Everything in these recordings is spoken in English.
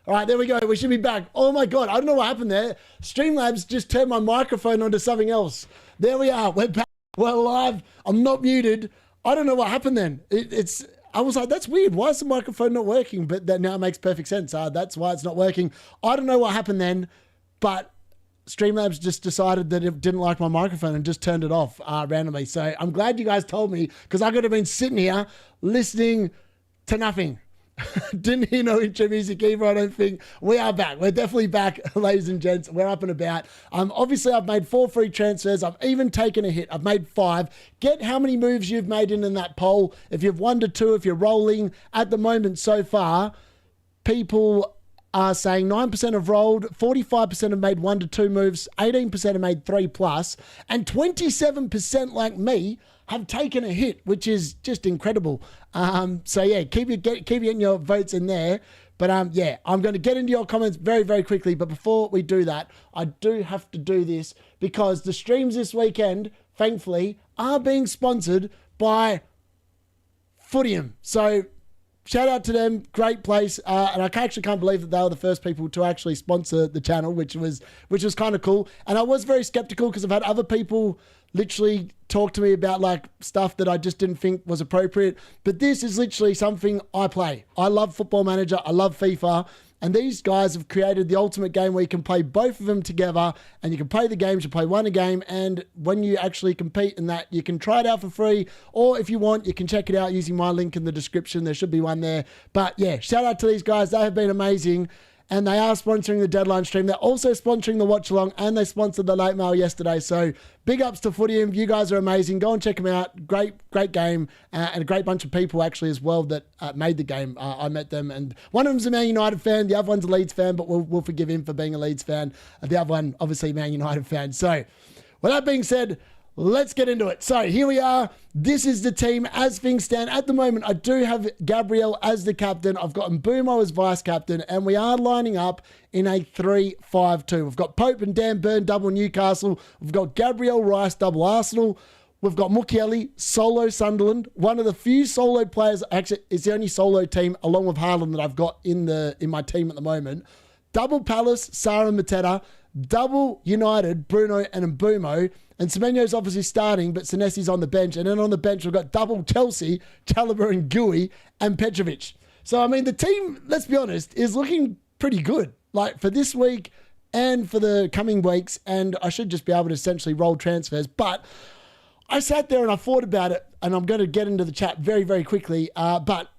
All right, there we go. We should be back. Oh my God, I don't know what happened there. Streamlabs just turned my microphone onto something else. There we are. We're back. We're live. I'm not muted. I don't know what happened then. I was like, that's weird. Why is the microphone not working? But that now makes perfect sense. That's why it's not working. I don't know what happened then, but Streamlabs just decided that it didn't like my microphone and just turned it off randomly. So I'm glad you guys told me, because I could have been sitting here listening to nothing. Didn't hear no intro music either, I don't think. We are back. We're definitely back, ladies and gents. We're up and about. Obviously, I've made 4 free transfers. I've even taken a hit. I've made 5. Get how many moves you've made in that poll. If you've 1 to 2, if you're rolling. At the moment so far, people are saying 9% have rolled, 45% have made 1 to 2 moves, 18% have made 3+, and 27%, like me, have taken a hit, which is just incredible. So yeah, keep getting your votes in there. But yeah, I'm going to get into your comments very, very quickly. But before we do that, I do have to do this because the streams this weekend, thankfully, are being sponsored by FPL. So shout out to them, great place, and I actually can't believe that they were the first people to actually sponsor the channel, which was kind of cool. And I was very skeptical because I've had other people literally talk to me about like stuff that I just didn't think was appropriate. But this is literally something I play. I love Football Manager, I love FIFA, and these guys have created the ultimate game where you can play both of them together, and you can play the games, you play one a game, and when you actually compete in that, you can try it out for free, or if you want, you can check it out using my link in the description. There should be one there. But yeah, shout out to these guys. They have been amazing. And they are sponsoring the deadline stream. They're also sponsoring the watch along, and they sponsored the late mail yesterday. So big ups to FPL. You guys are amazing. Go and check them out. Great game, and a great bunch of people actually as well that made the game. I met them, and one of them's a Man United fan. The other one's a Leeds fan, but we'll forgive him for being a Leeds fan. The other one, obviously, Man United fan. So with that being said, let's get into it. So here we are. This is the team as things stand. At the moment, I do have Gabriel as the captain. I've got MBEUMO as vice captain, and we are lining up in a 3-5-2. We've got Pope and Dan Burn, double Newcastle. We've got Gabriel Rice, double Arsenal. We've got Mukiele, solo Sunderland. One of the few solo players, actually, it's the only solo team along with Haaland that I've got in my team at the moment. Double Palace, Sarah and Mateta. Double United, Bruno and MBEUMO. And Semenyo's obviously starting, but Senesi's on the bench. And then on the bench, we've got double Chelsea, Chalobah and Gooey, and Petrovic. So, I mean, the team, let's be honest, is looking pretty good. Like, for this week and for the coming weeks. And I should just be able to essentially roll transfers. But I sat there and I thought about it. And I'm going to get into the chat very, very quickly. But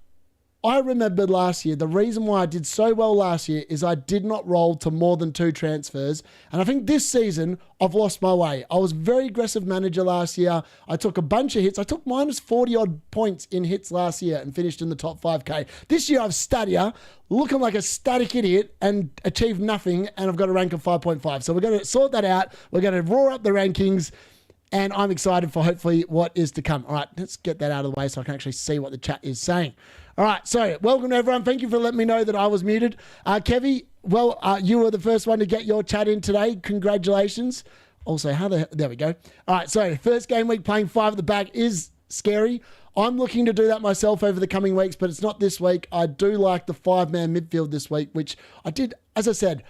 I remember last year, the reason why I did so well last year is I did not roll to more than 2 transfers. And I think this season, I've lost my way. I was a very aggressive manager last year. I took a bunch of hits. I took minus 40 odd points in hits last year and finished in the top 5K. This year, I've sat here looking like a static idiot and achieved nothing. And I've got a rank of 5.5. So we're going to sort that out. We're going to roar up the rankings. And I'm excited for hopefully what is to come. All right, let's get that out of the way so I can actually see what the chat is saying. All right, so welcome to everyone. Thank you for letting me know that I was muted. Kevy, well, you were the first one to get your chat in today. Congratulations. Also, there we go. All right, so first game week playing 5 at the back is scary. I'm looking to do that myself over the coming weeks, but it's not this week. I do like the 5-man midfield this week, which I did, as I said,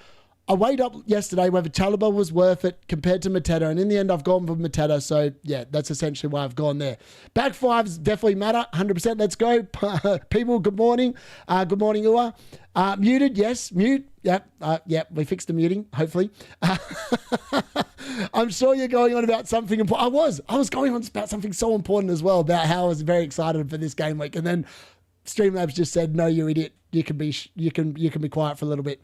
I weighed up yesterday whether Chalobah was worth it compared to Mateta, and in the end, I've gone for Mateta. So, yeah, that's essentially why I've gone there. Back 5s definitely matter, 100%. Let's go. People, good morning. Good morning, Ua. Muted, yes, mute. Yep, we fixed the muting, hopefully. I'm sure you're going on about something important. I was going on about something so important as well, about how I was very excited for this game week, and then Streamlabs just said, "No, you idiot. You can be quiet for a little bit."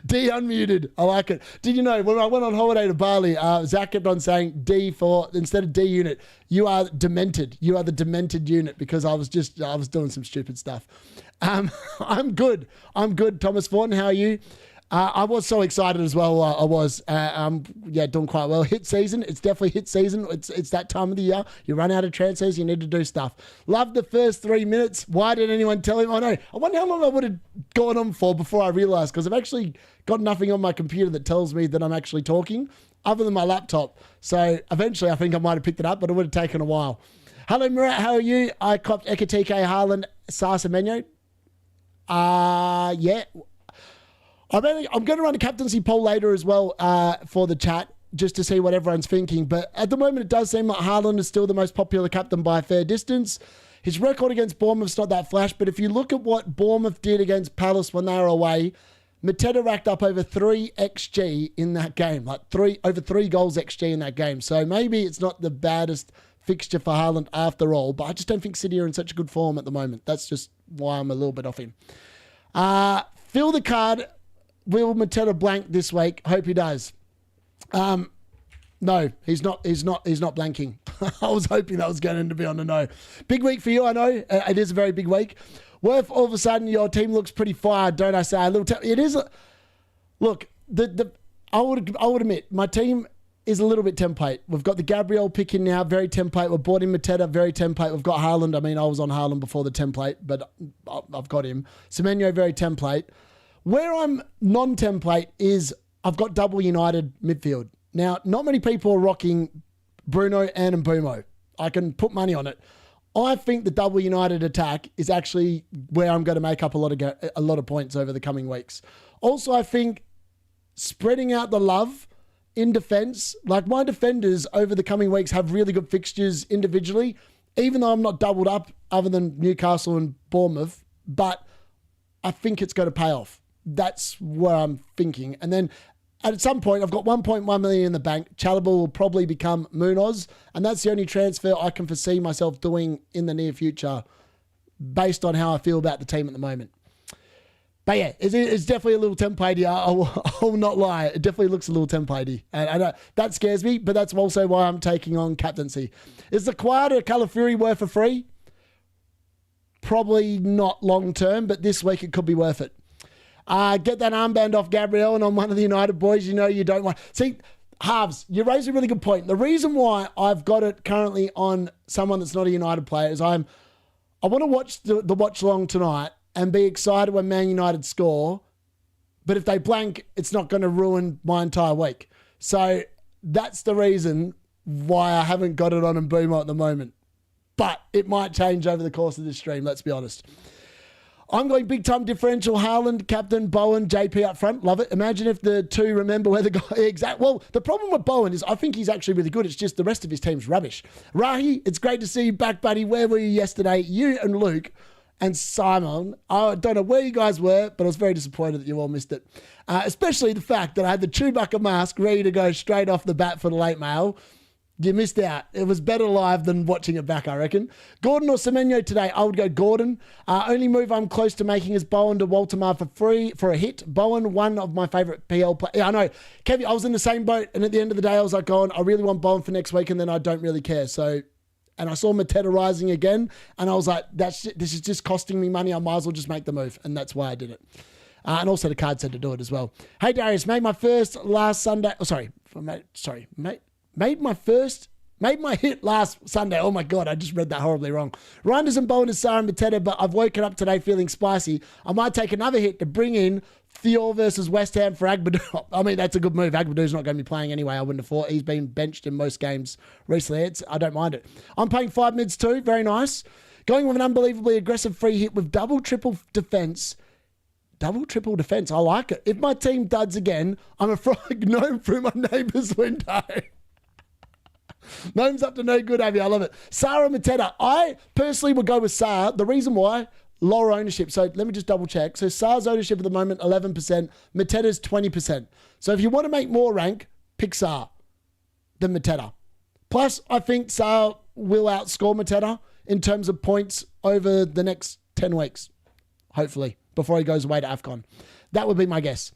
D unmuted. I like it. Did you know when I went on holiday to Bali, Zach kept on saying D instead of D unit, you are demented. You are the demented unit, because I was doing some stupid stuff. I'm good. Thomas Fortin, how are you? I was so excited as well. I was, doing quite well. Hit season. It's definitely hit season. It's that time of the year. You run out of transfers. You need to do stuff. Love the first 3 minutes. Why did anyone tell him? I know. I wonder how long I would have gone on for before I realized, because I've actually got nothing on my computer that tells me that I'm actually talking other than my laptop. So eventually I think I might have picked it up, but it would have taken a while. Hello, Murat. How are you? I copped Ekatike, Haaland, Semenyo. Yeah. I'm going to run a captaincy poll later as well for the chat, just to see what everyone's thinking. But at the moment, it does seem like Haaland is still the most popular captain by a fair distance. His record against Bournemouth's not that flash, but if you look at what Bournemouth did against Palace when they were away, Mateta racked up over 3 XG in that game, over 3 goals XG in that game. So maybe it's not the baddest fixture for Haaland after all, but I just don't think City are in such a good form at the moment. That's just why I'm a little bit off him. Fill the card. Will Mateta blank this week? Hope he does. No, he's not blanking. I was hoping that was going to be on the no. Big week for you, I know. It is a very big week. Worth, all of a sudden, your team looks pretty fired, don't I say? It is. Look, I would admit, my team is a little bit template. We've got the Gabriel pick in now, very template. We've bought in Mateta, very template. We've got Haaland. I mean, I was on Haaland before the template, but I've got him. Semenyo, very template. Where I'm non-template is I've got double United midfield. Now, not many people are rocking Bruno and MBEUMO. I can put money on it. I think the double United attack is actually where I'm going to make up a lot of points over the coming weeks. Also, I think spreading out the love in defence, like my defenders over the coming weeks have really good fixtures individually, even though I'm not doubled up other than Newcastle and Bournemouth, but I think it's going to pay off. That's where I'm thinking. And then at some point, I've got 1.1 million in the bank. Chalobah will probably become Munoz, and that's the only transfer I can foresee myself doing in the near future based on how I feel about the team at the moment. But yeah, it's definitely a little templatey. I will not lie. It definitely looks a little templatey. And that scares me, but that's also why I'm taking on captaincy. Is the Quad or Calafiori worth a free? Probably not long term, but this week it could be worth it. Get that armband off Gabriel and on one of the United boys, you know you don't want. See, halves, you raise a really good point. The reason why I've got it currently on someone that's not a United player is I want to watch the watch along tonight and be excited when Man United score, but if they blank, it's not going to ruin my entire week. So that's the reason why I haven't got it on MBEUMO at the moment. But it might change over the course of this stream, let's be honest. I'm going big time differential. Haaland, captain, Bowen, JP up front. Love it. Imagine if the two remember where the guy... Exact. Well, the problem with Bowen is I think he's actually really good. It's just the rest of his team's rubbish. Rahi, it's great to see you back, buddy. Where were you yesterday? You and Luke and Simon. I don't know where you guys were, but I was very disappointed that you all missed it. Especially the fact that I had the Chewbacca mask ready to go straight off the bat for the late mail. You missed out. It was better live than watching it back, I reckon. Gordon or Semenyo today? I would go Gordon. Only move I'm close to making is Bowen to Waltermar for a hit. Bowen, one of my favourite PL players. Yeah, I know. Kevin, I was in the same boat, and at the end of the day, I was like, going, I really want Bowen for next week, and then I don't really care. So, and I saw Mateta rising again, and I was like, this is just costing me money. I might as well just make the move, and that's why I did it. And also the card said to do it as well. Hey, Darius, made my first last Sunday. Made my hit last Sunday. Oh my God, I just read that horribly wrong. Reinders and Bowen and Sarah and Mateta, but I've woken up today feeling spicy. I might take another hit to bring in Thior versus West Ham for Agbadou. I mean, that's a good move. Agbadou's not going to be playing anyway, I wouldn't have thought. He's been benched in most games recently. I don't mind it. I'm paying 5 mids too. Very nice. Going with an unbelievably aggressive free hit with double, triple defense. Double, triple defense. I like it. If my team duds again, I'm a frog gnome through my neighbour's window. Gnome's up to no good, Abby. I love it. Sarah Mateta. I personally would go with Sarah. The reason why, lower ownership. So let me just double check. So Sarah's ownership at the moment, 11%. Mateta's 20%. So if you want to make more rank, pick Sarah than Mateta. Plus, I think Sarah will outscore Mateta in terms of points over the next 10 weeks. Hopefully, before he goes away to AFCON. That would be my guess.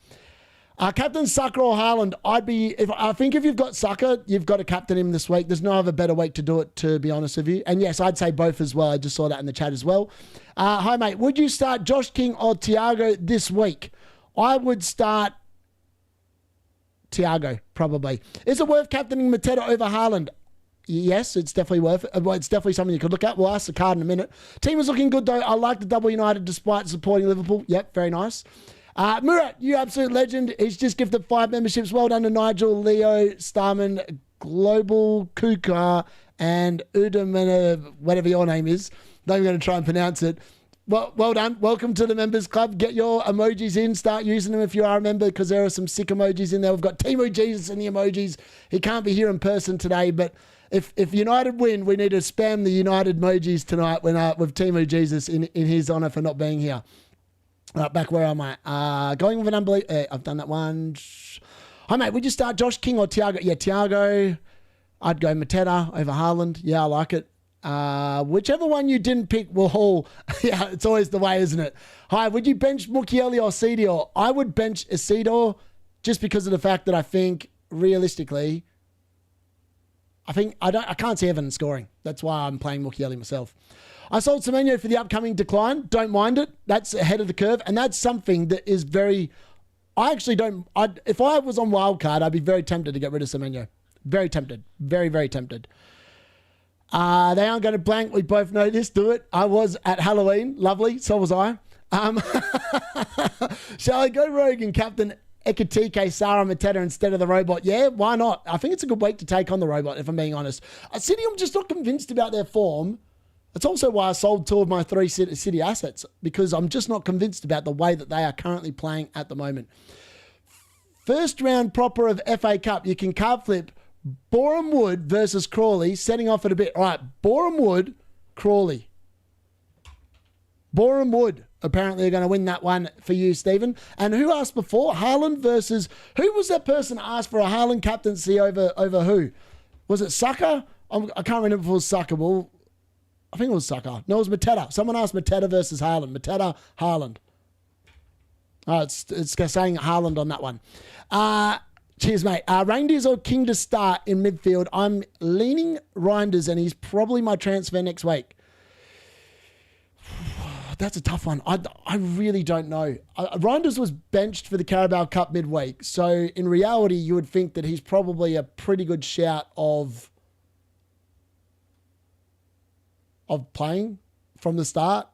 Captain Saka or Haaland, I think if you've got Saka, you've got to captain him this week. There's no other better week to do it, to be honest with you. And yes, I'd say both as well. I just saw that in the chat as well. Hi, mate. Would you start Josh King or Thiago this week? I would start Thiago, probably. Is it worth captaining Mateta over Haaland? Yes, it's definitely worth it. Well, it's definitely something you could look at. We'll ask the card in a minute. Team is looking good, though. I like the double United despite supporting Liverpool. Yep, very nice. Murat, you absolute legend. He's just gifted 5 memberships. Well done to Nigel, Leo, Starman, Global, Kuka, and Udam, whatever your name is. Not even going to try and pronounce it. Well done. Welcome to the members club. Get your emojis in. Start using them if you are a member, because there are some sick emojis in there. We've got Timo Jesus in the emojis. He can't be here in person today, but if United win, we need to spam the United emojis tonight with Timo Jesus in his honour for not being here. Right, back where am I? Going with an unbelievable... I've done that one. Hi, mate. Would you start Josh King or Thiago? Yeah, Thiago. I'd go Mateta over Haaland. Yeah, I like it. Whichever one you didn't pick will haul. Yeah, it's always the way, isn't it? Hi, would you bench Mukiele or Sidor? I would bench Sidor just because of the fact that I think, realistically, I can't see Everton scoring. That's why I'm playing Mukiele myself. I sold Semenyo for the upcoming decline. Don't mind it. That's ahead of the curve, and that's something that is very... I actually don't... if I was on wildcard, I'd be very tempted to get rid of Semenyo. Very tempted. Very, very tempted. They aren't going to blank. We both know this. Do it. I was at Halloween. Lovely. So was I. Shall I go rogue and captain Ekitike, Sarah, Mateta instead of the robot? Yeah, why not? I think it's a good week to take on the robot, if I'm being honest. City, I'm just not convinced about their form. That's also why I sold 2 of my 3 City assets, because I'm just not convinced about the way that they are currently playing at the moment. First round proper of FA Cup. You can card flip Boreham Wood versus Crawley, setting off at a bit. All right, Boreham Wood, Crawley. Boreham Wood apparently are going to win that one for you, Stephen. And who asked before? Haaland versus... Who was that person that asked for a Haaland captaincy over who? Was it Saka? I can't remember if it was Saka. Well, I think it was Saka. No, it was Mateta. Someone asked Mateta versus Haaland. Mateta, Haaland. Oh, it's saying Haaland on that one. Cheers, mate. Reindeers or King to start in midfield? I'm leaning Reinders, and he's probably my transfer next week. That's a tough one. I really don't know. Reinders was benched for the Carabao Cup midweek, so in reality, you would think that he's probably a pretty good shout of playing from the start.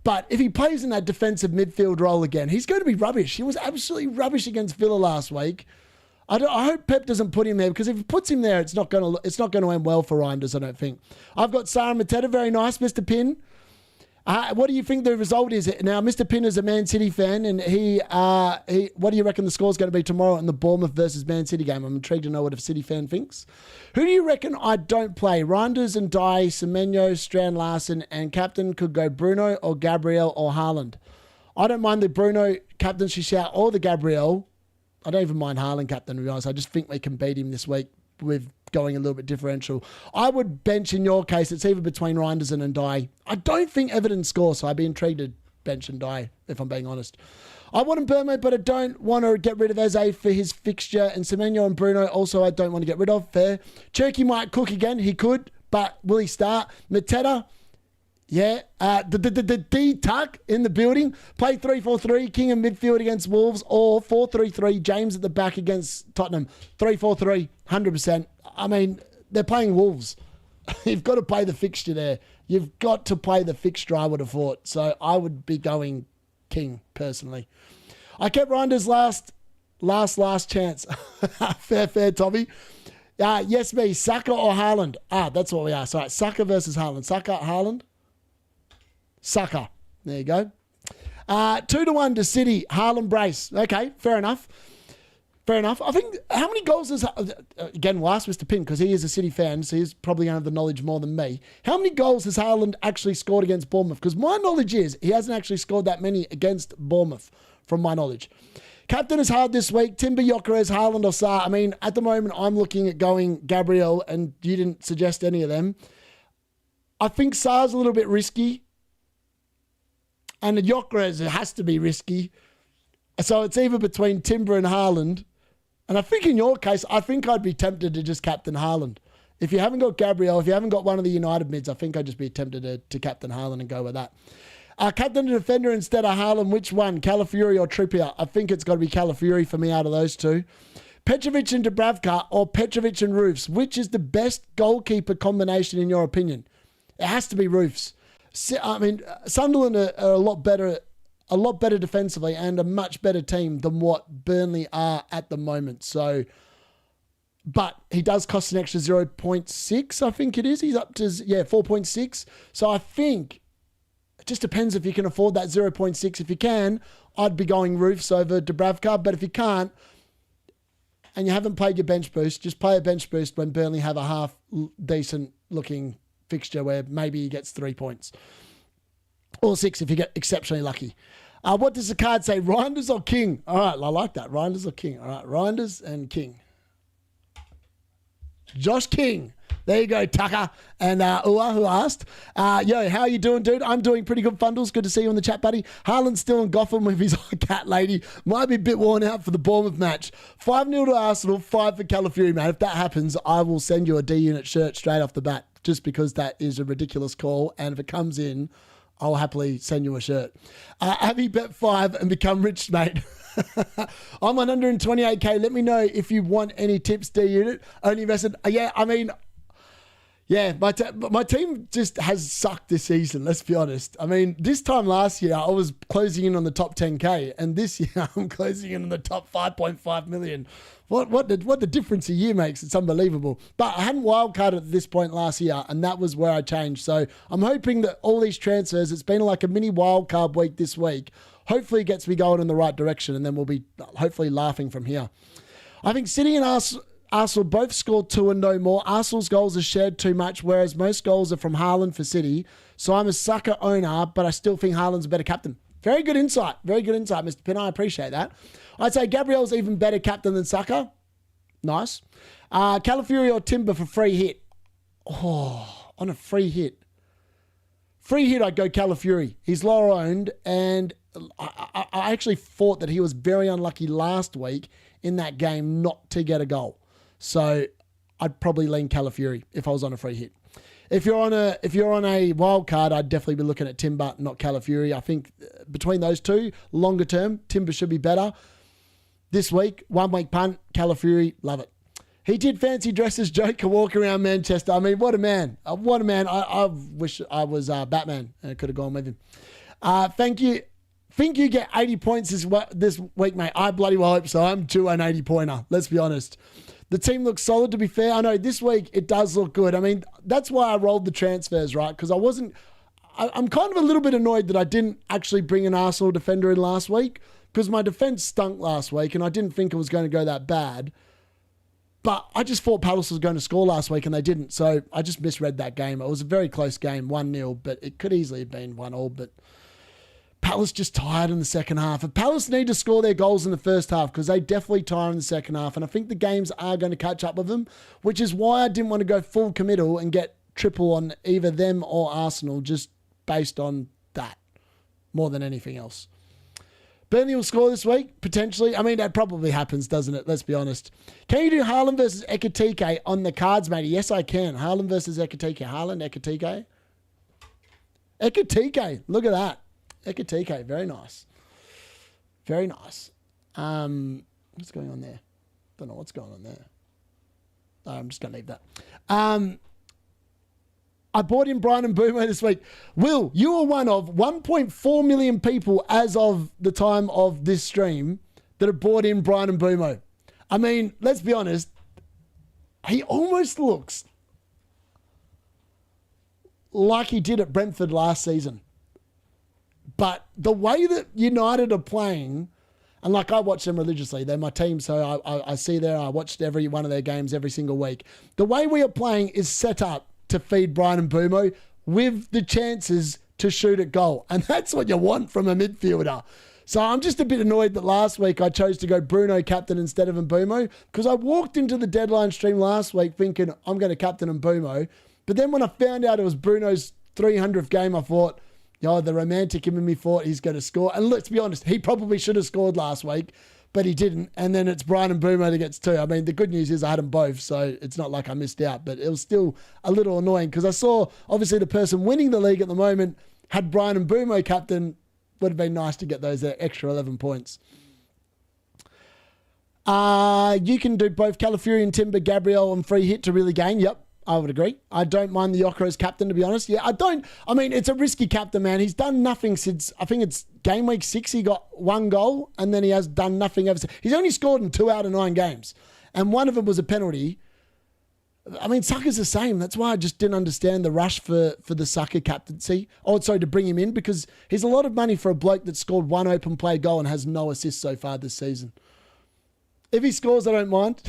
But if he plays in that defensive midfield role again, he's going to be rubbish. He was absolutely rubbish against Villa last week. I hope Pep doesn't put him there, because if he puts him there, it's not going to end well for Reinders, I don't think. I've got Sarah Mateta. Very nice, Mr. Pin. What do you think the result is? Now, Mr. Pin is a Man City fan, and he what do you reckon the score's going to be tomorrow in the Bournemouth versus Man City game? I'm intrigued to know what a City fan thinks. Who do you reckon I don't play? Reinders and Dye, Semenyo, Strand Larson, and captain could go Bruno or Gabriel or Haaland. I don't mind the Bruno captaincy shout or the Gabriel. I don't even mind Haaland captain, to be honest. I just think we can beat him this week with going a little bit differential. I would bench, in your case, it's either between Reinders and Ndiaye. I don't think Everton score, so I'd be intrigued to bench Ndiaye, if I'm being honest. I want MBEUMO, but I don't want to get rid of Eze for his fixture. And Semenyo and Bruno also I don't want to get rid of. Fair. Cherky might cook again. He could, but will he start? Mateta, yeah. The D-Tuck in the building. Play 3-4-3, King in midfield against Wolves, or 4-3-3, James at the back against Tottenham. 3-4-3, 100%. I mean, they're playing Wolves. You've got to play the fixture there. You've got to play the fixture, I would have thought. So I would be going King, personally. I kept Reinders last chance. fair, Tommy. Yes, me. Saka or Haaland? That's what we are. Sorry, Saka versus Haaland. Saka, Haaland? Saka. There you go. 2-1 to City. Haaland brace. Okay, fair enough. I think, how many goals has... Again, we'll ask Mr. Pin, because he is a City fan, so he's probably going to have the knowledge more than me. How many goals has Haaland actually scored against Bournemouth? Because my knowledge is he hasn't actually scored that many against Bournemouth, from my knowledge. Captain is hard this week. Timber, Gyökeres, Haaland or Sarr. I mean, at the moment, I'm looking at going Gabriel, and you didn't suggest any of them. I think Sarr's a little bit risky. And the Gyökeres, it has to be risky. So it's either between Timber and Haaland. And I think in your case, I think I'd be tempted to just captain Haaland. If you haven't got Gabriel, if you haven't got one of the United mids, I think I'd just be tempted to captain Haaland and go with that. Captain and defender instead of Haaland, which one? Calafiori or Trippier? I think it's got to be Calafiori for me out of those two. Petrovic and Dubravka or Petrovic and Roofs? Which is the best goalkeeper combination in your opinion? It has to be Roofs. I mean, Sunderland are a lot better defensively and a much better team than what Burnley are at the moment. So, but he does cost an extra 0.6, I think it is. He's up to, 4.6. So I think just depends if you can afford that 0.6. If you can, I'd be going Roofs over Dubravka. But if you can't, and you haven't played your bench boost, just play a bench boost when Burnley have a half decent looking fixture where maybe he gets 3 points. Or 6 if you get exceptionally lucky. What does the card say? Reinders or King? All right, I like that. Reinders or King? All right, Reinders and King. Josh King. There you go, Tucker. And Ua, who asked. Yo, how are you doing, dude? I'm doing pretty good, Fundles. Good to see you in the chat, buddy. Haaland's still in Gotham with his cat lady. Might be a bit worn out for the Bournemouth match. 5-0 to Arsenal, 5 for Calafiori, man. If that happens, I will send you a D-Unit shirt straight off the bat, just because that is a ridiculous call. And if it comes in, I'll happily send you a shirt. Abby, bet 5 and become rich, mate. I'm 128k. Let me know if you want any tips, D-Unit. Only invested. My team just has sucked this season, let's be honest. I mean, this time last year, I was closing in on the top 10k, and this year, I'm closing in on the top 5.5 million. What the difference a year makes, it's unbelievable. But I hadn't wildcarded at this point last year, and that was where I changed. So I'm hoping that all these transfers, it's been like a mini wildcard week this week, hopefully it gets me going in the right direction, and then we'll be hopefully laughing from here. I think City and Arsenal both scored 2 and no more. Arsenal's goals are shared too much, whereas most goals are from Haaland for City. So I'm a sucker owner, but I still think Haaland's a better captain. Very good insight. Very good insight, Mr. Pin. I appreciate that. I'd say Gabriel's even better captain than Saka. Nice. Calafiori or Timber for free hit. Oh, on a free hit. Free hit, I'd go Calafiori. He's lower owned, and I actually thought that he was very unlucky last week in that game not to get a goal. So I'd probably lean Calafiori if I was on a free hit. If you're on a wild card, I'd definitely be looking at Timber, not Calafiori. I think between those two, longer term, Timber should be better. This week, 1 week punt, Calafiori, love it. He did fancy dresses, Joker, walk around Manchester. I mean, what a man. What a man. I wish I was Batman and I could have gone with him. Thank you. Think you get 80 points this week, mate? I bloody well hope so. I'm due an 80-pointer. Let's be honest. The team looks solid, to be fair. I know this week it does look good. I mean, that's why I rolled the transfers, right? Because I'm kind of a little bit annoyed that I didn't actually bring an Arsenal defender in last week, because my defense stunk last week and I didn't think it was going to go that bad. But I just thought Palace was going to score last week and they didn't. So I just misread that game. It was a very close game, 1-0, but it could easily have been 1-1. But Palace just tired in the second half. And Palace need to score their goals in the first half, because they definitely tire in the second half. And I think the games are going to catch up with them, which is why I didn't want to go full committal and get triple on either them or Arsenal, just based on that more than anything else. Burnley will score this week, potentially. I mean, that probably happens, doesn't it? Let's be honest. Can you do Haaland versus Ekitike on the cards, matey? Yes, I can. Haaland versus Ekitike. Haaland, Ekitike. Ekitike. Look at that. Ekitike. Very nice. Very nice. What's going on there? Don't know what's going on there. I'm just going to leave that. I bought in Brian MBEUMO this week. Will, you are one of 1.4 million people as of the time of this stream that have bought in Brian MBEUMO. I mean, let's be honest. He almost looks like he did at Brentford last season. But the way that United are playing, and like I watch them religiously, they're my team, so I see there, I watched every one of their games every single week. The way we are playing is set up to feed Brian MBEUMO with the chances to shoot at goal. And that's what you want from a midfielder. So I'm just a bit annoyed that last week I chose to go Bruno captain instead of MBEUMO, because I walked into the deadline stream last week thinking I'm going to captain MBEUMO. But then when I found out it was Bruno's 300th game, I thought, the romantic in me thought he's going to score. And let's be honest, he probably should have scored last week, but he didn't. And then it's Brian MBEUMO that gets 2. I mean, the good news is I had them both, so it's not like I missed out. But it was still a little annoying, because I saw, obviously, the person winning the league at the moment had Brian MBEUMO captain. Would have been nice to get those extra 11 points. You can do both Calafiori and Timber, Gabriel, and free hit to really gain. Yep, I would agree. I don't mind the Yokro as captain, to be honest. Yeah, I mean, it's a risky captain, man. He's done nothing since, I think it's game week 6. He got 1 goal, and then he has done nothing ever since. He's only scored in 2 out of 9 games. And one of them was a penalty. I mean, Saka's the same. That's why I just didn't understand the rush for the Saka captaincy. Oh, sorry, to bring him in, because he's a lot of money for a bloke that scored one open play goal and has no assists so far this season. If he scores, I don't mind.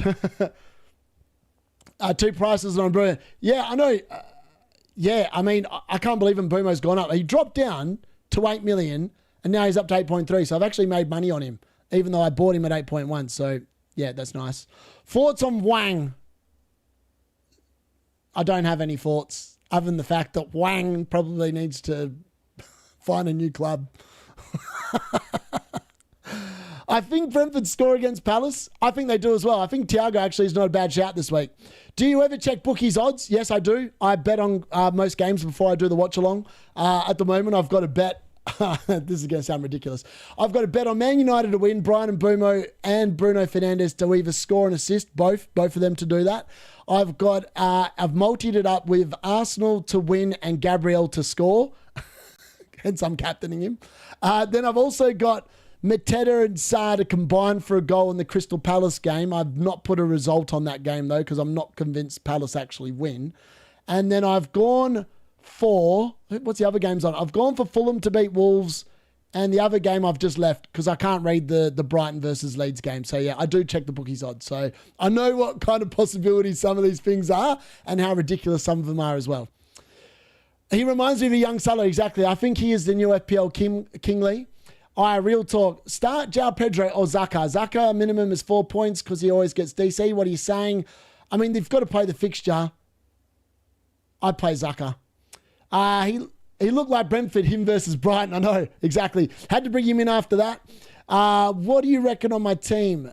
2 prices on Bruno. Yeah, I know. I mean, I can't believe MBEUMO's gone up. He dropped down to 8 million and now he's up to 8.3. So I've actually made money on him, even though I bought him at 8.1. So yeah, that's nice. Thoughts on Wang? I don't have any thoughts other than the fact that Wang probably needs to find a new club. I think Brentford score against Palace. I think they do as well. I think Thiago actually is not a bad shout this week. Do you ever check bookies odds? Yes, I do. I bet on most games before I do the watch along. At the moment, I've got a bet. This is going to sound ridiculous. I've got a bet on Man United to win, Brian MBEUMO and Bruno Fernandes to either score and assist, both of them to do that. I've multied it up with Arsenal to win and Gabriel to score. Hence I'm captaining him. Then I've also got Mateta and Sarr to combine for a goal in the Crystal Palace game. I've not put a result on that game though, because I'm not convinced Palace actually win. And then I've gone for, what's the other games on? I've gone for Fulham to beat Wolves, and the other game I've just left because I can't read the Brighton versus Leeds game. So yeah, I do check the bookies odds. So I know what kind of possibilities some of these things are and how ridiculous some of them are as well. He reminds me of a young Salah, exactly. I think he is the new FPL King Lee. Real talk. Start João Pedro or Zaka. Zaka minimum is 4 points because he always gets DC. What are you saying? I mean, they've got to play the fixture. I'd play Zaka. He looked like Brentford, him versus Brighton. I know, exactly. Had to bring him in after that. What do you reckon on my team?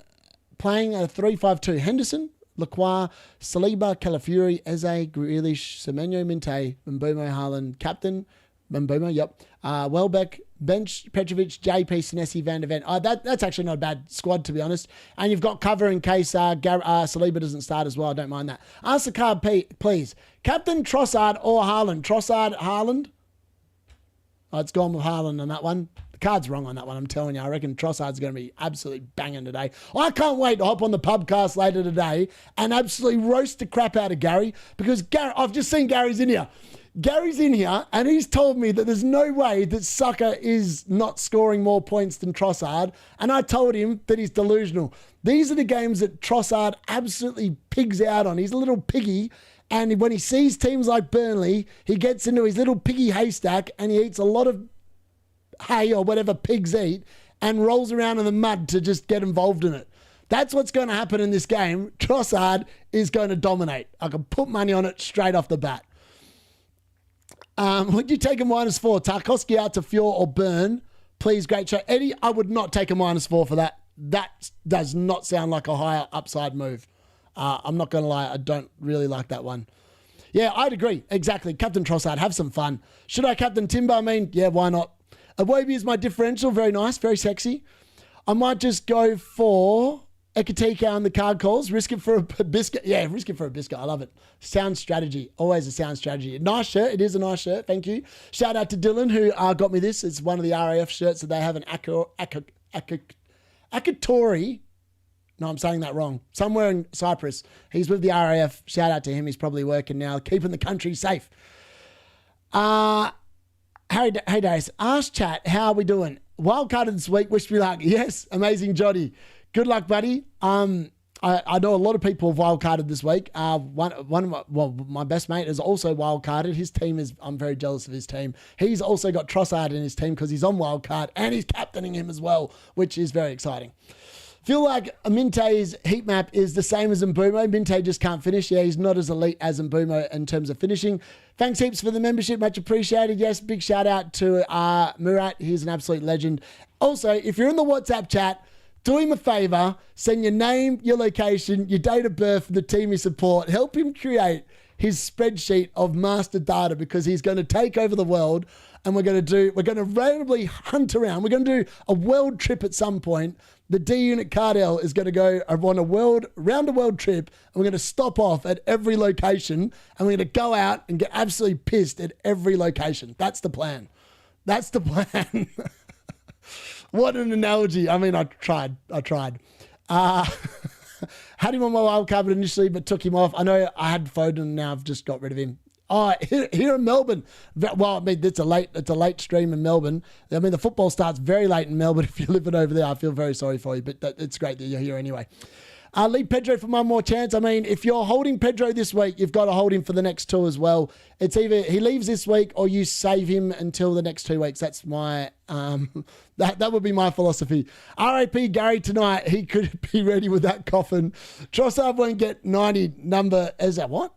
Playing a 3-5-2. Henderson, Lacroix, Saliba, Calafiori, Eze, Grealish, Semenyo, Minte, MBEUMO, Haaland, captain, MBEUMO, yep. Welbeck, bench, Petrovic, JP, Senesi, Van der Ven. That's actually not a bad squad, to be honest. And you've got cover in case Saliba doesn't start as well. I don't mind that. Ask the card, please. Captain Trossard or Haaland? Trossard, Haaland? Oh, it's gone with Haaland on that one. The card's wrong on that one, I'm telling you. I reckon Trossard's going to be absolutely banging today. I can't wait to hop on the pubcast later today and absolutely roast the crap out of Gary, because I've just seen Gary's in here. Gary's in here and he's told me that there's no way that Saka is not scoring more points than Trossard. And I told him that he's delusional. These are the games that Trossard absolutely pigs out on. He's a little piggy. And when he sees teams like Burnley, he gets into his little piggy haystack and he eats a lot of hay or whatever pigs eat and rolls around in the mud to just get involved in it. That's what's going to happen in this game. Trossard is going to dominate. I can put money on it straight off the bat. Would you take a -4? Tarkowski out to Fjord or Burn? Please, great show. Eddie, I would not take a -4 for that. That does not sound like a higher upside move. I'm not going to lie. I don't really like that one. Yeah, I'd agree. Exactly. Captain Trossard, have some fun. Should I captain Timber? I mean, yeah, why not? Awobi is my differential. Very nice. Very sexy. I might just go for Ekatika on the card calls. Risk it for a biscuit. Yeah, risk it for a biscuit. I love it. Sound strategy. Always a sound strategy. Nice shirt. It is a nice shirt. Thank you. Shout out to Dylan who got me this. It's one of the RAF shirts that they have an Akatori. No, I'm saying that wrong. Somewhere in Cyprus. He's with the RAF. Shout out to him. He's probably working now, keeping the country safe. Hey Darius, ask chat, how are we doing? Wildcarded this week. Wish me luck. Yes, amazing, Jody. Good luck, buddy. I know a lot of people have wildcarded this week. My best mate is also wildcarded. His team is, I'm very jealous of his team. He's also got Trossard in his team because he's on wildcard and he's captaining him as well, which is very exciting. Feel like Minte's heat map is the same as MBEUMO. Minte just can't finish. Yeah, he's not as elite as MBEUMO in terms of finishing. Thanks heaps for the membership. Much appreciated. Yes, big shout out to Murat. He's an absolute legend. Also, if you're in the WhatsApp chat, do him a favor. Send your name, your location, your date of birth, the team you support. Help him create his spreadsheet of master data because he's going to take over the world. And we're going to randomly hunt around. We're going to do a world trip at some point. The D Unit Cardell is going to go on a round the world trip, and we're going to stop off at every location, and we're going to go out and get absolutely pissed at every location. That's the plan. That's the plan. What an analogy. I mean, I tried. Hey, Had him on my wild card initially, but took him off. I know I had Foden, and now I've just got rid of him. Oh, here in Melbourne. Well, I mean, it's a late stream in Melbourne. I mean, the football starts very late in Melbourne. If you're living over there, I feel very sorry for you, but it's great that you're here anyway. Leave Pedro for one more chance. I mean, if you're holding Pedro this week, you've got to hold him for the next two as well. It's either he leaves this week or you save him until the next 2 weeks. That's my that would be my philosophy. RAP Gary tonight. He could be ready with that coffin. Trossard won't get 90 number. Is that what?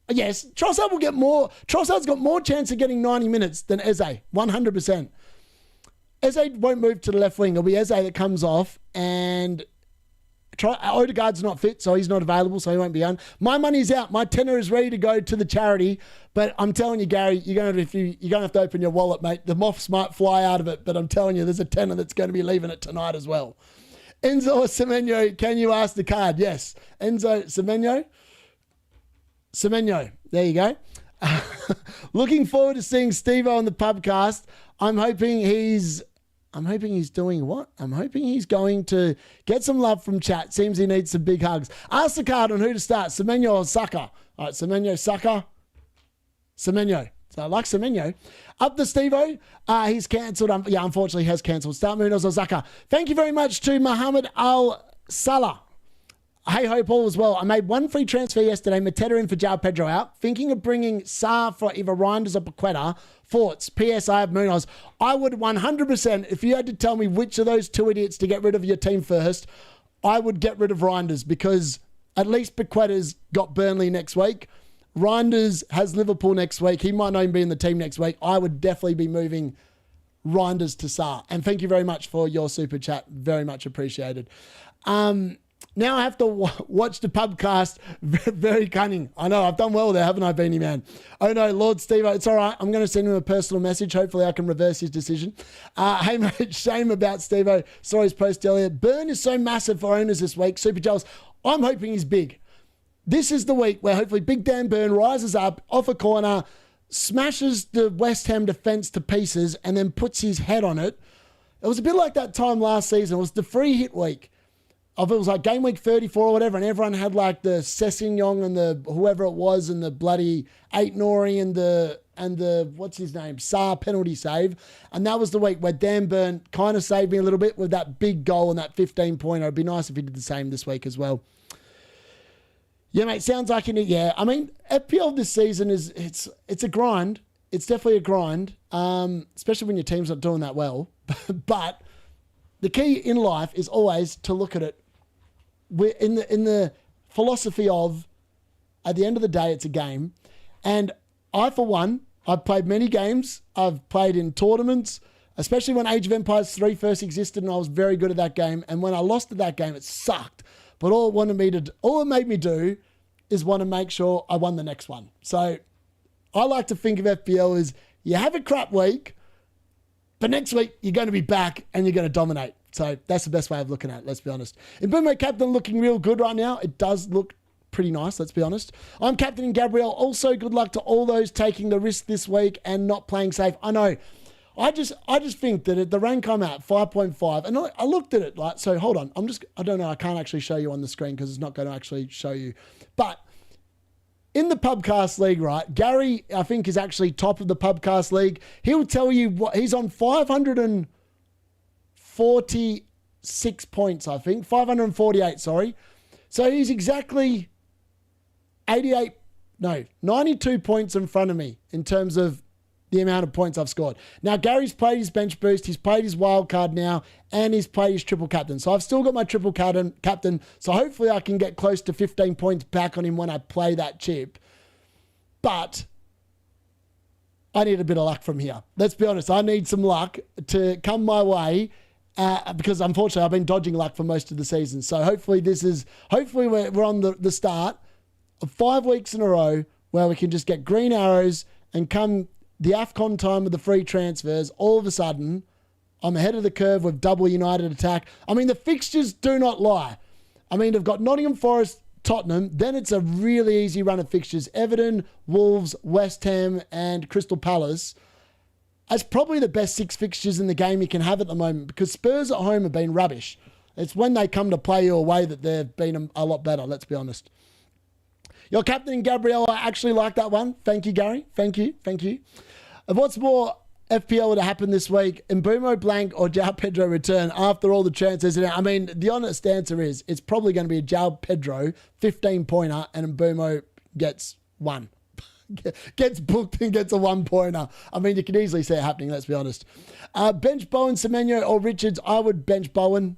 Yes, Trossard will get more. Trossard's got more chance of getting 90 minutes than Eze, 100%. Eze won't move to the left wing. It'll be Eze that comes off, and Odegaard's not fit, so he's not available, so he won't be on. My money's out. My tenner is ready to go to the charity, but I'm telling you, Gary, you're going to have to open your wallet, mate. The moths might fly out of it, but I'm telling you, there's a tenner that's going to be leaving it tonight as well. Enzo Semenyo, can you ask the card? Yes. Enzo Semenyo, there you go. Looking forward to seeing Steve-O on the pubcast. I'm hoping he's doing what? I'm hoping he's going to get some love from chat. Seems he needs some big hugs. Ask the card on who to start, Semenyo or Saka. All right, Semenyo, Saka. Semenyo. So I like Semenyo. Up to Steve-O. He's cancelled. Yeah, unfortunately, he has cancelled. Start Munoz or Saka. Thank you very much to Mohammed Al-Salah. Hey ho, Paul, as well. I made one free transfer yesterday. Mateta in for João Pedro out. Thinking of bringing Sarr for either Reinders or Paqueta. Thoughts? PS, I have Munoz. I would 100%, if you had to tell me which of those two idiots to get rid of your team first, I would get rid of Reinders, because at least Paqueta's got Burnley next week. Reinders has Liverpool next week. He might not even be in the team next week. I would definitely be moving Reinders to Sarr. And thank you very much for your super chat. Very much appreciated. Now I have to watch the pubcast. Very cunning. I know, I've done well there, haven't I, Beanie Man? Oh no, Lord Steve, it's all right. I'm going to send him a personal message. Hopefully I can reverse his decision. Hey mate, shame about Steve-O. Saw his post earlier. Burn is so massive for owners this week. Super Gels. I'm hoping he's big. This is the week where hopefully Big Dan Burn rises up off a corner, smashes the West Ham defence to pieces, and then puts his head on it. It was a bit like that time last season. It was the free hit week. It was like Gameweek 34 or whatever, and everyone had like the Sessignon and the whoever it was and the bloody 8 Nori and the what's his name, Sarr penalty save. And that was the week where Dan Burn kind of saved me a little bit with that big goal and that 15-pointer. It'd be nice if he did the same this week as well. Yeah, mate, sounds like you need, yeah. I mean, FPL this season it's a grind. It's definitely a grind, especially when your team's not doing that well. But the key in life is always to look at it we're in the philosophy of, at the end of the day, it's a game. And I, for one, I've played many games. I've played in tournaments, especially when Age of Empires 3 first existed, and I was very good at that game. And when I lost at that game, it sucked. But all it made me do is want to make sure I won the next one. So I like to think of FPL as you have a crap week, but next week you're going to be back and you're going to dominate. So that's the best way of looking at it, let's be honest. MBEUMO captain looking real good right now. It does look pretty nice, let's be honest. I'm captaining Gabriel. Also, good luck to all those taking the risk this week and not playing safe. I know. I just think that at the rank I'm at, 5.5, and I looked at it like, so hold on. I don't know. I can't actually show you on the screen because it's not going to actually show you. But in the Pubcast League, right, Gary, I think, is actually top of the Pubcast League. He'll tell you what he's on 546 points, I think. 548, sorry. So he's exactly 92 points in front of me in terms of the amount of points I've scored. Now, Gary's played his bench boost, he's played his wild card now, and he's played his triple captain. So I've still got my triple captain, so hopefully I can get close to 15 points back on him when I play that chip. But I need a bit of luck from here. Let's be honest, I need some luck to come my way because unfortunately I've been dodging luck for most of the season. So hopefully we're on the start of 5 weeks in a row where we can just get green arrows and come the AFCON time with the free transfers, all of a sudden, I'm ahead of the curve with double United attack. I mean, the fixtures do not lie. I mean, they've got Nottingham Forest, Tottenham, then it's a really easy run of fixtures. Everton, Wolves, West Ham, and Crystal Palace. That's probably the best 6 fixtures in the game you can have at the moment because Spurs at home have been rubbish. It's when they come to play your way that they've been a lot better, let's be honest. Your captain, Gabriel, I actually like that one. Thank you, Gary. Thank you. Thank you. What's more FPL to happen this week? MBEUMO blank or João Pedro return after all the chances? I mean, the honest answer is it's probably going to be a João Pedro 15-pointer and MBEUMO gets one. Gets booked and gets a 1-pointer. I mean, you can easily see it happening, let's be honest. Bench Bowen, Semenyo or Richards? I would bench Bowen.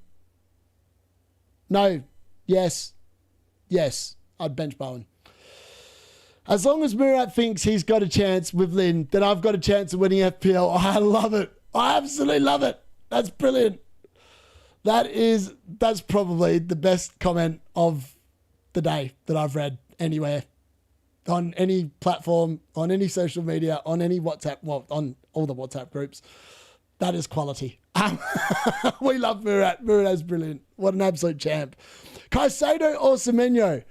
No. Yes. Yes. I'd bench Bowen. As long as Murat thinks he's got a chance with Lynn, then I've got a chance of winning FPL. I love it. I absolutely love it. That's brilliant. That's probably the best comment of the day that I've read anywhere. On any platform, on any social media, on any WhatsApp, well, on all the WhatsApp groups. That is quality. We love Murat. Murat's brilliant. What an absolute champ. Caicedo or Semenyo?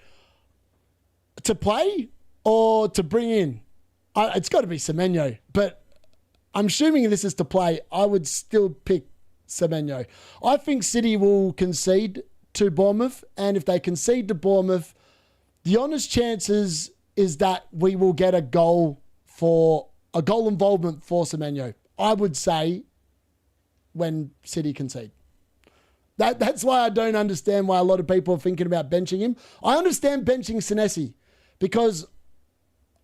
To play or to bring in? It's got to be Semenyo, but I'm assuming this is to play. I would still pick Semenyo. I think City will concede to Bournemouth, and if they concede to Bournemouth, the honest chances is that we will get a goal involvement for Semenyo. I would say when City concede. That's why I don't understand why a lot of people are thinking about benching him. I understand benching Senesi because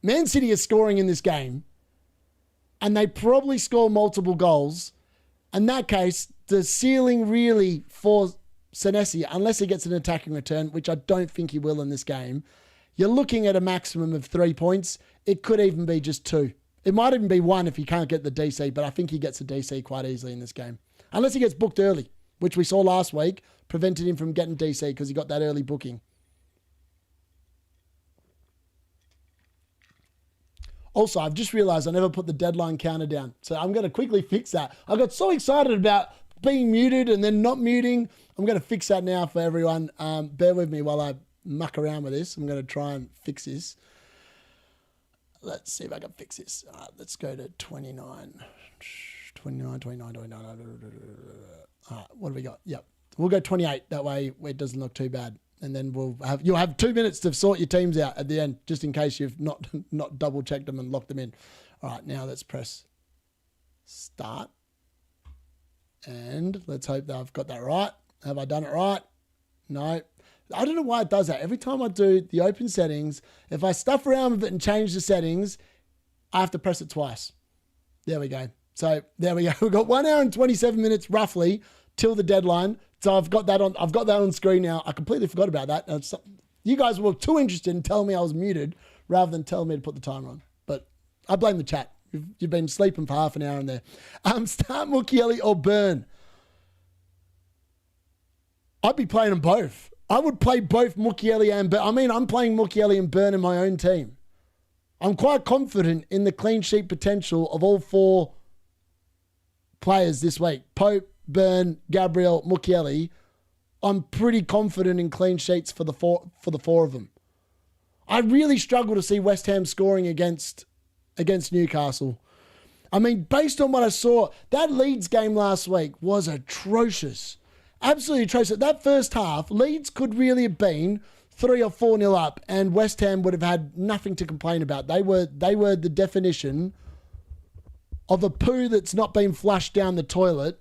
Man City is scoring in this game and they probably score multiple goals. In that case, the ceiling really for Senesi, unless he gets an attacking return, which I don't think he will in this game, you're looking at a maximum of 3 points. It could even be just 2. It might even be 1 if he can't get the DC, but I think he gets a DC quite easily in this game. Unless he gets booked early, which we saw last week, prevented him from getting DC because he got that early booking. Also, I've just realized I never put the deadline counter down. So I'm going to quickly fix that. I got so excited about being muted and then not muting. I'm going to fix that now for everyone. Bear with me while I muck around with this. I'm going to try and fix this. Let's see if I can fix this. All right, let's go to 29. 29. All right, what do we got? Yep. We'll go 28. That way it doesn't look too bad. And then you'll have 2 minutes to sort your teams out at the end, just in case you've not double checked them and locked them in. All right, now let's press start. And let's hope that I've got that right. Have I done it right? No. I don't know why it does that. Every time I do the open settings, if I stuff around with it and change the settings, I have to press it twice. There we go. So there we go. We've got 1 hour and 27 minutes roughly till the deadline. So I've got that on screen now. I completely forgot about that. You guys were too interested in telling me I was muted rather than telling me to put the timer on. But I blame the chat. You've been sleeping for half an hour in there. Start Mukiele or Burn? I'd be playing them both. I would play both Mukiele and Burn. I mean, I'm playing Mukiele and Burn in my own team. I'm quite confident in the clean sheet potential of all 4 players this week. Pope, Burn, Gabriel, Mukiele. I'm pretty confident in clean sheets for the four of them. I really struggle to see West Ham scoring against Newcastle. I mean, based on what I saw, that Leeds game last week was atrocious. Absolutely atrocious. That first half, Leeds could really have been 3 or 4-0 up and West Ham would have had nothing to complain about. They were the definition of a poo that's not been flushed down the toilet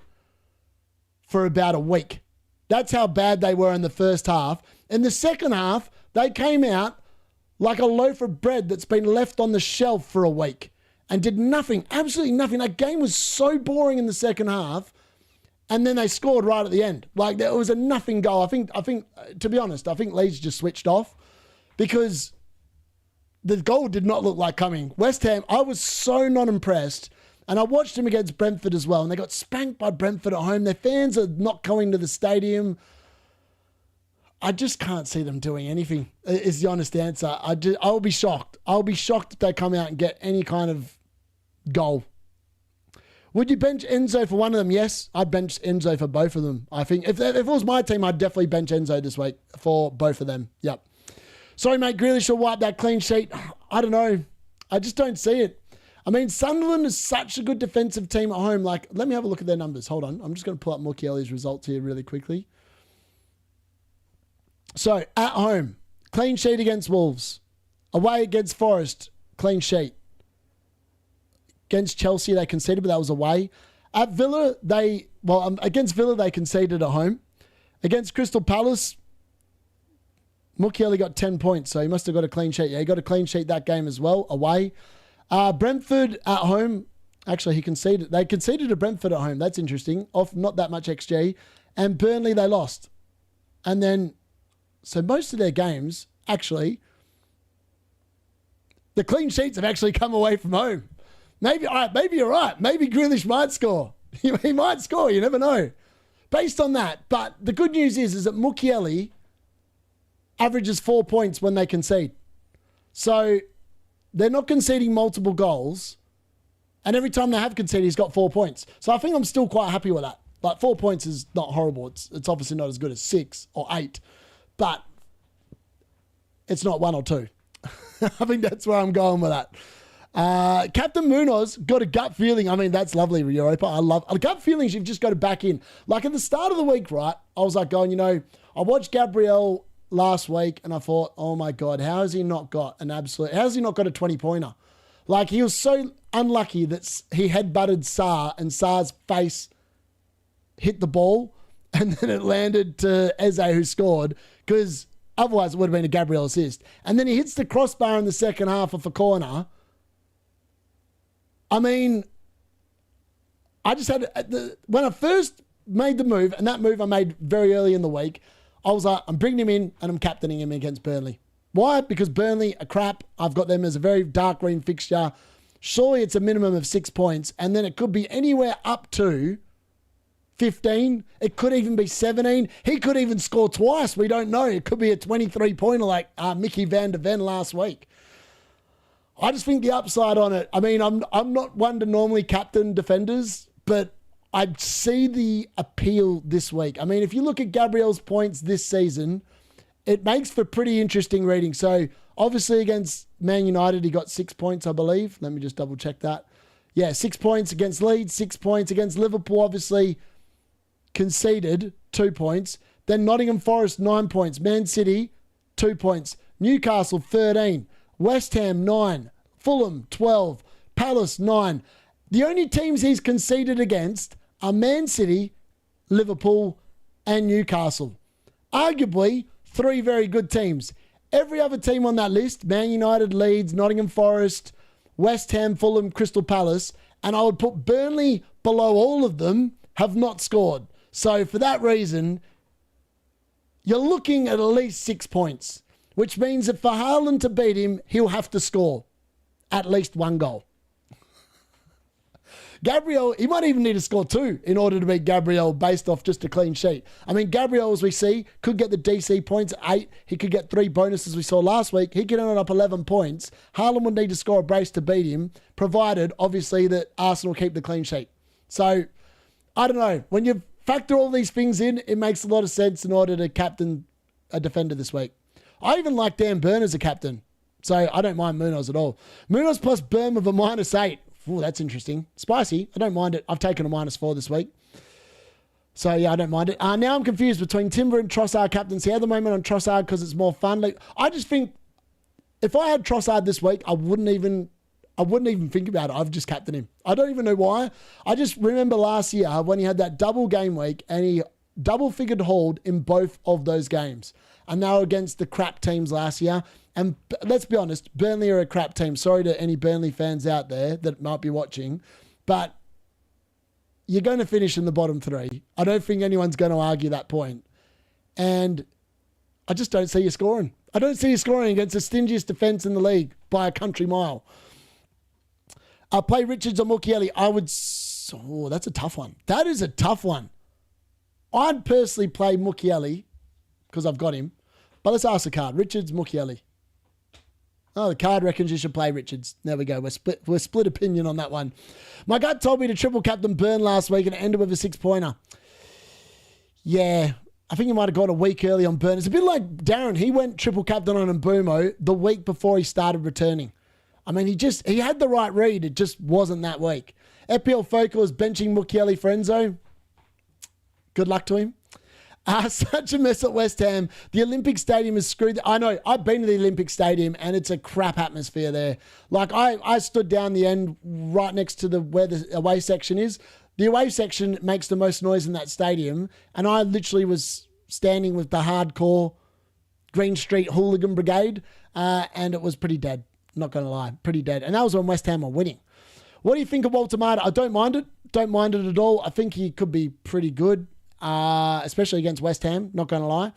for about a week. That's how bad they were in the first half. In the second half, they came out like a loaf of bread that's been left on the shelf for a week and did nothing, absolutely nothing. That game was so boring in the second half, and then they scored right at the end. Like, there was a nothing goal. I think, to be honest, I think Leeds just switched off because the goal did not look like coming. West Ham, I was so not impressed. And I watched them against Brentford as well, and they got spanked by Brentford at home. Their fans are not going to the stadium. I just can't see them doing anything, is the honest answer. I'll be shocked. I'll be shocked if they come out and get any kind of goal. Would you bench Enzo for one of them? Yes, I'd bench Enzo for both of them. I think if it was my team, I'd definitely bench Enzo this week for both of them. Yep. Sorry, mate, Grealish will wipe that clean sheet. I don't know. I just don't see it. I mean, Sunderland is such a good defensive team at home. Like, let me have a look at their numbers. Hold on. I'm just going to pull up Mukiele's results here really quickly. So, at home, clean sheet against Wolves. Away against Forest, clean sheet. Against Chelsea, they conceded, but that was away. At Villa, against Villa, they conceded at home. Against Crystal Palace, Mukiele got 10 points, so he must have got a clean sheet. Yeah, he got a clean sheet that game as well, away. Brentford at home, actually, he conceded. They conceded to Brentford at home. That's interesting. Off not that much XG. And Burnley, they lost. And then, so most of their games, actually, the clean sheets have actually come away from home. Maybe you're right. Maybe Grealish might score. He might score. You never know. Based on that. But the good news is that Mukiele averages 4 points when they concede. So they're not conceding multiple goals. And every time they have conceded, he's got 4 points. So I think I'm still quite happy with that. Like 4 points is not horrible. It's obviously not as good as 6 or 8. But it's not 1 or 2. I think that's where I'm going with that. Captain Munoz got a gut feeling. I mean, that's lovely, Europa. I love gut feelings. You've just got to back in. Like at the start of the week, right? I was like going, I watched Gabriel last week and I thought, oh my God, how has he not got a 20-pointer? Like he was so unlucky that he headbutted Sarr and Sarr's face hit the ball and then it landed to Eze who scored because otherwise it would have been a Gabriel assist. And then he hits the crossbar in the second half of a corner. I mean, I just had, when I first made the move, and that move I made very early in the week, I was like, I'm bringing him in and I'm captaining him against Burnley. Why? Because Burnley are crap. I've got them as a very dark green fixture. Surely it's a minimum of 6 points, and then it could be anywhere up to 15. It could even be 17. He could even score twice. We don't know. It could be a 23-pointer like Mickey van der Ven last week. I just think the upside on it, I mean, I'm not one to normally captain defenders, but I see the appeal this week. I mean, if you look at Gabriel's points this season, it makes for pretty interesting reading. So obviously against Man United, he got 6 points, I believe. Let me just double check that. Yeah, 6 points against Leeds, 6 points against Liverpool, obviously conceded 2 points. Then Nottingham Forest, 9 points. Man City, 2 points. Newcastle, 13. West Ham, 9. Fulham, 12. Palace, 9. The only teams he's conceded against are Man City, Liverpool, and Newcastle. Arguably, 3 very good teams. Every other team on that list, Man United, Leeds, Nottingham Forest, West Ham, Fulham, Crystal Palace, and I would put Burnley below all of them, have not scored. So for that reason, you're looking at least 6 points. Which means that for Haaland to beat him, he'll have to score at least 1 goal. Gabriel, he might even need to score 2 in order to beat Gabriel based off just a clean sheet. I mean, Gabriel, as we see, could get the DC points at 8. He could get 3 bonuses we saw last week. He could end up 11 points. Haaland would need to score a brace to beat him, provided, obviously, that Arsenal keep the clean sheet. So, I don't know. When you factor all these things in, it makes a lot of sense in order to captain a defender this week. I even like Dan Burn as a captain, so I don't mind Munoz at all. Munoz plus Burn of a -8. Ooh, that's interesting. Spicy. I don't mind it. I've taken a -4 this week. So, yeah, I don't mind it. Now I'm confused between Timber and Trossard captaincy. At the moment on Trossard because it's more fun. Like, I just think if I had Trossard this week, I wouldn't even think about it. I've just captained him. I don't even know why. I just remember last year when he had that double game week and he double-figured hauled in both of those games. And they were against the crap teams last year. And let's be honest, Burnley are a crap team. Sorry to any Burnley fans out there that might be watching. But you're going to finish in the bottom 3. I don't think anyone's going to argue that point. And I just don't see you scoring. I don't see you scoring against the stingiest defence in the league by a country mile. I'll play Richards or Mukiele. That's a tough one. That is a tough one. I'd personally play Mukiele because I've got him. But let's ask the card. Richards, Mukiele. Oh, the card reckons you should play Richards. There we go. We're split opinion on that one. My gut told me to triple captain Burn last week and it ended with a 6-pointer. Yeah, I think you might have gone a week early on Burn. It's a bit like Darren. He went triple captain on MBEUMO the week before he started returning. I mean, he had the right read. It just wasn't that week. FPL Focal is benching Mukiele for Enzo. Good luck to him. Such a mess at West Ham. The Olympic Stadium is screwed. I know. I've been to the Olympic Stadium and it's a crap atmosphere there. Like I stood down the end right next to where the away section is. The away section makes the most noise in that stadium. And I literally was standing with the hardcore Green Street Hooligan Brigade. And it was pretty dead. Not going to lie. Pretty dead. And that was when West Ham were winning. What do you think of Walter Martin? I don't mind it. Don't mind it at all. I think he could be pretty good. Especially against West Ham, not going to lie.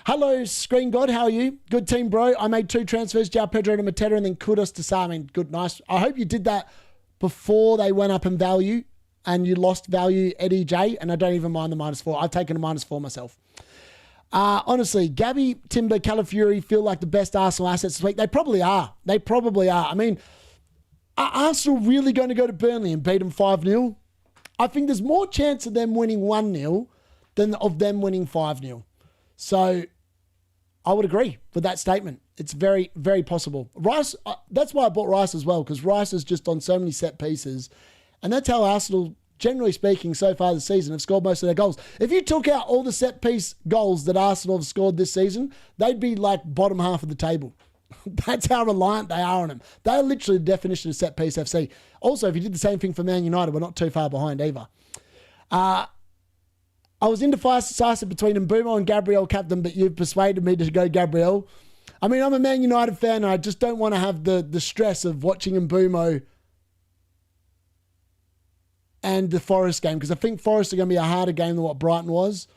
Hello, Screen God, how are you? Good team, bro. I made 2 transfers, João Pedro to Mateta, and then kudos to Sa. I mean, good, nice. I hope you did that before they went up in value and you lost value Eddie J, and I don't even mind the -4. I've taken a -4 myself. Honestly, Gabby, Timber, Calafiori feel like the best Arsenal assets this week. They probably are. They probably are. I mean, are Arsenal really going to go to Burnley and beat them 5-0? I think there's more chance of them winning 1-0 than of them winning 5-0. So I would agree with that statement. It's very, very possible. Rice, that's why I bought Rice as well, because Rice is just on so many set pieces. And that's how Arsenal, generally speaking, so far this season have scored most of their goals. If you took out all the set piece goals that Arsenal have scored this season, they'd be like bottom half of the table. That's how reliant they are on them. They're literally the definition of set piece FC. Also, if you did the same thing for Man United, we're not too far behind either. I was indecisive between MBEUMO and Gabriel captain, but you've persuaded me to go Gabriel. I mean, I'm a Man United fan, and I just don't want to have the stress of watching MBEUMO and the Forest game, because I think Forest are going to be a harder game than what Brighton was.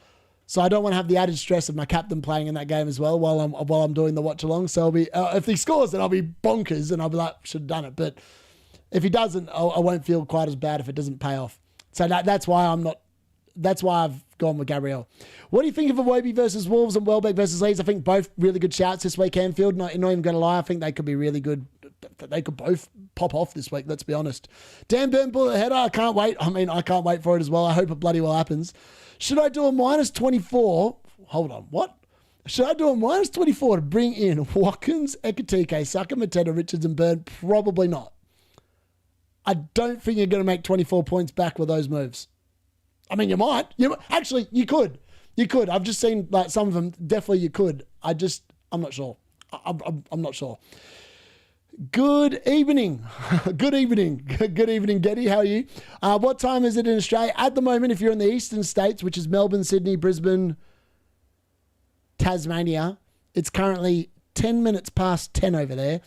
So I don't want to have the added stress of my captain playing in that game as well while I'm doing the watch along. So I'll be if he scores, then I'll be bonkers and I'll be like, should have done it. But if he doesn't, I won't feel quite as bad if it doesn't pay off. So that's why I'm not. That's why I've gone with Gabriel. What do you think of Iwobi versus Wolves and Welbeck versus Leeds? I think both really good shouts this week. Anfield, not even going to lie, I think they could be really good. They could both pop off this week, let's be honest. Dan Burn bullet header, I can't wait. I mean, I can't wait for it as well. I hope it bloody well happens. Should I do a -24? Hold on, what? Should I do a -24 to bring in Watkins, Ekatike, Saka, Mateta, Richards and Burn? Probably not. I don't think you're going to make 24 points back with those moves. I mean, you might. Actually, you could. You could. I've just seen like some of them. Definitely you could. I'm not sure. I'm not sure. Good evening. Good evening. Good evening, Getty. How are you? What time is it in Australia? At the moment, if you're in the eastern states, which is Melbourne, Sydney, Brisbane, Tasmania, it's currently 10 minutes past 10 over there.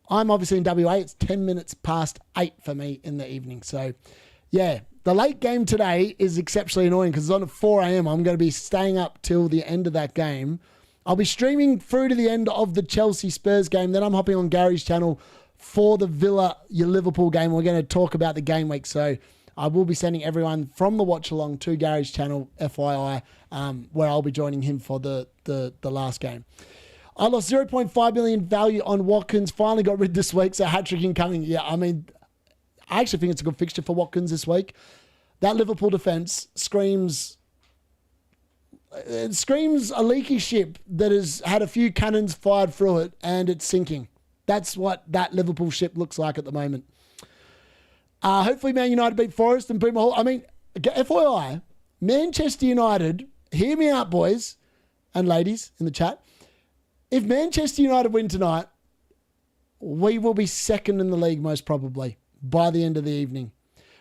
I'm obviously in WA. It's 10 minutes past 8 for me in the evening. So, yeah. The late game today is exceptionally annoying because it's on at 4 a.m. I'm going to be staying up till the end of that game. I'll be streaming through to the end of the Chelsea Spurs game. Then I'm hopping on Gary's channel for the Liverpool game. We're going to talk about the game week. So I will be sending everyone from the watch along to Gary's channel, FYI, where I'll be joining him for the last game. I lost 0.5 million value on Watkins. Finally got rid this week. So hat-trick incoming. Yeah, I mean, I actually think it's a good fixture for Watkins this week. That Liverpool defence screams a leaky ship that has had a few cannons fired through it and it's sinking. That's what that Liverpool ship looks like at the moment. Hopefully Man United beat Forest and Boomer Hall. I mean, FYI, Manchester United, hear me out, boys and ladies in the chat. If Manchester United win tonight, we will be second in the league most probably by the end of the evening.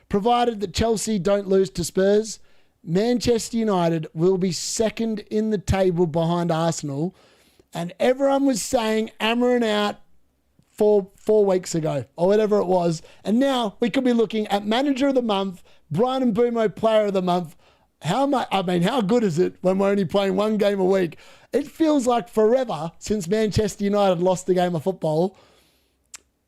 Provided that Chelsea don't lose to Spurs, Manchester United will be second in the table behind Arsenal. And everyone was saying Amarin out four weeks ago or whatever it was. And now we could be looking at Manager of the Month, Brian MBEUMO Player of the Month. How good is it when we're only playing one game a week? It feels like forever since Manchester United lost the game of football.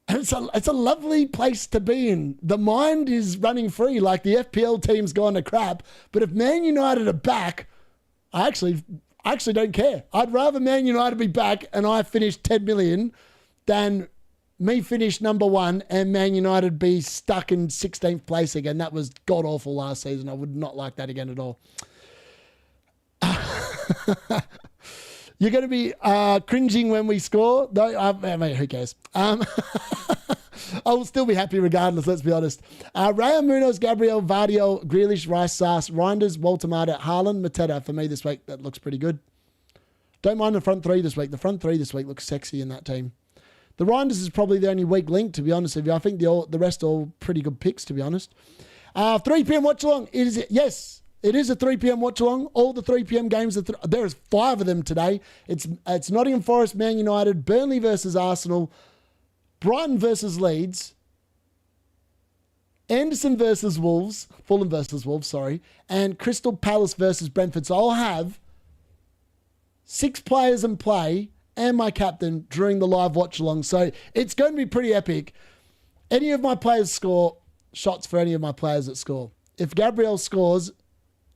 And it's a lovely place to be in. The mind is running free, like the FPL team's gone to crap. But if Man United are back, I actually don't care. I'd rather Man United be back and I finish 10 million than me finish number 1 and Man United be stuck in 16th place again. That was god-awful last season. I would not like that again at all. You're going to be cringing when we score. No, I mean, who cares? I will still be happy regardless, let's be honest. Rayo Munoz, Gabriel, Vardiel, Grealish, Rice, Sass, Reinders, Walter Mata, Haaland, Mateta for me this week. That looks pretty good. Don't mind the front three this week. The front three this week looks sexy in that team. The Reinders is probably the only weak link, to be honest with you. I think the rest are all pretty good picks, to be honest. 3 p.m. watch along. Yes, it is a 3 p.m. watch along. All the 3 p.m. games, there is 5 of them today. It's Nottingham Forest, Man United, Burnley versus Arsenal, Brighton versus Leeds, Anderson versus Wolves, Fulham versus Wolves, sorry, and Crystal Palace versus Brentford. So I'll have 6 players in play and my captain during the live watch along. So it's going to be pretty epic. Any of my players score, shots for any of my players that score. If Gabriel scores,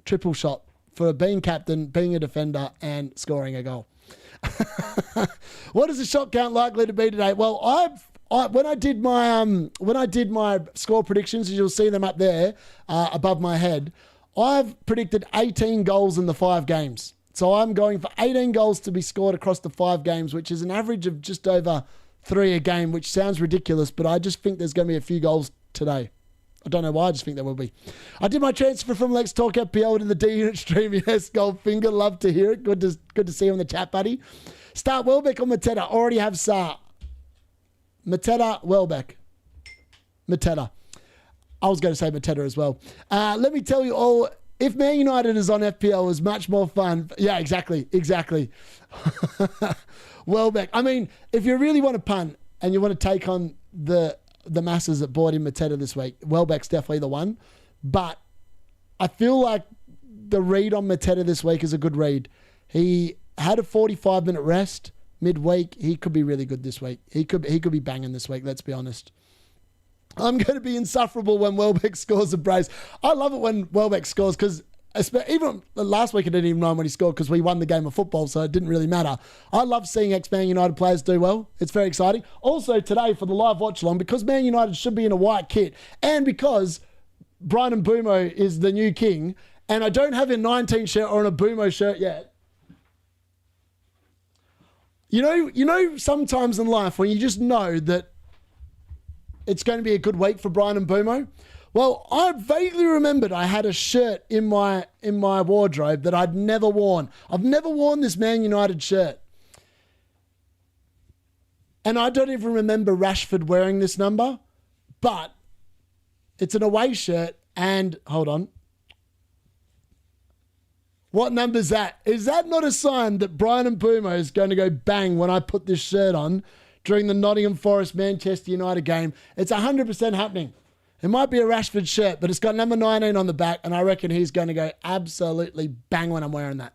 triple shot for being captain, being a defender, and scoring a goal. What is the shot count likely to be today? Well, when I did my score predictions, you'll see them up there above my head. I've predicted 18 goals in the 5 games. So I'm going for 18 goals to be scored across the 5 games, which is an average of just over 3 a game, which sounds ridiculous, but I just think there's going to be a few goals today. I don't know why, I just think there will be. I did my transfer from Let's Talk FPL to the D Unit stream. Yes, Goldfinger, love to hear it. Good to see you in the chat, buddy. Start Welbeck or Mateta. Already have Saar. Mateta, Welbeck. Mateta. I was going to say Mateta as well. Let me tell you all, if Man United is on FPL, it was much more fun. Yeah, exactly. Welbeck. I mean, if you really want to punt and you want to take on the masses that bought in Mateta this week, Welbeck's definitely the one. But I feel like the read on Mateta this week is a good read. He had a 45-minute rest midweek. He could be really good this week. He could be banging this week, let's be honest. I'm going to be insufferable when Welbeck scores a brace. I love it when Welbeck scores because even last week I didn't even know when he scored because we won the game of football, so it didn't really matter. I love seeing ex-Man United players do well. It's very exciting. Also today for the live watch along, because Man United should be in a white kit and because Brian MBEUMO is the new king and I don't have a 19 shirt or an MBEUMO shirt yet. You know, sometimes in life when you just know that it's going to be a good week for Brian MBEUMO. Well, I vaguely remembered I had a shirt in my wardrobe that I'd never worn. I've never worn this Man United shirt. And I don't even remember Rashford wearing this number, but it's an away shirt and, hold on. What number is that? Is that not a sign that Brian MBEUMO is going to go bang when I put this shirt on during the Nottingham Forest Manchester United game? It's 100% happening. It might be a Rashford shirt, but it's got number 19 on the back, and I reckon he's going to go absolutely bang when I'm wearing that.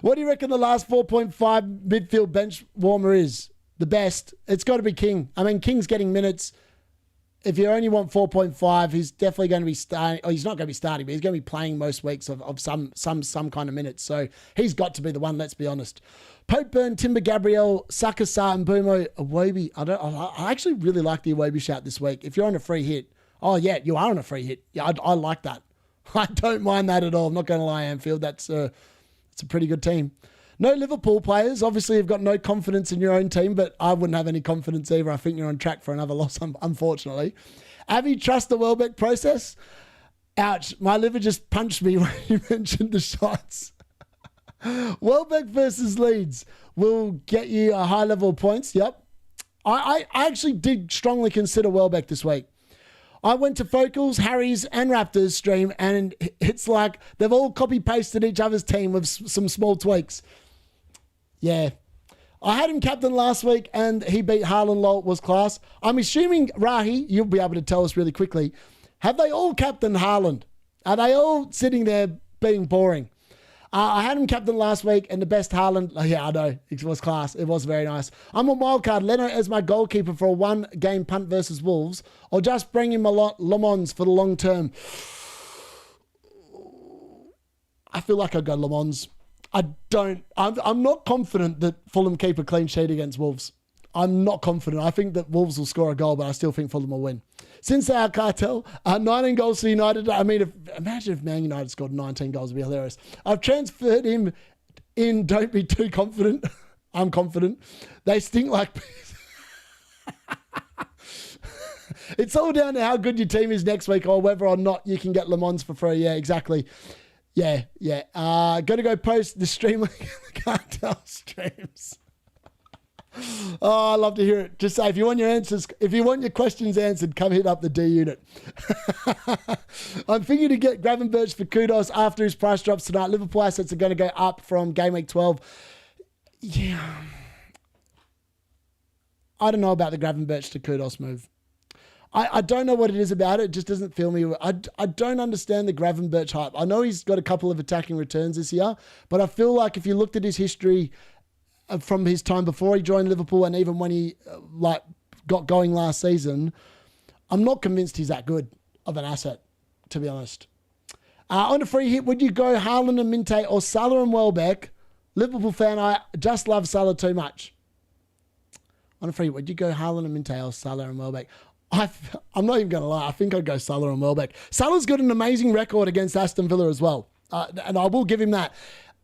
What do you reckon the last 4.5 midfield bench warmer is? The best? It's got to be King. I mean, King's getting minutes. If you only want 4.5, he's definitely going to be starting. Oh, he's not going to be starting, but he's going to be playing most weeks of some kind of minutes. So he's got to be the one, let's be honest. Pope Burn, Timber Gabriel, Saka, Saar, and MBEUMO, Iwobi. I actually really like the Iwobi shout this week. If you're on a free hit, oh yeah, you are on a free hit. Yeah, I like that. I don't mind that at all. I'm not going to lie, Anfield. It's a pretty good team. No Liverpool players. Obviously, you've got no confidence in your own team, but I wouldn't have any confidence either. I think you're on track for another loss, unfortunately. Have you trust the Welbeck process? Ouch. My liver just punched me when you mentioned the shots. Welbeck versus Leeds will get you a high level of points. Yep. I actually did strongly consider Welbeck this week. I went to Focals, Harry's, and Raptors stream, and it's like they've all copy-pasted each other's team with some small tweaks. Yeah. I had him captain last week, and he beat Haaland. Lol, was class. I'm assuming, Rahi, you'll be able to tell us really quickly, have they all captained Haaland? Are they all sitting there being boring? I had him captain last week, and the best Haaland, yeah, I know, it was class. It was very nice. I'm on wildcard. Leno as my goalkeeper for a one-game punt versus Wolves, or just bring him Le Mans for the long term. I feel like I'd go Le Mans. I'm not confident that Fulham keep a clean sheet against Wolves. I'm not confident. I think that Wolves will score a goal, but I still think Fulham will win. Since our cartel, 19 goals for United. I mean, imagine if Man United scored 19 goals. It would be hilarious. I've transferred him in. Don't be too confident. I'm confident. They stink like peas. It's all down to how good your team is next week or whether or not you can get Le Mans for free. Yeah, exactly. Yeah. Got to go post the stream link in the cartel streams. Oh, I love to hear it. Just say, if you want your questions answered, come hit up the D unit. I'm thinking to get Gravenberch for kudos after his price drops tonight. Liverpool assets are going to go up from Gameweek 12. Yeah. I don't know about the Gravenberch to kudos move. I don't know what it is about it. It just doesn't feel me. I don't understand the Gravenberch hype. I know he's got a couple of attacking returns this year, but I feel like if you looked at his history from his time before he joined Liverpool and even when he got going last season, I'm not convinced he's that good of an asset, to be honest. On a free hit, would you go Haaland and Minte or Salah and Welbeck? Liverpool fan, I just love Salah too much. On a free hit, would you go Haaland and Minte or Salah and Welbeck? I'm not even going to lie. I think I'd go Salah and Welbeck. Salah's got an amazing record against Aston Villa as well. And I will give him that.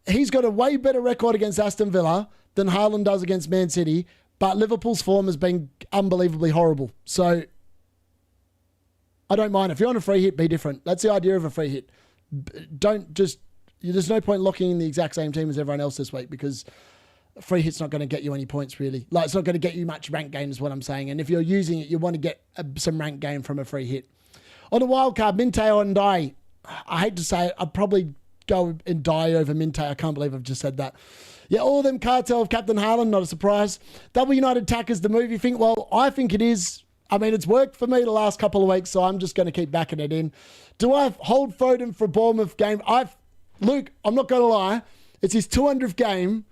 He's got a way better record against Aston Villa than Haaland does against Man City. But Liverpool's form has been unbelievably horrible. So I don't mind. If you're on a free hit, be different. That's the idea of a free hit. There's no point locking in the exact same team as everyone else this week because free hit's not going to get you any points, really. Like, it's not going to get you much rank gain is what I'm saying. And if you're using it, you want to get some rank gain from a free hit. On the wild card, Minte or Ndiaye. I hate to say it, I'd probably go and Ndiaye over Minte. I can't believe I've just said that. Yeah, all of them cartel of Captain Haaland, not a surprise. Double United Tack is the move, you think? Well, I think it is. I mean, it's worked for me the last couple of weeks, so I'm just going to keep backing it in. Do I hold Foden for a Bournemouth game? Luke, I'm not going to lie. It's his 200th game.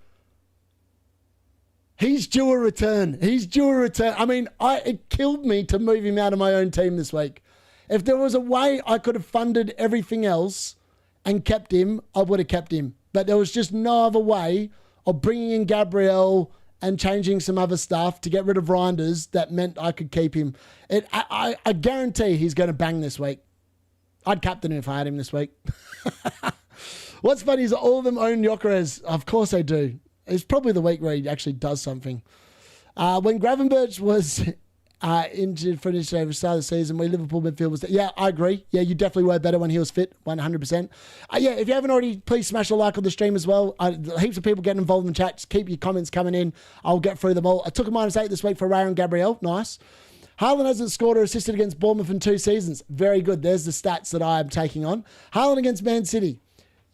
He's due a return. I mean, it killed me to move him out of my own team this week. If there was a way I could have funded everything else and kept him, I would have kept him. But there was just no other way of bringing in Gabriel and changing some other stuff to get rid of Reinders that meant I could keep him. I guarantee he's going to bang this week. I'd captain him if I had him this week. What's funny is all of them own Gyökeres. Of course they do. It's probably the week where he actually does something. When Gravenberch was injured for the start of the season, where Liverpool midfield was... Yeah, I agree. Yeah, you definitely were better when he was fit, 100%. Yeah, if you haven't already, please smash a like on the stream as well. Heaps of people getting involved in the chat. Just keep your comments coming in. I'll get through them all. I took a -8 this week for Ray and Gabriel. Nice. Haaland hasn't scored or assisted against Bournemouth in 2 seasons. Very good. There's the stats that I am taking on. Haaland against Man City.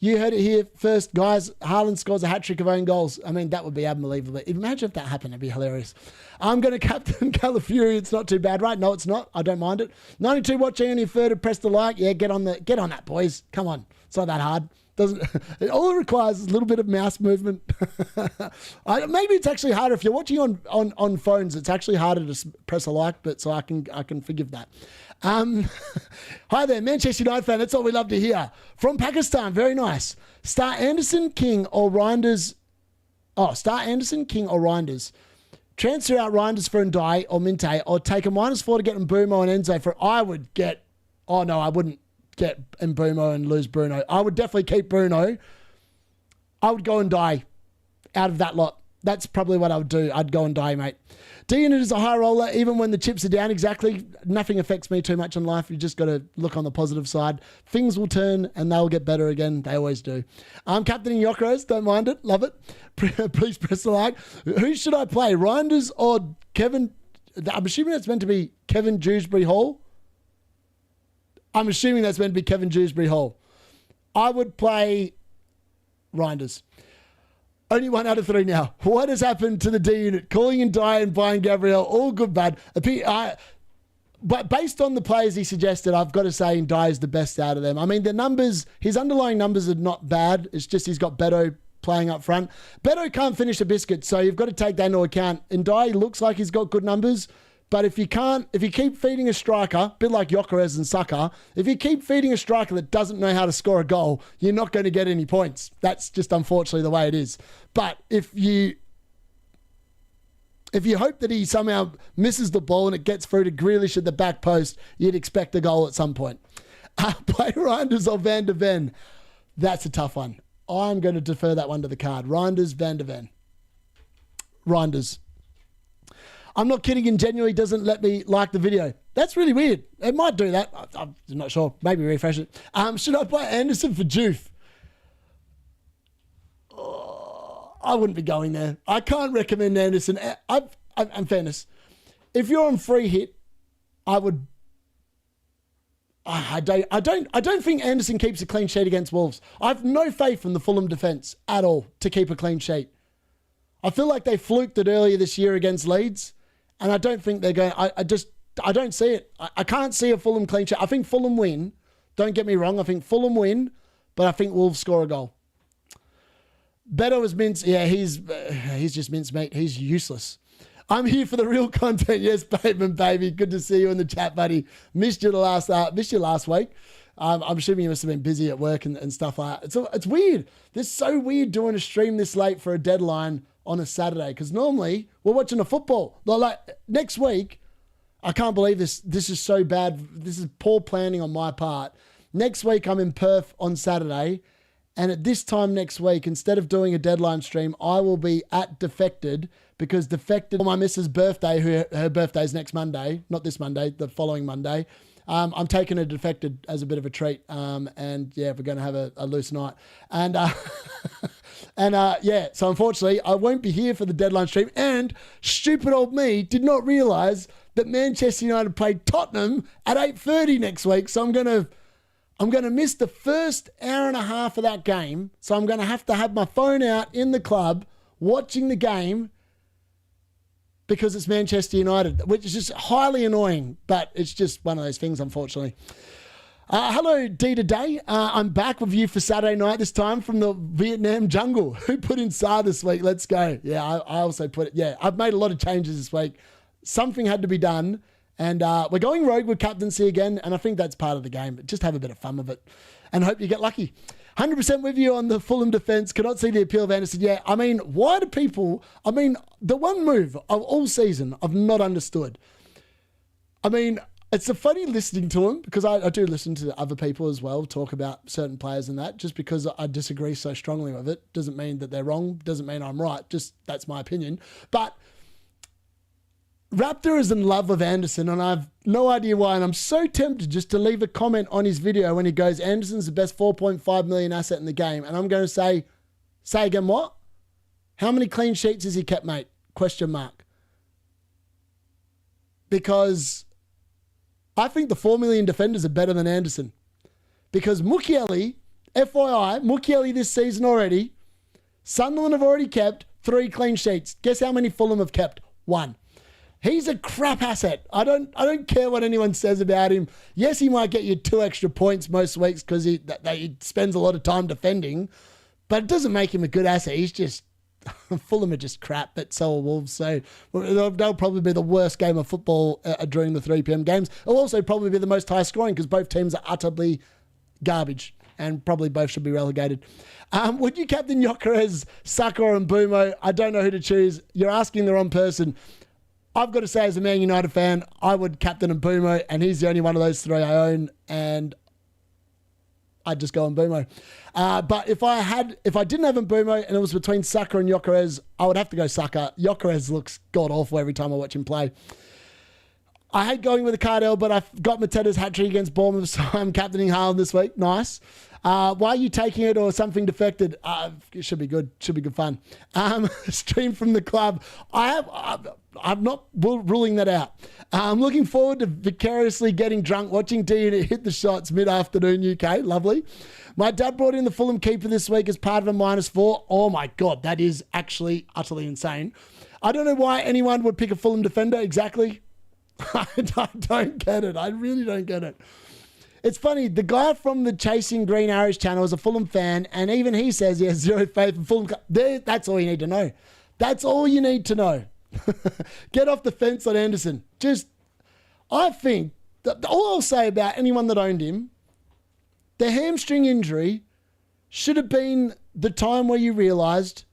You heard it here first, guys. Haaland scores a hat-trick of own goals. I mean, that would be unbelievable. Imagine if that happened. It'd be hilarious. I'm going to captain Calafiori. It's not too bad, right? No, it's not. I don't mind it. 92 watching. Any further, press the like. Yeah, get on that, boys. Come on. It's not that hard. All it requires is a little bit of mouse movement. Maybe it's actually harder if you're watching on phones. It's actually harder to press a like, but so I can forgive that. Hi there, Manchester United fan. That's all we love to hear from Pakistan. Very nice. Start Anderson, King, or Reinders. Start Anderson, King, or Reinders. Transfer out Reinders for Ndiaye or Minte, or take a -4 to get MBEUMO and Enzo for. I would get. Oh no, I wouldn't get MBEUMO and lose Bruno. I would definitely keep Bruno. I would go and die out of that lot. That's probably what I would do. I'd go and die, mate. D-Unit is a high roller, even when the chips are down. Exactly. Nothing affects me too much in life. You just got to look on the positive side. Things will turn and they'll get better again. They always do. I'm captaining Gyökeres. Don't mind it. Love it. Please press the like. Who should I play? Reinders or Kevin? I'm assuming that's meant to be Kevin Dewsbury Hall. I'm assuming that's meant to be Kevin Dewsbury Hall. I would play Reinders. Only 1 out of 3 now. What has happened to the D unit? Calling in Dyer and buying Gabriel, all good, bad. But based on the players he suggested, I've got to say Dyer is the best out of them. I mean, the numbers, his underlying numbers are not bad. It's just he's got Beto playing up front. Beto can't finish a biscuit, so you've got to take that into account. And Dyer looks like he's got good numbers. But if you keep feeding a striker, a bit like Gyökeres and Saka, if you keep feeding a striker that doesn't know how to score a goal, you're not going to get any points. That's just unfortunately the way it is. But if you hope that he somehow misses the ball and it gets through to Grealish at the back post, you'd expect a goal at some point. Play Reinders or Van de Ven. That's a tough one. I'm going to defer that one to the card. Reinders, Van de Ven. Reinders. I'm not kidding and genuinely doesn't let me like the video. That's really weird. It might do that. I'm not sure. Maybe refresh it. Should I buy Anderson for Juve? Oh, I wouldn't be going there. I can't recommend Anderson. In fairness, if you're on free hit, I would. I don't think Anderson keeps a clean sheet against Wolves. I've no faith in the Fulham defence at all to keep a clean sheet. I feel like they fluked it earlier this year against Leeds, and I don't think they're going. I don't see it. I can't see a Fulham clean sheet. I think Fulham win. Don't get me wrong. I think Fulham win, but I think Wolves score a goal. Beto is mince. Yeah, he's just mincemeat. He's useless. I'm here for the real content. Yes, Bateman, baby. Good to see you in the chat, buddy. Missed you last week. I'm assuming you must have been busy at work and stuff like that. It's weird. It's so weird doing a stream this late for a deadline on a Saturday, because normally we're watching a football. Like next week, I can't believe this. This is so bad. This is poor planning on my part. Next week, I'm in Perth on Saturday. And at this time next week, instead of doing a deadline stream, I will be at Defected, because Defected, my missus' birthday, her birthday's next Monday, not this Monday, the following Monday. I'm taking a Defected as a bit of a treat. And yeah, we're going to have a loose night. And yeah, so unfortunately, I won't be here for the deadline stream. And stupid old me did not realise that Manchester United played Tottenham at 8:30 next week. So I'm going to miss the first hour and a half of that game. So I'm going to have my phone out in the club watching the game because it's Manchester United, which is just highly annoying, but it's just one of those things, unfortunately. Hello, D today. I'm back with you for Saturday night, this time from the Vietnam jungle. Who put in Sa this week? Let's go. Yeah, I also put it. Yeah, I've made a lot of changes this week. Something had to be done. And we're going rogue with captaincy again, and I think that's part of the game. Just have a bit of fun with it and hope you get lucky. 100% with you on the Fulham defence. Cannot see the appeal of Anderson. Yeah, I mean, why do people... I mean, the one move of all season I've not understood. I mean, it's a funny listening to him, because I do listen to other people as well talk about certain players and that. Just because I disagree so strongly with it doesn't mean that they're wrong, doesn't mean I'm right. Just that's my opinion. But... Raptor is in love with Anderson, and I have no idea why, and I'm so tempted just to leave a comment on his video when he goes, Anderson's the best 4.5 million asset in the game, and I'm going to say again what? How many clean sheets has he kept, mate? Question mark. Because I think the 4 million defenders are better than Anderson. Because Mukiele, FYI, Mukiele this season already, Sunderland have already kept 3 clean sheets. Guess how many Fulham have kept? 1. He's a crap asset. I don't care what anyone says about him. Yes, he might get you 2 extra points most weeks because he spends a lot of time defending, but it doesn't make him a good asset. He's just... Fulham are just crap, but so are Wolves. So they'll probably be the worst game of football during the 3 p.m. games. It'll also probably be the most high scoring because both teams are utterly garbage and probably both should be relegated. Would you captain Gyökeres, Saka or MBEUMO? I don't know who to choose. You're asking the wrong person. I've got to say, as a Man United fan, I would captain MBEUMO, and he's the only one of those 3 I own, and I'd just go on MBEUMO. But if I didn't have MBEUMO and it was between Saka and Gyökeres, I would have to go Saka. Gyökeres looks god-awful every time I watch him play. I hate going with the Cardell, but I've got Mateta's hat-trick against Bournemouth, so I'm captaining Haaland this week. Nice. Why are you taking it or something defected? It should be good. Should be good fun. Stream from the club. I'm not ruling that out. I'm looking forward to vicariously getting drunk, watching D hit the shots mid-afternoon UK. Lovely. My dad brought in the Fulham keeper this week as part of a -4. Oh my God, that is actually utterly insane. I don't know why anyone would pick a Fulham defender exactly. I don't get it. I really don't get it. It's funny, the guy from the Chasing Green Arrows channel is a Fulham fan, and even he says he has zero faith in Fulham. That's all you need to know. That's all you need to know. Get off the fence on Anderson. I think, that all I'll say about anyone that owned him, the hamstring injury should have been the time where you realised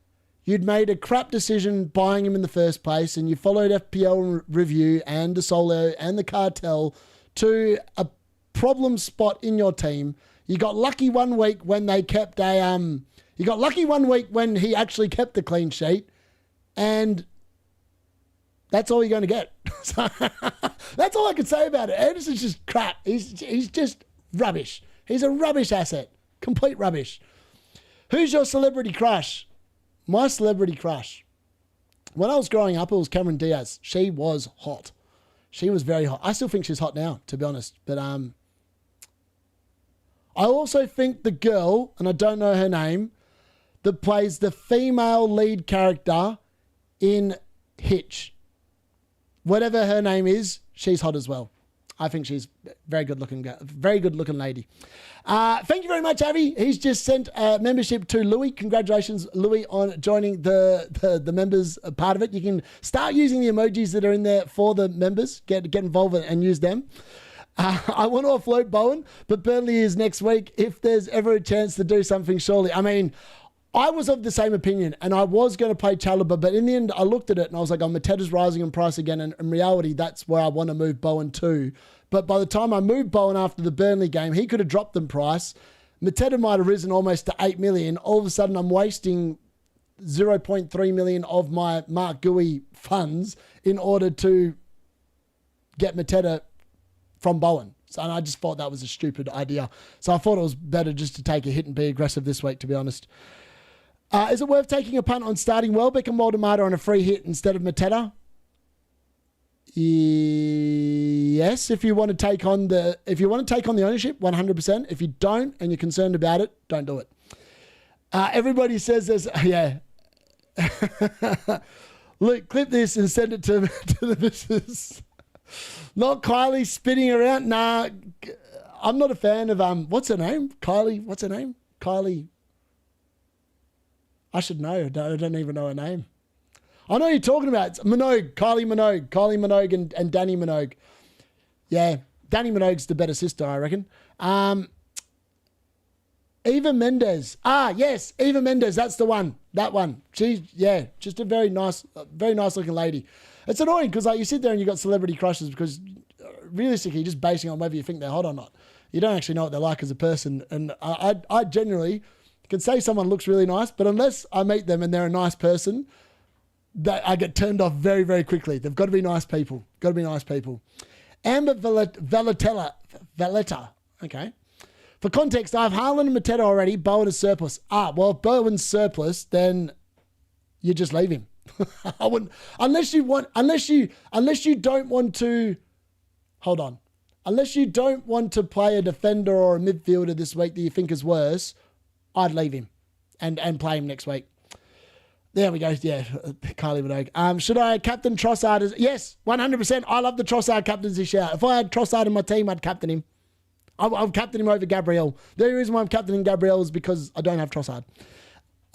you'd made a crap decision buying him in the first place, and you followed FPL review and the solo and the cartel to a problem spot in your team. You got lucky one week when they kept you got lucky one week when he actually kept the clean sheet, and That's all you're going to get. So, that's all I can say about it. Anderson's just crap. He's just rubbish. He's a rubbish asset. Complete rubbish. Who's your celebrity crush? My celebrity crush. When I was growing up, it was Cameron Diaz. She was hot. She was very hot. I still think she's hot now, to be honest. But I also think the girl, and I don't know her name, that plays the female lead character in Hitch. Whatever her name is, she's hot as well. I think she's very good looking lady. Thank you very much, Avi. He's just sent a membership to Louis. Congratulations, Louis, on joining the members part of it. You can start using the emojis that are in there for the members. Get involved and use them. I want to offload Bowen, but Burnley is next week. If there's ever a chance to do something, surely. I mean, I was of the same opinion, and I was going to play Chalobah, but in the end, I looked at it and I was like, Mateta's rising in price again, and in reality, that's where I want to move Bowen to. But by the time I moved Bowen after the Burnley game, he could have dropped in price. Mateta might have risen almost to 8 million. All of a sudden, I'm wasting 0.3 million of my Mark Gooey funds in order to get Mateta from Bowen. So, and I just thought that was a stupid idea. So I thought it was better just to take a hit and be aggressive this week, to be honest. Is it worth taking a punt on starting Welbeck and Waldemar on a free hit instead of Mateta? Yes, if you want to take on the ownership, 100%. If you don't and you're concerned about it, don't do it. Everybody says there's Look, clip this and send it to the missus. Not Kylie spinning around. Nah, I'm not a fan of what's her name? Kylie. What's her name? Kylie. I should know. I don't even know her name. I know who you're talking about. It's Minogue, Kylie Minogue and Danny Minogue. Yeah, Danny Minogue's the better sister, I reckon. Eva Mendes. Yes, Eva Mendes. That's the one. That one. She's, just a very nice looking lady. It's annoying because like you sit there and you got celebrity crushes because realistically, you're just basing on whether you think they're hot or not. You don't actually know what they're like as a person. And I generally can say someone looks really nice, but unless I meet them and they're a nice person, that I get turned off very, very quickly. They've got to be nice people. Amber Valletta. Okay. For context, I have Haaland and Mateta already. Bowen is surplus. Well, if Bowen's surplus, then you just leave him. I wouldn't, unless you don't want to play a defender or a midfielder this week that you think is worse, I'd leave him and play him next week. There we go. Yeah, Kylie Minogue. Should I captain Trossard? Yes, 100%. I love the Trossard captaincy shout. If I had Trossard in my team, I'd captain him. I'll captain him over Gabriel. The only reason why I'm captaining Gabriel is because I don't have Trossard.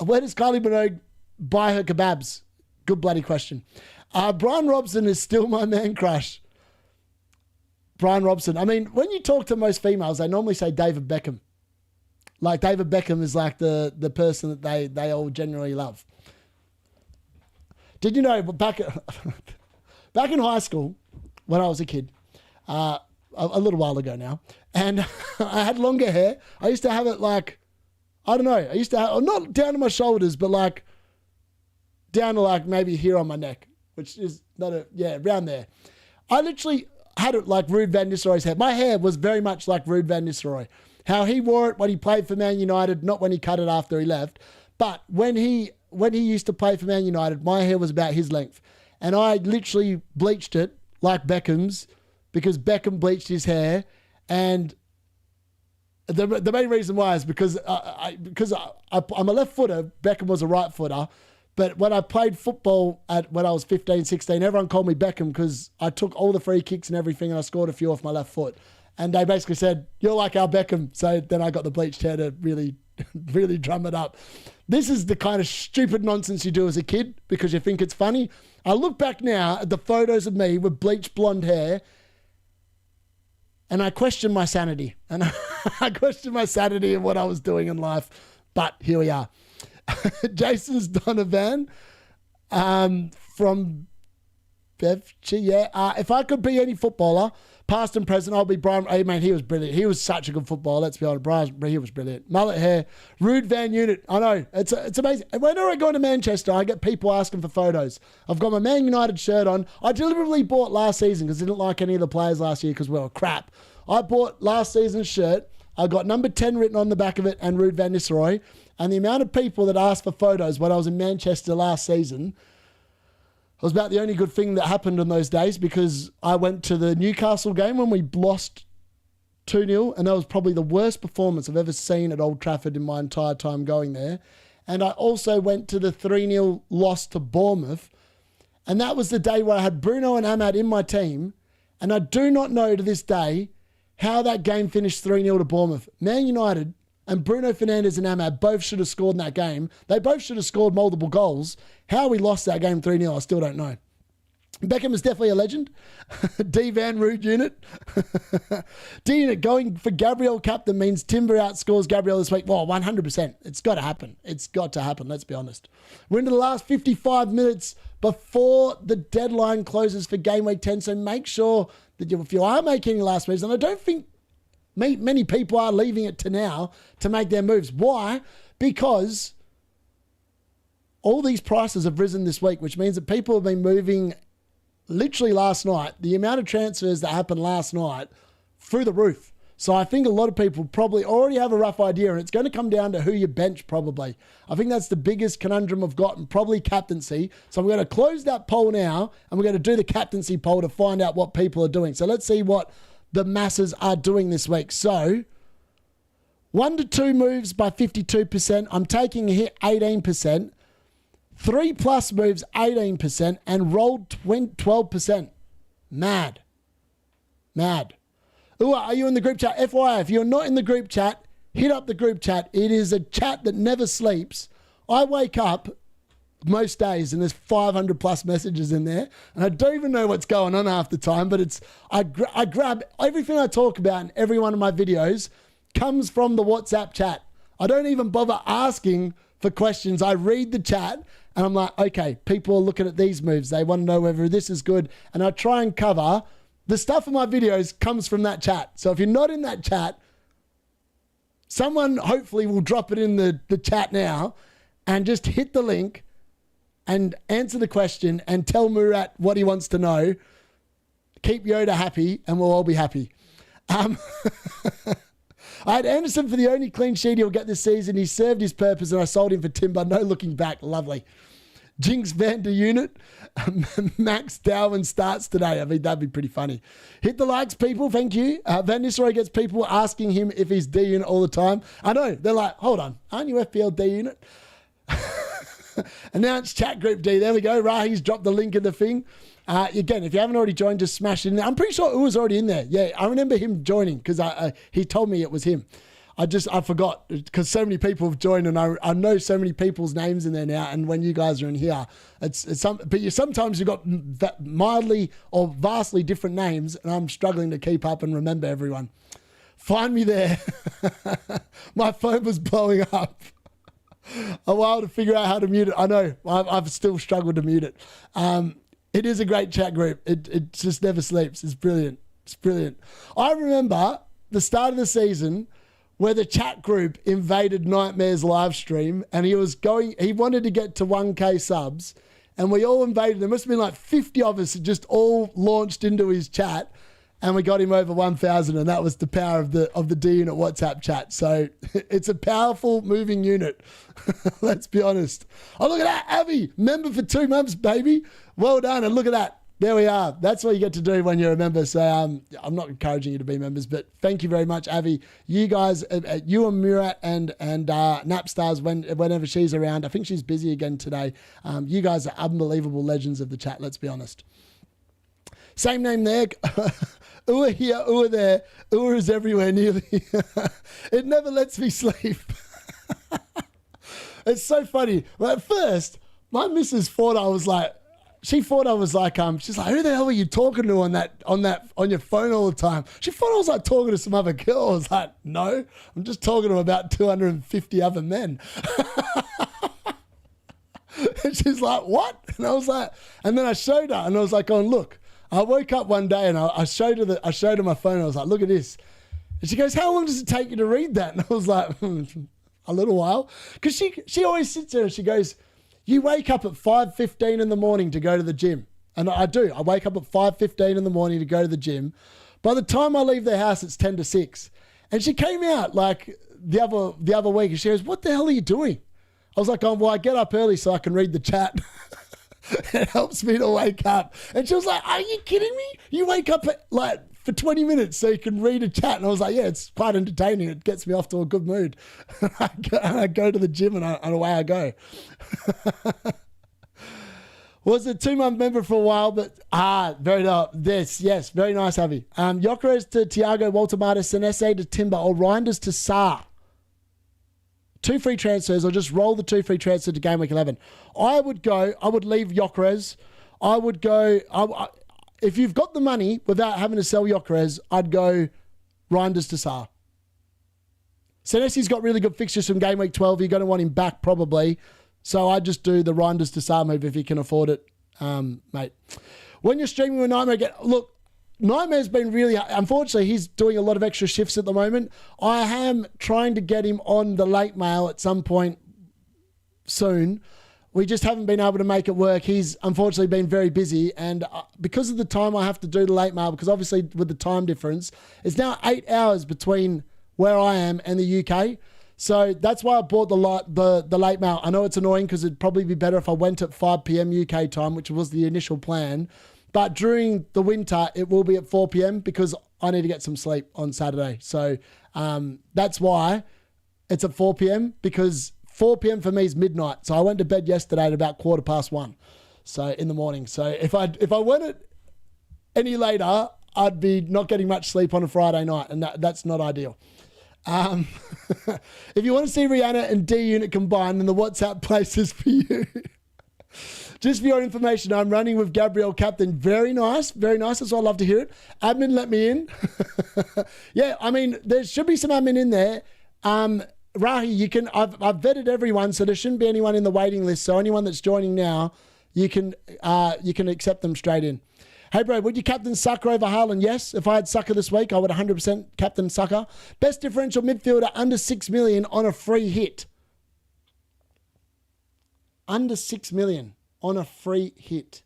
Where does Kylie Minogue buy her kebabs? Good bloody question. Brian Robson is still my man crush. Brian Robson. I mean, when you talk to most females, they normally say David Beckham. Like David Beckham is like the person that they all generally love. Did you know back in high school when I was a kid, a little while ago now, and I had longer hair. I used to have it like, I don't know. I used to have, not down to my shoulders, but like down to like maybe here on my neck, which is not around there. I literally had it like Ruud van Nistelrooy's hair. My hair was very much like Ruud van Nistelrooy. How he wore it when he played for Man United, not when he cut it after he left. But when he used to play for Man United, my hair was about his length. And I literally bleached it like Beckham's because Beckham bleached his hair. And the main reason why is because I'm a left footer. Beckham was a right footer. But when I played football when I was 15, 16, everyone called me Beckham because I took all the free kicks and everything and I scored a few off my left foot. And they basically said, you're like our Beckham. So then I got the bleached hair to really, really drum it up. This is the kind of stupid nonsense you do as a kid because you think it's funny. I look back now at the photos of me with bleached blonde hair and I question my sanity. And I question my sanity and what I was doing in life. But here we are. Jason's Donovan from Yeah. If I could be any footballer, past and present, I'll be Brian. Hey, mate, he was brilliant. He was such a good footballer. Let's be honest. Brian, he was brilliant. Mullet hair, rude Van Unit. I know. It's amazing. Whenever I go to Manchester, I get people asking for photos. I've got my Man United shirt on. I deliberately bought last season because I didn't like any of the players last year because we were crap. I bought last season's shirt. I got number 10 written on the back of it and Ruud van Nistelrooy. And the amount of people that asked for photos when I was in Manchester last season was about the only good thing that happened on those days, because I went to the Newcastle game when we lost 2-0, and that was probably the worst performance I've ever seen at Old Trafford in my entire time going there. And I also went to the 3-0 loss to Bournemouth, and that was the day where I had Bruno and Ahmad in my team, and I do not know to this day how that game finished 3-0 to Bournemouth. Man United and Bruno Fernandes and Ahmad both should have scored in that game. They both should have scored multiple goals. How we lost that game 3-0, I still don't know. Beckham is definitely a legend. D Van Rude Unit. D Unit going for Gabriel captain means Timber outscores Gabriel this week. Well, 100%. It's got to happen. It's got to happen, let's be honest. We're into the last 55 minutes before the deadline closes for Game Week 10, so make sure that if you are making any last moves, and I don't think many people are leaving it to now to make their moves. Why? Because all these prices have risen this week, which means that people have been moving literally last night. The amount of transfers that happened last night through the roof. So I think a lot of people probably already have a rough idea, and it's going to come down to who you bench probably. I think that's the biggest conundrum I've got, and probably captaincy. So I'm going to close that poll now, and we're going to do the captaincy poll to find out what people are doing. So let's see what the masses are doing this week. So 1 to 2 moves by 52%. I'm taking a hit 18%. 3+ moves 18% and rolled 12%. Mad. Ooh, are you in the group chat? FYI, if you're not in the group chat, hit up the group chat. It is a chat that never sleeps. I wake up most days and there's 500+ messages in there, and I don't even know what's going on half the time, but I grab everything I talk about in every one of my videos comes from the WhatsApp chat. I don't even bother asking for questions. I read the chat and I'm like, okay, people are looking at these moves. They want to know whether this is good. And I try and cover the stuff in my videos comes from that chat. So if you're not in that chat, someone hopefully will drop it in the chat now and just hit the link and answer the question and tell Murat what he wants to know. Keep Yoda happy and we'll all be happy. I had Anderson for the only clean sheet he'll get this season. He served his purpose and I sold him for timber. No looking back. Lovely. Jinx Van der Unit. Max Darwin starts today. I mean, that'd be pretty funny. Hit the likes, people. Thank you. Van Nistelrooy gets people asking him if he's D Unit all the time. I know. They're like, hold on. Aren't you FPL D Unit? Announced chat group D. There we go. Rahi's dropped the link in the thing. Again, if you haven't already joined, just smash it in there. I'm pretty sure it was already in there. Yeah, I remember him joining because he told me it was him. I forgot because so many people have joined and I know so many people's names in there now. And when you guys are in here, sometimes you've got mildly or vastly different names and I'm struggling to keep up and remember everyone. Find me there. My phone was blowing up. A while to figure out how to mute it. I know. I've still struggled to mute it. It is a great chat group. It just never sleeps. It's brilliant. It's brilliant. I remember the start of the season where the chat group invaded Nightmare's live stream and he wanted to get to 1K subs and we all invaded. There must have been like 50 of us just all launched into his chat and we got him over 1,000 and that was the power of the D Unit WhatsApp chat. So it's a powerful moving unit. Let's be honest. Oh, look at that, Abby. Member for 2 months, baby. Well done. And look at that. There we are. That's what you get to do when you're a member. So I'm not encouraging you to be members, but thank you very much, Avi. You guys, you and Murat and Napstars, whenever she's around, I think she's busy again today. You guys are unbelievable legends of the chat, let's be honest. Same name there. Ua here, Ua there. Ua is everywhere nearly. It never lets me sleep. It's so funny. Well, at first, my missus thought I was like, she's like, who the hell are you talking to on your phone all the time? She thought I was like talking to some other girl. I was like, no, I'm just talking to about 250 other men. And she's like, what? And I was like, and then I showed her and I was like, oh, look, I woke up one day and I showed her my phone. I was like, look at this. And she goes, how long does it take you to read that? And I was like, a little while. Because she always sits there and she goes, you wake up at 5:15 in the morning to go to the gym. And I do. I wake up at 5:15 in the morning to go to the gym. By the time I leave the house, it's 10 to 6. And she came out like the other week and she goes, what the hell are you doing? I was like, oh, well, I get up early so I can read the chat. It helps me to wake up. And she was like, are you kidding me? You wake up at, like, for 20 minutes so you can read a chat. And I was like, yeah, it's quite entertaining. It gets me off to a good mood. I go to the gym and away I go. Was a 2-month member for a while, but very nice. Yes, very nice, Avi. Gyökeres to Thiago, Walter Marta, Senese to Timber, or Reinders to Saar. 2 free transfers, or just roll the 2 free transfers to Gameweek 11. I would leave Gyökeres. I would go, if you've got the money without having to sell Gyökeres, I'd go Reinders to Saar. Senese's got really good fixtures from Gameweek 12. You're going to want him back probably. So I just do the Reinders to Saar move if you can afford it, mate. When you're streaming with Nightmare, look, Nightmare's been really, unfortunately, he's doing a lot of extra shifts at the moment. I am trying to get him on the late mail at some point soon. We just haven't been able to make it work. He's unfortunately been very busy. And because of the time I have to do the late mail, because obviously with the time difference, it's now 8 hours between where I am and the UK. So that's why I bought the late mail. I know it's annoying because it'd probably be better if I went at 5 p.m. UK time, which was the initial plan. But during the winter, it will be at 4 p.m. because I need to get some sleep on Saturday. So that's why it's at 4 p.m. because 4 p.m. for me is midnight. So I went to bed yesterday at about 1:15. So in the morning. So if I went it any later, I'd be not getting much sleep on a Friday night, and that's not ideal. If you want to see Rihanna and D-Unit combined, then the WhatsApp place is for you. Just for your information, I'm running with Gabriel captain. Very nice. Very nice. That's why I love to hear it. Admin let me in. Yeah, I mean, there should be some admin in there. Rahi, I've vetted everyone, so there shouldn't be anyone in the waiting list. So anyone that's joining now, you can accept them straight in. Hey, bro, would you captain Saka over Haaland? Yes. If I had Saka this week, I would 100% captain Saka. Best differential midfielder under 6 million on a free hit. Under 6 million on a free hit.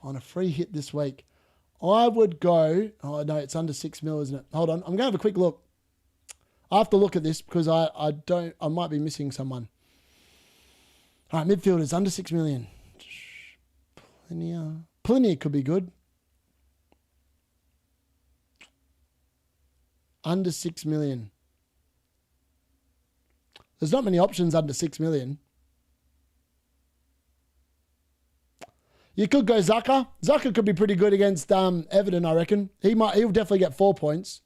On a free hit this week. I would go, oh no, it's under 6 mil, isn't it? Hold on, I'm going to have a quick look. I have to look at this because I might be missing someone. All right, midfielders under 6 million. Plenty could be good. Under 6 million. There's not many options under 6 million. You could go Zaka. Zaka could be pretty good against Everton, I reckon. He'll definitely get 4 points.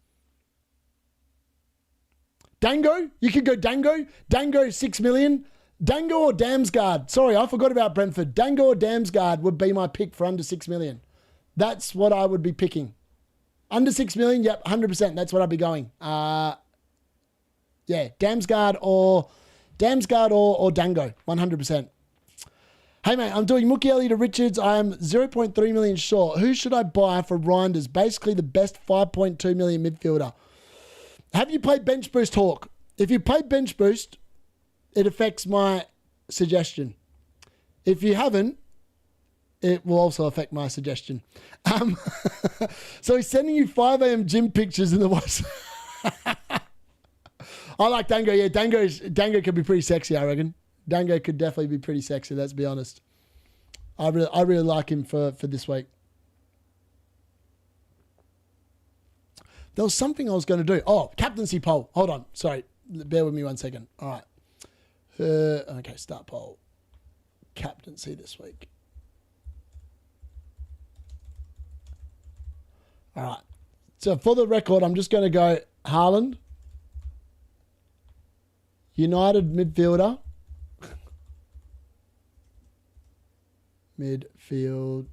Dango. You could go Dango. Dango 6 million. Dango or Damsgaard. Sorry, I forgot about Brentford. Dango or Damsgaard would be my pick for under 6 million. That's what I would be picking. Under 6 million, yep, 100%. That's what I'd be going. Yeah, Damsgaard or Dango, 100%. Hey, mate, I'm doing Mukiele to Richards. I am 0.3 million short. Who should I buy for Reinders? Basically the best 5.2 million midfielder. Have you played Bench Boost, Hawk? If you played Bench Boost, it affects my suggestion. If you haven't, it will also affect my suggestion. So he's sending you 5 a.m. gym pictures in the WhatsApp. I like Dango. Yeah, Dango could be pretty sexy, I reckon. Dango could definitely be pretty sexy, let's be honest. I really like him for this week. There was something I was going to do. Oh, captaincy poll. Hold on. Sorry. Bear with me 1 second. All right. Okay, start poll. Captaincy this week. All right. So for the record, I'm just going to go Haaland. United midfielder. Midfielder.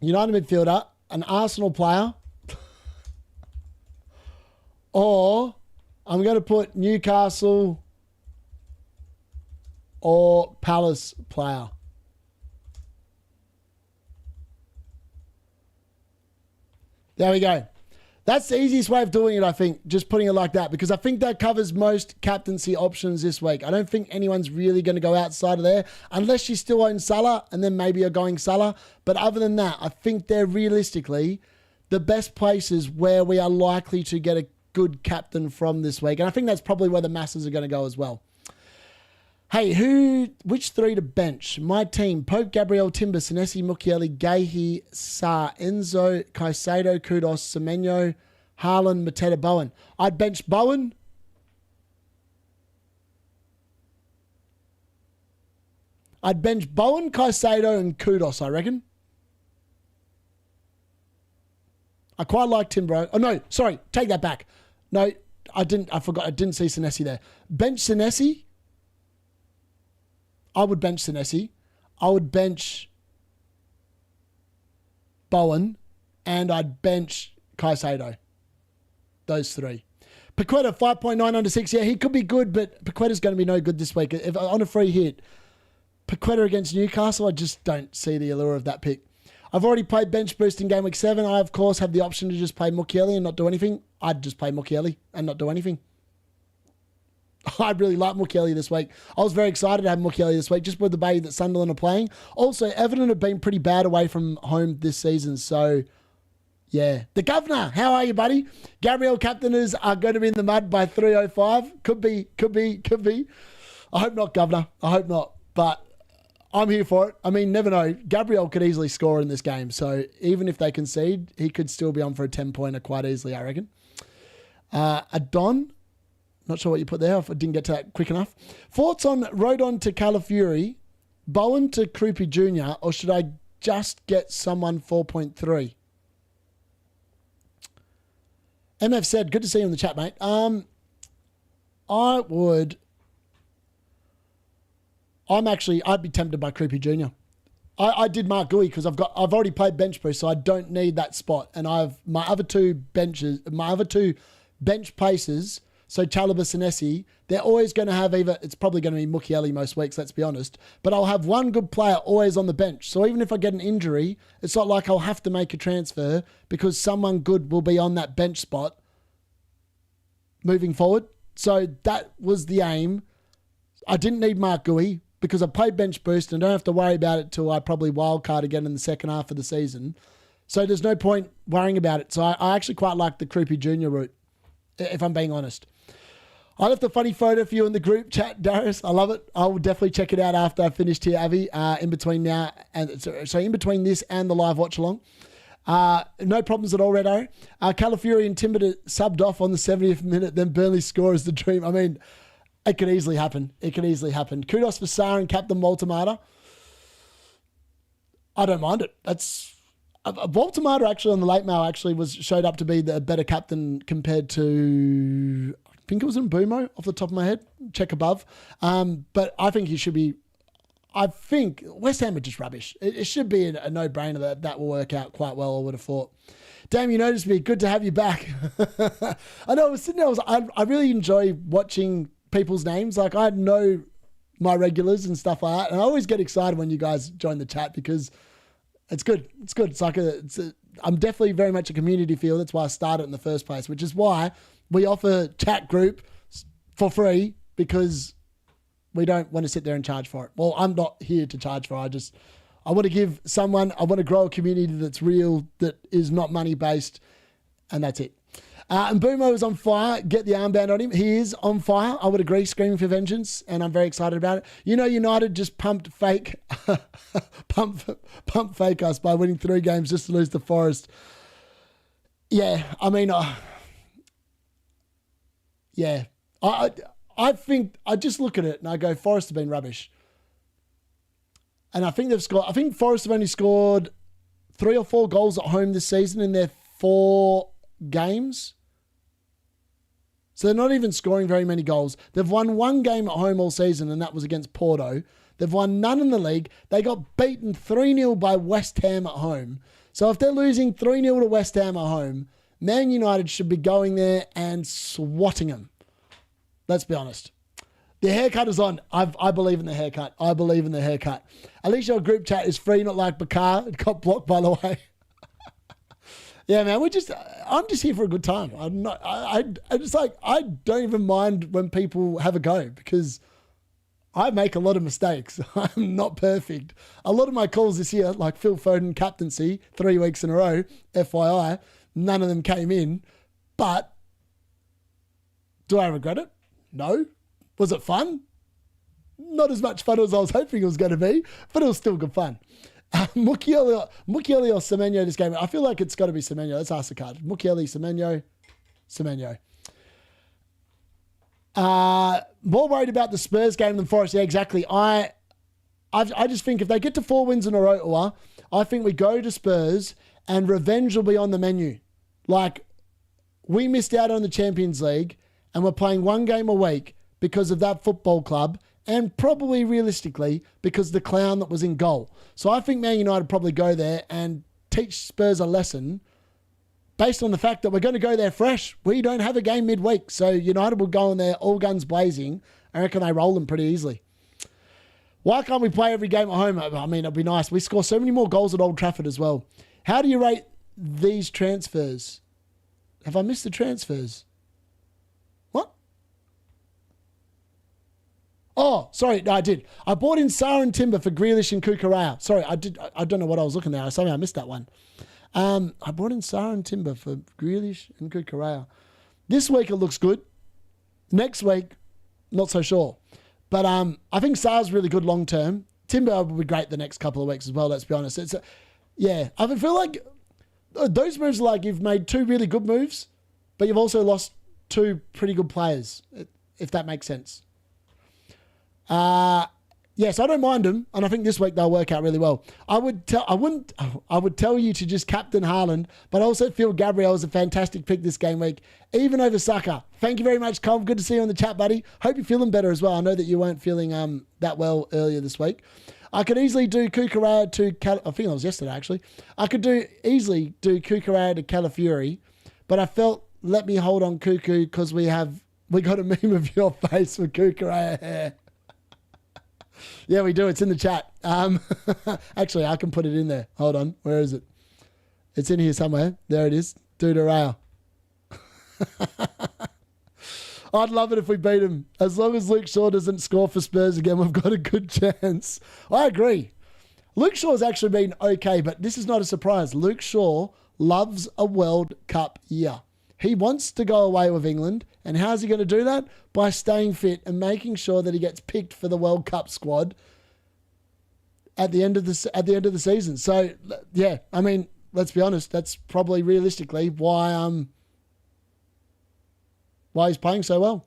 United midfielder. An Arsenal player. Or I'm going to put Newcastle or Palace player. There we go. That's the easiest way of doing it, I think, just putting it like that, because I think that covers most captaincy options this week. I don't think anyone's really going to go outside of there, unless you still own Salah, and then maybe you're going Salah. But other than that, I think they're realistically the best places where we are likely to get a good captain from this week. And I think that's probably where the masses are going to go as well. Hey, which three to bench? My team: Pope, Gabriel, Timber, Senesi, Mukiele, Gahi, Sa, Enzo, Caicedo, Kudos, Semenyo, Haaland, Mateta, Bowen. I'd bench Bowen. I'd bench Bowen, Caicedo, and Kudos, I reckon. I quite like Timber. Oh, no, sorry, take that back. No, I didn't. I forgot. I didn't see Senesi there. Bench Senesi. I would bench Senesi. I would bench Bowen. And I'd bench Caicedo. Those three. Paqueta, 5.9 under 6. Yeah, he could be good, but Paqueta's going to be no good this week. If on a free hit, Paqueta against Newcastle, I just don't see the allure of that pick. I've already played bench boost in Gameweek 7. I, of course, have the option to just play Mukiele and not do anything. I'd just play Mukiele and not do anything. I really like Mukiele this week. I was very excited to have Mukiele this week, just with the way that Sunderland are playing. Also, Everton have been pretty bad away from home this season. So, yeah. The Governor, how are you, buddy? Gabriel captainers are going to be in the mud by 3:05. Could be. I hope not, Governor. I hope not. But I'm here for it. I mean, never know. Gabriel could easily score in this game. So, even if they concede, he could still be on for a 10-pointer quite easily, I reckon. Adon. Not sure what you put there if I didn't get to that quick enough. Thoughts on Rodon to Calafiori, Bowen to Krupi Jr., or should I just get someone 4.3? MF said, good to see you in the chat, mate. I'd be tempted by Krupi Jr. I did Mark Gui because I've already played bench boost, so I don't need that spot. And my other two bench places. So Chalobah, Senesi, they're always going to have it's probably going to be Mukiele most weeks, let's be honest. But I'll have one good player always on the bench. So even if I get an injury, it's not like I'll have to make a transfer because someone good will be on that bench spot moving forward. So that was the aim. I didn't need Mark Gui because I played bench boost and don't have to worry about it till I probably wildcard again in the second half of the season. So there's no point worrying about it. So I actually quite like the Krupi Jr. route, if I'm being honest. I left a funny photo for you in the group chat, Darius. I love it. I will definitely check it out after I finished here, Avi. In between now and so in between this and the live watch along. No problems at all, Redo. Calafiori and Timber subbed off on the 70th minute, then Burnley score is the dream. I mean, it could easily happen. Kudos for Sarr and Captain Walter. I don't mind it. That's Walter actually on the late mail showed up to be the better captain compared to, I think it was MBEUMO off the top of my head. Check above. But I think he should be. I think West Ham are just rubbish. It should be a no-brainer that will work out quite well, I would have thought. Damn, you noticed me. Good to have you back. I know, I was sitting there, I really enjoy watching people's names. Like, I know my regulars and stuff like that. And I always get excited when you guys join the chat because it's good. It's good. It's like I'm definitely very much a community feel. That's why I started in the first place, which is why we offer chat group for free, because we don't want to sit there and charge for it. Well, I'm not here to charge for it. I want to grow a community that's real, that is not money based, and that's it. And MBEUMO is on fire. Get the armband on him. He is on fire. I would agree. Screaming for vengeance, and I'm very excited about it. You know, United just pumped fake us by winning 3 games just to lose to Forest. Yeah, I mean, yeah. I think I just look at it and I go, Forest have been rubbish. And I think Forest have only scored 3 or 4 goals at home this season in their 4 games. So they're not even scoring very many goals. They've won 1 game at home all season, and that was against Porto. They've won none in the league. They got beaten 3-0 by West Ham at home. So if they're losing 3-0 to West Ham at home, Man United should be going there and swatting them. Let's be honest. The haircut is on. I believe in the haircut. I believe in the haircut. At least your group chat is free, not like Bakar. It got blocked, by the way. Yeah, man. I'm just here for a good time. I'm not. I just like. I don't even mind when people have a go because I make a lot of mistakes. I'm not perfect. A lot of my calls this year, like Phil Foden captaincy, 3 weeks in a row, FYI, none of them came in. But do I regret it? No. Was it fun? Not as much fun as I was hoping it was going to be, but it was still good fun. Mukiele or Semenyo this game. I feel like it's got to be Semenyo. Let's ask the card. Mukiele, Semenyo. More worried about the Spurs game than Forest. Yeah, exactly. I just think if they get to 4 wins in a row, I think we go to Spurs and revenge will be on the menu. Like, we missed out on the Champions League and we're playing 1 game a week because of that football club and probably realistically because the clown that was in goal. So I think Man United probably go there and teach Spurs a lesson based on the fact that we're going to go there fresh. We don't have a game midweek. So United will go in there all guns blazing. I reckon they roll them pretty easily. Why can't we play every game at home? I mean, it'd be nice. We score so many more goals at Old Trafford as well. How do you rate these transfers? Have I missed the transfers? What? Oh, sorry. No, I did. I bought in Sarr and Timber for Grealish and Cucurella. Sorry, I did. I don't know what I was looking at. Somehow I missed that one. I bought in Sarr and Timber for Grealish and Cucurella. This week it looks good. Next week, not so sure. But I think Sarr's really good long term. Timber will be great the next couple of weeks as well, let's be honest. I feel like those moves are like you've made 2 really good moves, but you've also lost 2 pretty good players, if that makes sense. Yes, I don't mind them, and I think this week they'll work out really well. I would tell you to just captain Haaland, but I also feel Gabriel is a fantastic pick this game week, even over Saka. Thank you very much, Colm. Good to see you in the chat, buddy. Hope you're feeling better as well. I know that you weren't feeling that well earlier this week. I could easily do Cucurella to I think it was yesterday actually. I could easily do Cucurella to Calafiori, but I felt let me hold on Cuckoo because we got a meme of your face with Cucurella hair. Yeah, we do. It's in the chat. Actually, I can put it in there. Hold on. Where is it? It's in here somewhere. There it is. Dude-a-rail. I'd love it if we beat him. As long as Luke Shaw doesn't score for Spurs again, we've got a good chance. I agree. Luke Shaw's actually been okay, but this is not a surprise. Luke Shaw loves a World Cup year. He wants to go away with England, and how's he going to do that? By staying fit and making sure that he gets picked for the World Cup squad at the end of the season. So yeah, I mean, let's be honest, that's probably realistically why he's playing so well.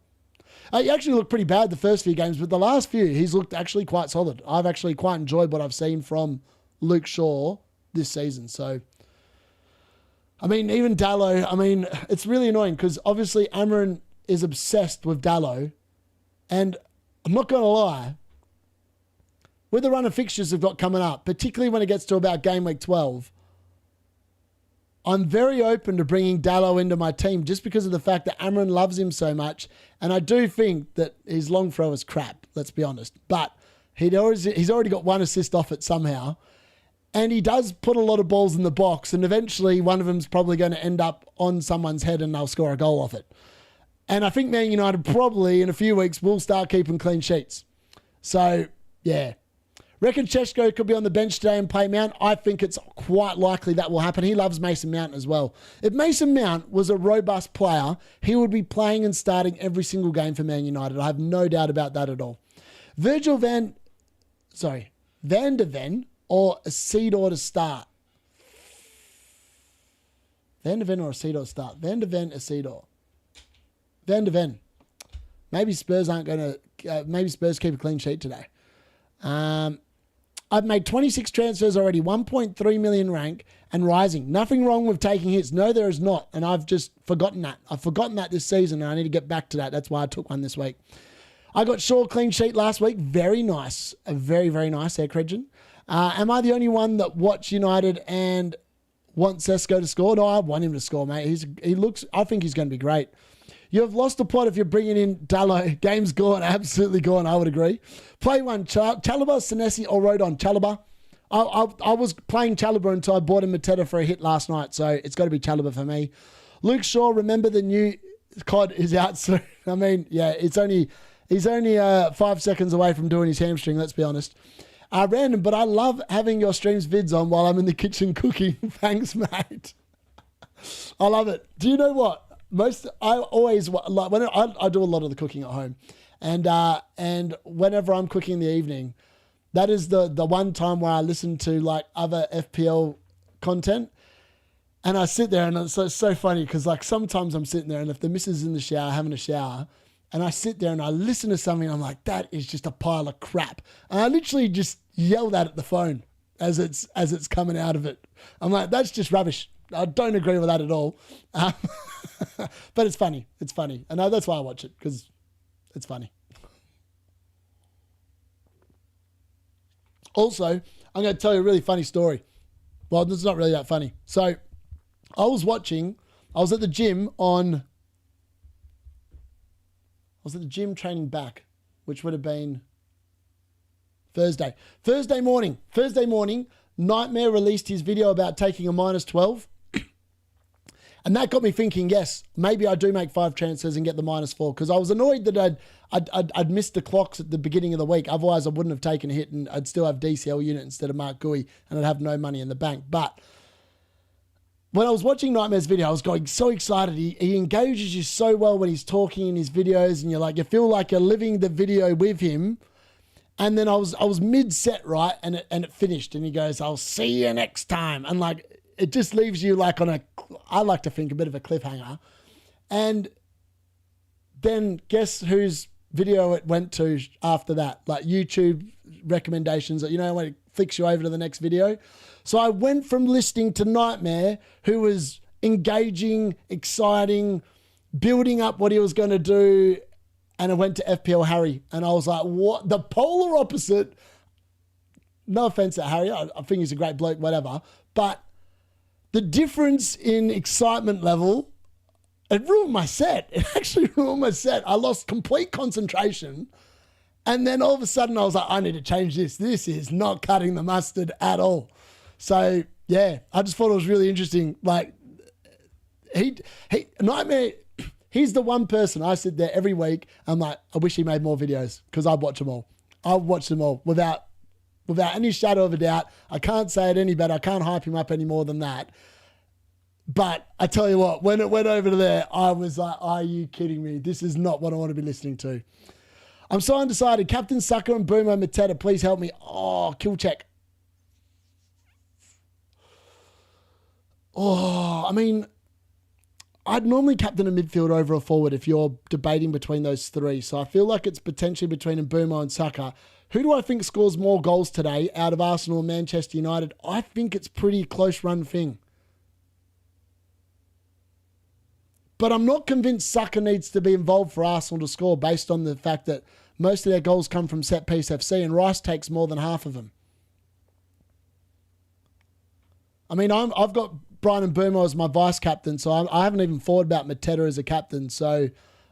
He actually looked pretty bad the first few games, but the last few he's looked actually quite solid. I've actually quite enjoyed what I've seen from Luke Shaw this season. So I mean, even Dallo, I mean, it's really annoying because obviously Amron is obsessed with Dallo. And I'm not going to lie, with the run of fixtures we've got coming up, particularly when it gets to about game week 12, I'm very open to bringing Dallo into my team just because of the fact that Amron loves him so much. And I do think that his long throw is crap, let's be honest. But he's already got 1 assist off it somehow. And he does put a lot of balls in the box, and eventually one of them's probably going to end up on someone's head and they'll score a goal off it. And I think Man United probably in a few weeks will start keeping clean sheets. So, yeah. Reckon Chesko could be on the bench today and play Mount. I think it's quite likely that will happen. He loves Mason Mount as well. If Mason Mount was a robust player, he would be playing and starting every single game for Man United. I have no doubt about that at all. Van der Ven or Isidore to start? Van der Ven or Isidore to start? Van der Ven, Isidore. Van der Ven. Maybe Spurs aren't going to... maybe Spurs keep a clean sheet today. I've made 26 transfers already, 1.3 million rank and rising. Nothing wrong with taking hits. No, there is not. And I've just forgotten that. I've forgotten that this season and I need to get back to that. That's why I took one this week. I got Shaw clean sheet last week. Very nice. Very, very nice there, Credgen. Am I the only one that watched United and wants Sesko to score? No, I want him to score, mate. I think he's going to be great. You have lost the plot if you're bringing in Dallo. Game's gone, absolutely gone. I would agree. Play one, Chalobah, Senesi, or Rodon. Chalobah. I was playing Chalobah until I bought him Mateta for a hit last night, so it's got to be Chalobah for me. Luke Shaw, remember the new COD is out soon. I mean, yeah, he's only 5 seconds away from doing his hamstring, let's be honest. Random, but I love having your streams vids on while I'm in the kitchen cooking. Thanks, mate. I love it. Do you know what? I always, like, when I do a lot of the cooking at home, and whenever I'm cooking in the evening, that is the one time where I listen to like other FPL content, and I sit there, and it's so funny because like sometimes I'm sitting there, and if the missus is in the shower having a shower, and I sit there and I listen to something, I'm like, that is just a pile of crap, and I literally just yell that at the phone as it's coming out of it. I'm like, that's just rubbish. I don't agree with that at all, but it's funny. It's funny, and that's why I watch it, because it's funny. Also, I'm going to tell you a really funny story. Well, it's not really that funny. So, I was at the gym training back, which would have been Thursday. Thursday morning, Nightmare released his video about taking a -12. And that got me thinking, yes, maybe I do make 5 transfers and get the -4, because I was annoyed that I'd missed the clocks at the beginning of the week. Otherwise, I wouldn't have taken a hit, and I'd still have DCL unit instead of Mark Gui, and I'd have no money in the bank. But when I was watching Nightmare's video, I was going so excited. He engages you so well when he's talking in his videos, and you feel like you're living the video with him. And then I was mid-set, right, and it finished, and he goes, "I'll see you next time," and like, it just leaves you like on I like to think, a bit of a cliffhanger. And then guess whose video it went to after that? Like YouTube recommendations, when it flicks you over to the next video. So I went from listening to Nightmare, who was engaging, exciting, building up what he was going to do, and I went to FPL Harry, and I was like, what? The polar opposite. No offense to Harry, I think he's a great bloke, whatever, but the difference in excitement level, it ruined my set. It actually ruined my set. I lost complete concentration. And then all of a sudden I was like, I need to change this. This is not cutting the mustard at all. So yeah, I just thought it was really interesting. Like Nightmare, he's the one person I sit there every week. I'm like, I wish he made more videos, because I'd watch them all. I'll watch them all without any shadow of a doubt. I can't say it any better. I can't hype him up any more than that. But I tell you what, when it went over to there, I was like, are you kidding me? This is not what I want to be listening to. I'm so undecided. Captain Sucker and Boomo Mateta, please help me. Oh, kill check. Oh, I mean, I'd normally captain a midfield over a forward if you're debating between those three. So I feel like it's potentially between Mbeumo and Saka. Who do I think scores more goals today out of Arsenal and Manchester United? I think it's pretty close run thing. But I'm not convinced Saka needs to be involved for Arsenal to score, based on the fact that most of their goals come from set piece FC, and Rice takes more than half of them. I mean, I've got Brian Mbeumo as my vice captain, so I haven't even thought about Mateta as a captain. So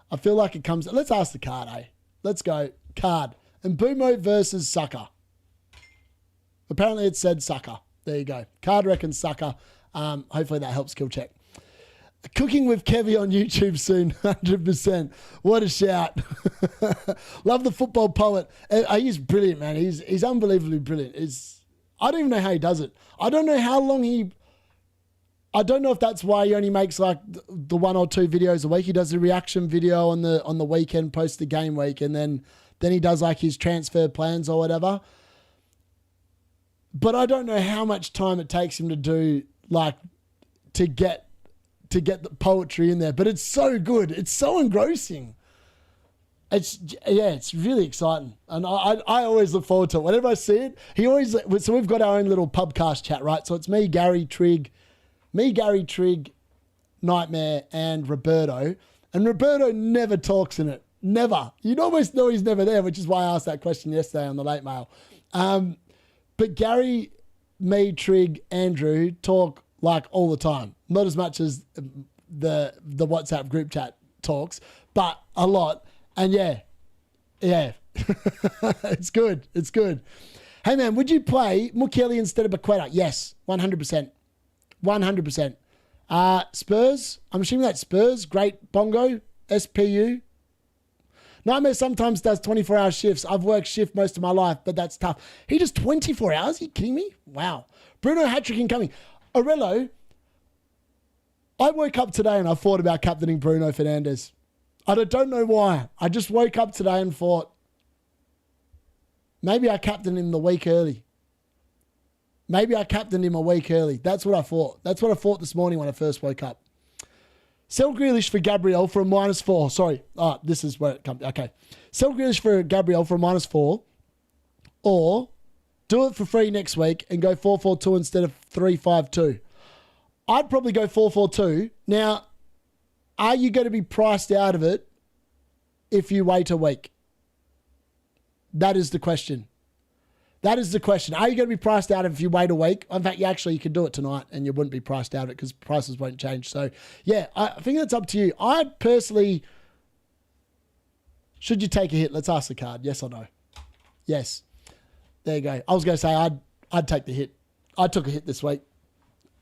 I feel like it comes. Let's ask the card, eh? Let's go card. Mbeumo versus Saka. Apparently it said Saka. There you go. Card reckons Saka. Hopefully that helps kill check. Cooking with Kevy on YouTube soon. 100%. What a shout. Love the football poet. He's brilliant, man. He's unbelievably brilliant. I don't even know how he does it. I don't know how long I don't know if that's why he only makes like the 1 or 2 videos a week. He does a reaction video on the weekend, post the game week, and then he does like his transfer plans or whatever. But I don't know how much time it takes him to do, like, to get the poetry in there. But it's so good. It's so engrossing. It's really exciting. And I always look forward to it. Whenever I see it, so we've got our own little pubcast chat, right? So it's me, Gary, Trigg, Nightmare, and Roberto. And Roberto never talks in it. Never. You'd almost know he's never there, which is why I asked that question yesterday on the late mail. But Gary, me, Trig, Andrew talk like all the time. Not as much as the WhatsApp group chat talks, but a lot. And yeah. It's good. It's good. Hey, man, would you play Mukiele instead of Baqueta? Yes, 100%. 100%. Spurs, I'm assuming that's Spurs. Great Bongo, SPU. Nightmare sometimes does 24-hour shifts. I've worked shift most of my life, but that's tough. He does 24 hours? Are you kidding me? Wow. Bruno hat-trick incoming. Aurelio, I woke up today and I thought about captaining Bruno Fernandes. I don't know why. I just woke up today and thought, maybe I captained him the week early. Maybe I captained him a week early. That's what I thought. That's what I thought this morning when I first woke up. Sell Grealish for Gabriel for a -4. Sorry. This is where it comes. Okay. Sell Grealish for Gabriel for a -4. Or do it for free next week and go 4-4-2 instead of 3-5-2. I'd probably go 4-4-2. Now, are you going to be priced out of it if you wait a week? That is the question. That is the question. Are you going to be priced out if you wait a week? In fact, you could do it tonight and you wouldn't be priced out of it because prices won't change. So, yeah, I think that's up to you. I personally, should you take a hit? Let's ask the card. Yes or no? Yes. There you go. I was going to say I'd take the hit. I took a hit this week.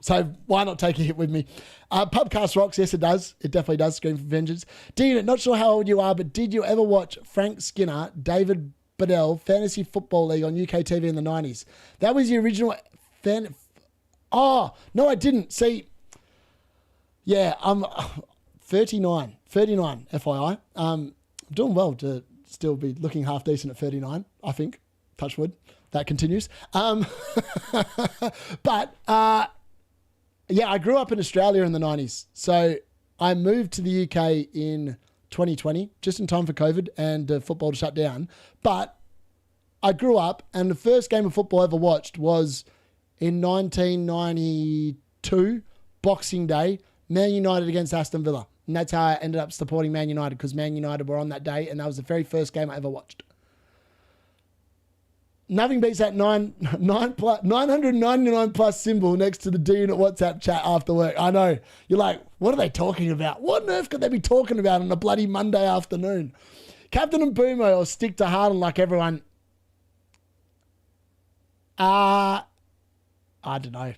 So why not take a hit with me? Pubcast rocks. Yes, it does. It definitely does. Scream for vengeance. Dean, not sure how old you are, but did you ever watch Frank Skinner, David Bedell, Fantasy Football League on UK TV in the 90s? That was the original Oh, no, I didn't. See, yeah, I'm 39, FYI. I'm doing well to still be looking half decent at 39, I think. Touch wood. That continues. But, yeah, I grew up in Australia in the 90s. So I moved to the UK in 2020, just in time for COVID and football to shut down. But I grew up, and the first game of football I ever watched was in 1992, Boxing Day, Man United against Aston Villa. And that's how I ended up supporting Man United, because Man United were on that day, and that was the very first game I ever watched. Nothing beats that 999 plus symbol next to the D-Unit WhatsApp chat after work. I know. You're like, what are they talking about? What on earth could they be talking about on a bloody Monday afternoon? Captain MBEUMO or stick to Harden like everyone? I don't know.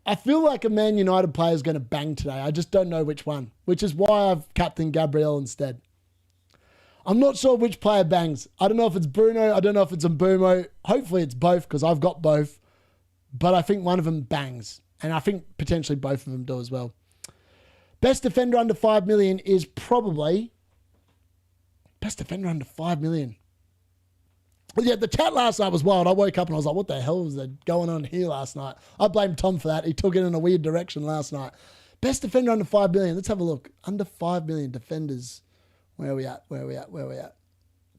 I feel like a Man United player is going to bang today. I just don't know which one, which is why I've captained Gabriel instead. I'm not sure which player bangs. I don't know if it's Bruno. I don't know if it's MBEUMO. Hopefully it's both, because I've got both. But I think one of them bangs. And I think potentially both of them do as well. Best defender under 5 million is probably... Best defender under 5 million. Well, yeah, the chat last night was wild. I woke up and I was like, what the hell was going on here last night? I blame Tom for that. He took it in a weird direction last night. Best defender under 5 million. Let's have a look. Under 5 million defenders... Where are we at?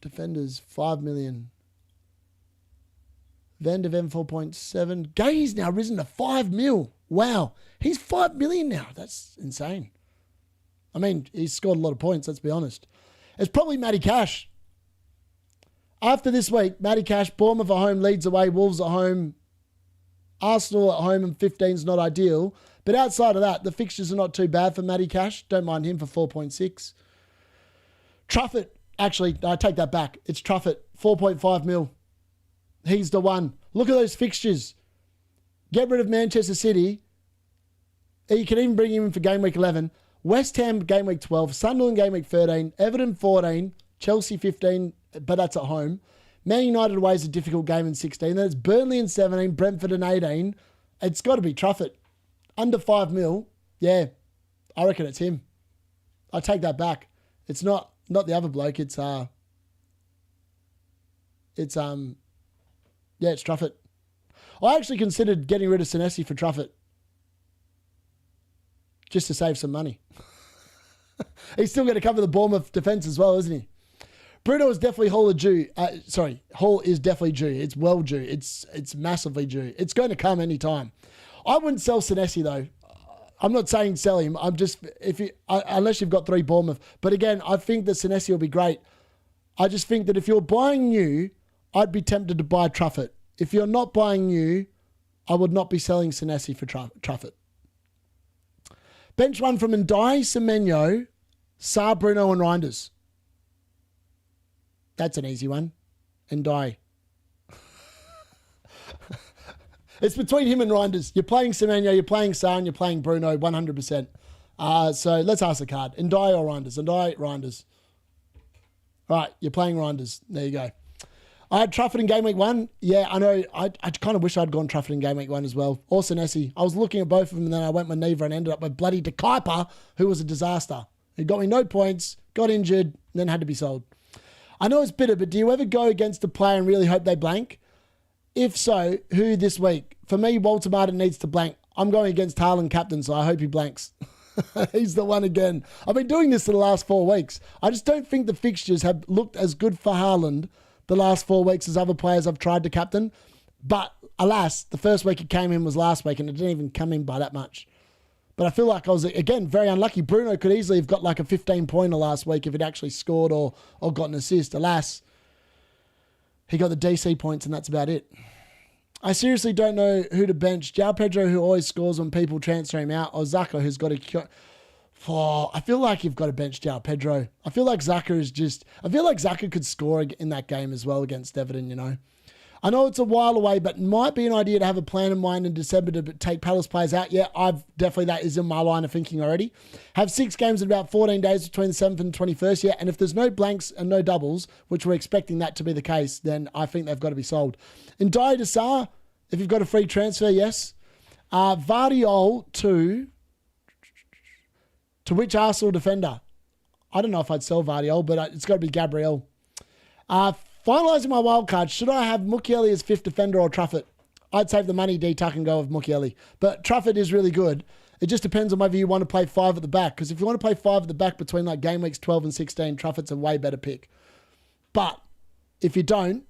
Defenders, 5 million. Van de Ven, 4.7. Gay's now risen to 5 mil. Wow. He's 5 million now. That's insane. I mean, he's scored a lot of points, let's be honest. It's probably Matty Cash. After this week, Matty Cash, Bournemouth at home, Leeds away, Wolves at home, Arsenal at home, and 15 is not ideal. But outside of that, the fixtures are not too bad for Matty Cash. Don't mind him for 4.6. Truffett, actually, I take that back. It's Truffett, 4.5 mil. He's the one. Look at those fixtures. Get rid of Manchester City. You can even bring him in for game week 11. West Ham game week 12. Sunderland game week 13. Everton 14. Chelsea 15, but that's at home. Man United away is a difficult game in 16. Then it's Burnley in 17. Brentford in 18. It's got to be Truffett. Under 5 mil. Yeah, I reckon it's him. I take that back. It's not the other bloke. It's Truffett. I actually considered getting rid of Senesi for Truffett, just to save some money. He's still going to cover the Bournemouth defence as well, isn't he? Bruno is definitely Hall is definitely due. It's well due. It's massively due. It's going to come any time. I wouldn't sell Senesi though. I'm not saying sell him. I'm just, unless you've got 3 Bournemouth. But again, I think that Senesi will be great. I just think that if you're buying new, I'd be tempted to buy Truffett. If you're not buying new, I would not be selling Senesi for Truffett. Bench one from Ndai, Semenyo, Saar, Bruno, and Reinders. That's an easy one. Ndai. It's between him and Reinders. You're playing Semenyo, you're playing Saar, and you're playing Bruno 100%. So let's ask the card. Ndai or Reinders? Ndai, Reinders. All right, you're playing Reinders. There you go. I had Trafford in Game Week 1. Yeah, I know. I kind of wish I'd gone Trafford in Game Week 1 as well. Or Senesi. I was looking at both of them and then I went with Neva and ended up with bloody De Kuiper, who was a disaster. He got me no points, got injured, then had to be sold. I know it's bitter, but do you ever go against a player and really hope they blank? If so, who this week? For me, Walter Martin needs to blank. I'm going against Haaland captain, so I hope he blanks. He's the one again. I've been doing this for the last 4 weeks. I just don't think the fixtures have looked as good for Haaland the last 4 weeks as other players I've tried to captain. But alas, the first week it came in was last week and it didn't even come in by that much. But I feel like I was, again, very unlucky. Bruno could easily have got like a 15-pointer last week if he'd actually scored or got an assist. Alas, he got the DC points and that's about it. I seriously don't know who to bench. João Pedro, who always scores when people transfer him out, or Zaka, who's got a... I feel like you've got to bench João Pedro. I feel like Zaka could score in that game as well against Everton, you know. I know it's a while away, but it might be an idea to have a plan in mind in December to take Palace players out. Yeah, that is in my line of thinking already. Have 6 games in about 14 days between the 7th and 21st. Yeah, and if there's no blanks and no doubles, which we're expecting that to be the case, then I think they've got to be sold. In Dyer to Saar, if you've got a free transfer, yes. Vardiol to which Arsenal defender? I don't know if I'd sell Vardiol, but it's got to be Gabriel. Finalising my wild card, should I have Mukiele as 5th defender or Trafford? I'd save the money, D-Tuck, and go with Mukiele. But Trafford is really good. It just depends on whether you want to play 5 at the back. Because if you want to play 5 at the back between like game weeks 12 and 16, Trafford's a way better pick. But if you don't,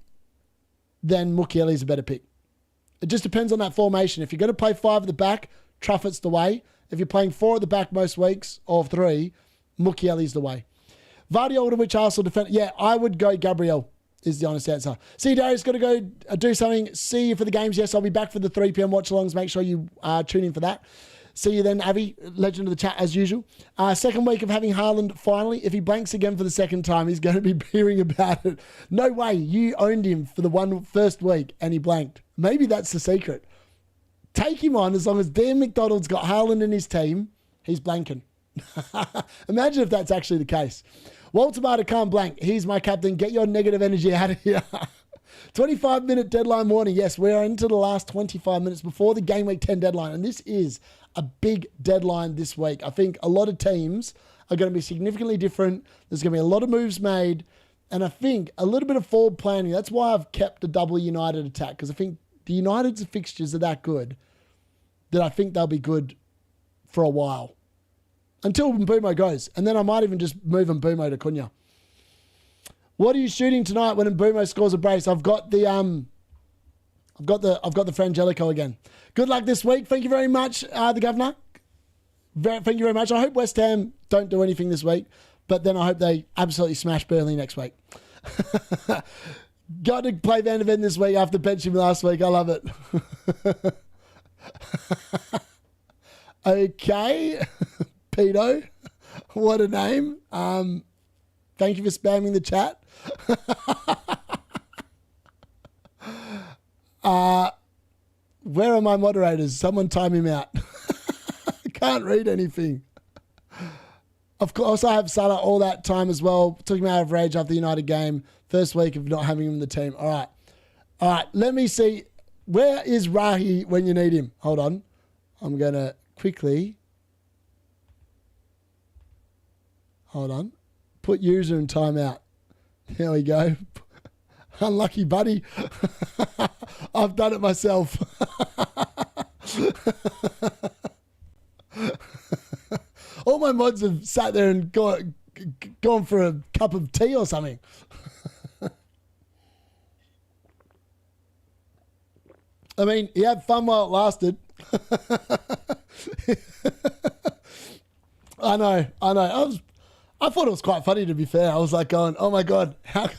then Mukiele's a better pick. It just depends on that formation. If you're going to play 5 at the back, Trafford's the way. If you're playing 4 at the back most weeks, or 3, Mukiele's the way. Vardiol to which Arsenal defender? Yeah, I would go Gabriel, is the honest answer. See you, Darius. Got to go do something. See you for the games. Yes, I'll be back for the 3 p.m. watch-alongs. Make sure you tune in for that. See you then, Avi, legend of the chat as usual. Second week of having Haaland finally. If he blanks again for the second time, he's going to be hearing about it. No way. You owned him for the first week and he blanked. Maybe that's the secret. Take him on as long as Dan McDonald's got Haaland in his team. He's blanking. Imagine if that's actually the case. Walter Martin can't blank. He's my captain. Get your negative energy out of here. 25-minute deadline warning. Yes, we are into the last 25 minutes before the Game Week 10 deadline. And this is a big deadline this week. I think a lot of teams are going to be significantly different. There's going to be a lot of moves made. And I think a little bit of forward planning. That's why I've kept the double United attack. Because I think the United's fixtures are that good that I think they'll be good for a while. Until MBEUMO goes. And then I might even just move MBEUMO to Cunha. What are you shooting tonight when MBEUMO scores a brace? I've got the Frangelico again. Good luck this week. Thank you very much, the governor. Thank you very much. I hope West Ham don't do anything this week, but then I hope they absolutely smash Burnley next week. Got to play Van de Ven this week after benching last week. I love it. Okay. Pedo. What a name. Thank you for spamming the chat. Where are my moderators? Someone time him out. Can't read anything. Of course, I have Salah all that time as well. Took him out of rage after the United game. First week of not having him in the team. All right. Let me see. Where is Rahi when you need him? Hold on. I'm going to quickly... Hold on. Put user in timeout. There we go. Unlucky buddy. I've done it myself. All my mods have sat there and gone for a cup of tea or something. I mean, he had fun while it lasted. I know. I thought it was quite funny, to be fair. I was like going, oh my God. I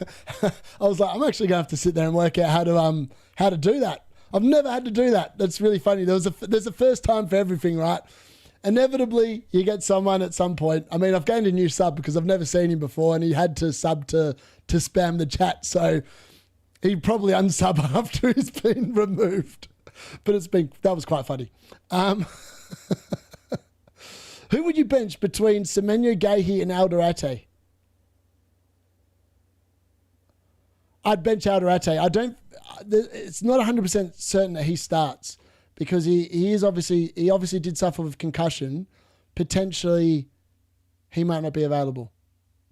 was like, I'm actually going to have to sit there and work out how to do that. I've never had to do that. That's really funny. There's a first time for everything, right? Inevitably, you get someone at some point. I mean, I've gained a new sub because I've never seen him before, and he had to sub to spam the chat. So he probably unsub after he's been removed. But that was quite funny. Who would you bench between Semenyo, Gahey and Alderete? I'd bench Alderete. It's not 100% certain that he starts because he obviously did suffer with concussion. Potentially, he might not be available.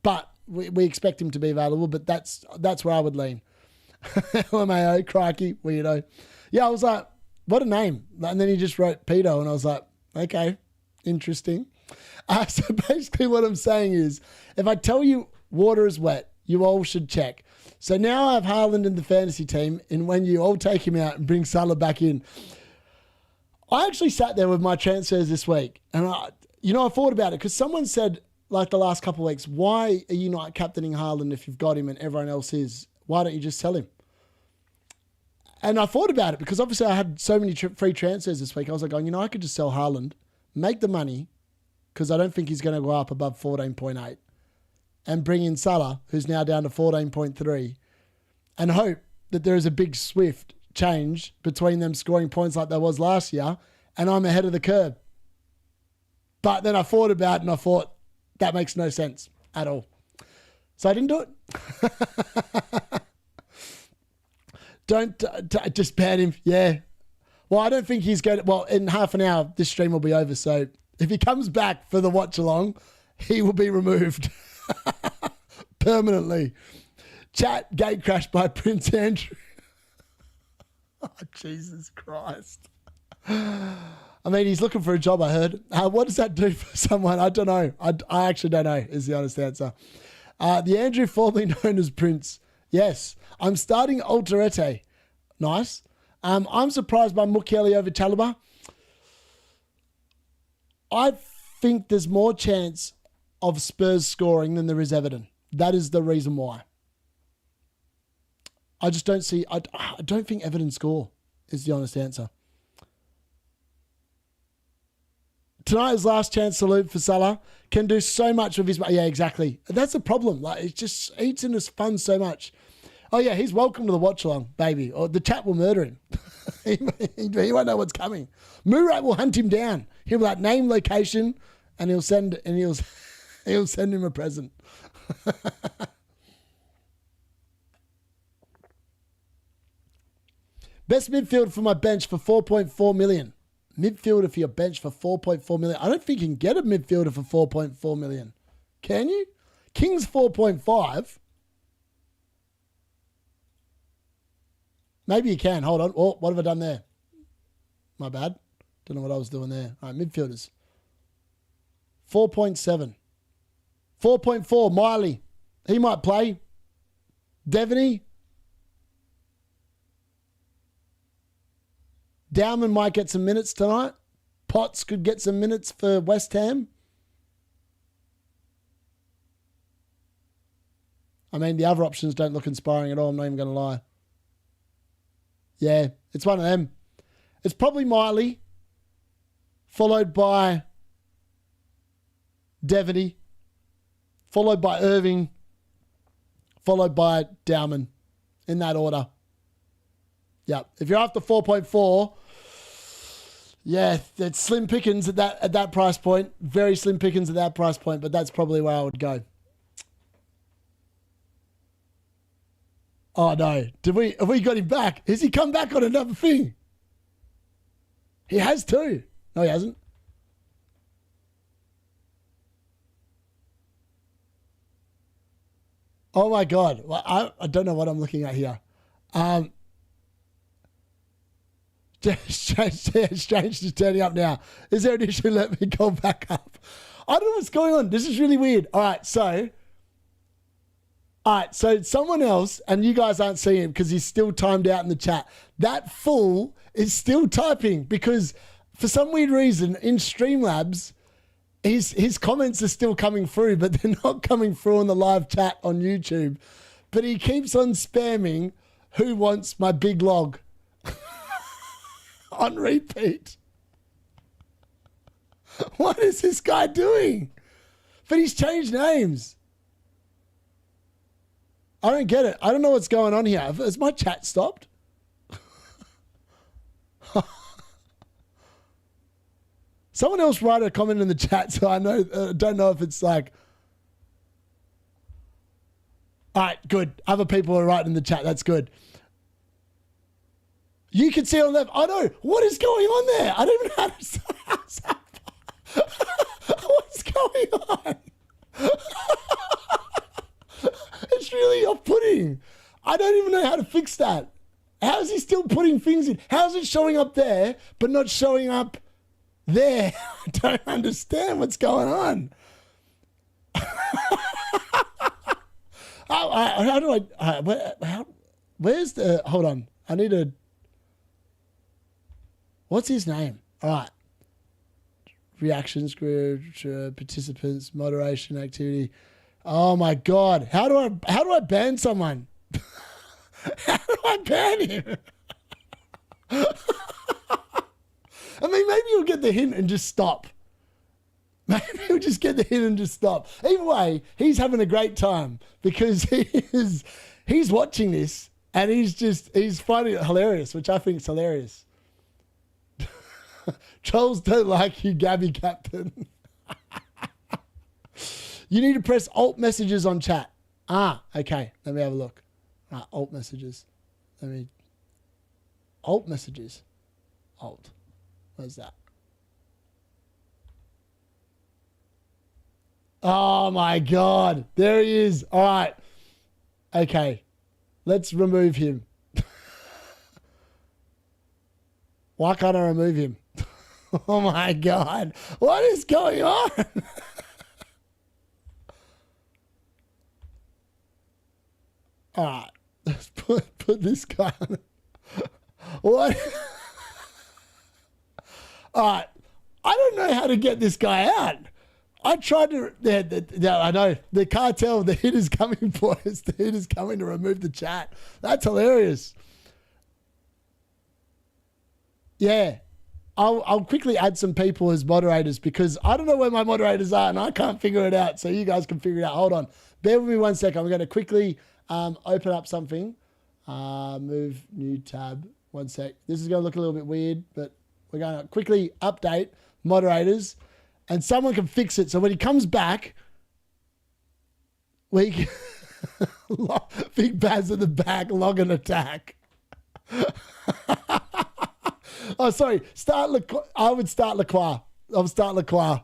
But we expect him to be available, but that's where I would lean. LMAO, crikey, weirdo. Yeah, I was like, what a name. And then he just wrote pedo, and I was like, okay, interesting. So basically what I'm saying is, if I tell you water is wet, you all should check. So now I have Haaland in the fantasy team, and when you all take him out and bring Salah back in, I actually sat there with my transfers this week, and I thought about it, because someone said, like the last couple of weeks, why are you not captaining Haaland if you've got him and everyone else is? Why don't you just sell him? And I thought about it, because obviously I had so many free transfers this week. I was like, I could just sell Haaland, make the money, because I don't think he's going to go up above 14.8, and bring in Salah, who's now down to 14.3, and hope that there is a big swift change between them scoring points like there was last year, and I'm ahead of the curve. But then I thought about it, and I thought, that makes no sense at all. So I didn't do it. Don't just ban him. Yeah. Well, I don't think he's going to... Well, in half an hour, this stream will be over. So if he comes back for the watch along, he will be removed permanently. Chat, gate crashed by Prince Andrew. Oh, Jesus Christ. I mean, he's looking for a job, I heard. What does that do for someone? I don't know. I actually don't know, is the honest answer. The Andrew formerly known as Prince. Yes. I'm starting Alderete. Nice. I'm surprised by Mukiele over Chalobah. I think there's more chance of Spurs scoring than there is Everton. That is the reason why. I just don't see... I don't think Everton score, is the honest answer. Tonight's last chance salute for Salah. Can do so much with his... Yeah, exactly. That's the problem. Like, it just eats in his fun so much. Oh, yeah, he's welcome to the watch-along, baby. Or the chat will murder him. He won't know what's coming. Murat will hunt him down. He'll be like, name, location, and he'll send him a present. Best midfielder for my bench for 4.4 million. Midfielder for your bench for 4.4 million. I don't think you can get a midfielder for 4.4 million. Can you? King's 4.5. Maybe you can. Hold on. Oh, what have I done there? My bad. Don't know what I was doing there. All right, midfielders. 4.7. 4.4, Miley. He might play. Devaney. Dowman might get some minutes tonight. Potts could get some minutes for West Ham. I mean, the other options don't look inspiring at all. I'm not even going to lie. Yeah, it's one of them. It's probably Miley, followed by Devaney, followed by Irving, followed by Dowman, in that order. Yeah, if you're after 4.4, yeah, it's slim pickings at that price point. Very slim pickings at that price point, but that's probably where I would go. Oh no, have we got him back? Has he come back on another thing? He has too. No, he hasn't. Oh my God. Well, I don't know what I'm looking at here. Strange is turning up now. Is there an issue? Let me go back up. I don't know what's going on. This is really weird. All right, so someone else, and you guys aren't seeing him because he's still timed out in the chat. That fool is still typing because for some weird reason in Streamlabs, his comments are still coming through, but they're not coming through on the live chat on YouTube. But he keeps on spamming, who wants my big log? On repeat. What is this guy doing? But he's changed names. I don't get it. I don't know what's going on here. Has my chat stopped? Someone else write a comment in the chat so I know. Don't know if it's like. All right, good. Other people are writing in the chat. That's good. You can see on the left. I know. What is going on there? I don't even know how to say. What's going on? It's really off-putting. I don't even know how to fix that. How is he still putting things in? How is it showing up there but not showing up there? I don't understand what's going on. How do I... where's the... Hold on. I need to... What's his name? All right. Reactions group, participants, moderation, activity. Oh my God. How do I ban someone? How do I ban him? I mean, maybe you'll get the hint and just stop. Maybe he'll just get the hint and just stop. Either way, he's having a great time because he's watching this and he's finding it hilarious, which I think is hilarious. Trolls don't like you, Gabby Captain. You need to press alt messages on chat. Ah, okay. Let me have a look. Right, alt messages. Alt messages. Alt. Where's that? Oh my God. There he is. All right. Okay. Let's remove him. Why can't I remove him? Oh my God. What is going on? All right. Let's put this guy on. What? All right. I don't know how to get this guy out. I tried to... I know. The cartel, the hit is coming for us. The hit is coming to remove the chat. That's hilarious. Yeah. I'll quickly add some people as moderators because I don't know where my moderators are and I can't figure it out. So you guys can figure it out. Hold on. Bear with me 1 second. I'm going to quickly open up something. Move new tab. 1 sec. This is going to look a little bit weird, but we're going to quickly update moderators and someone can fix it. So when he comes back, we can Big Baz at the back, log an attack. Oh, sorry. I would start Lacroix. I'll start Lacroix.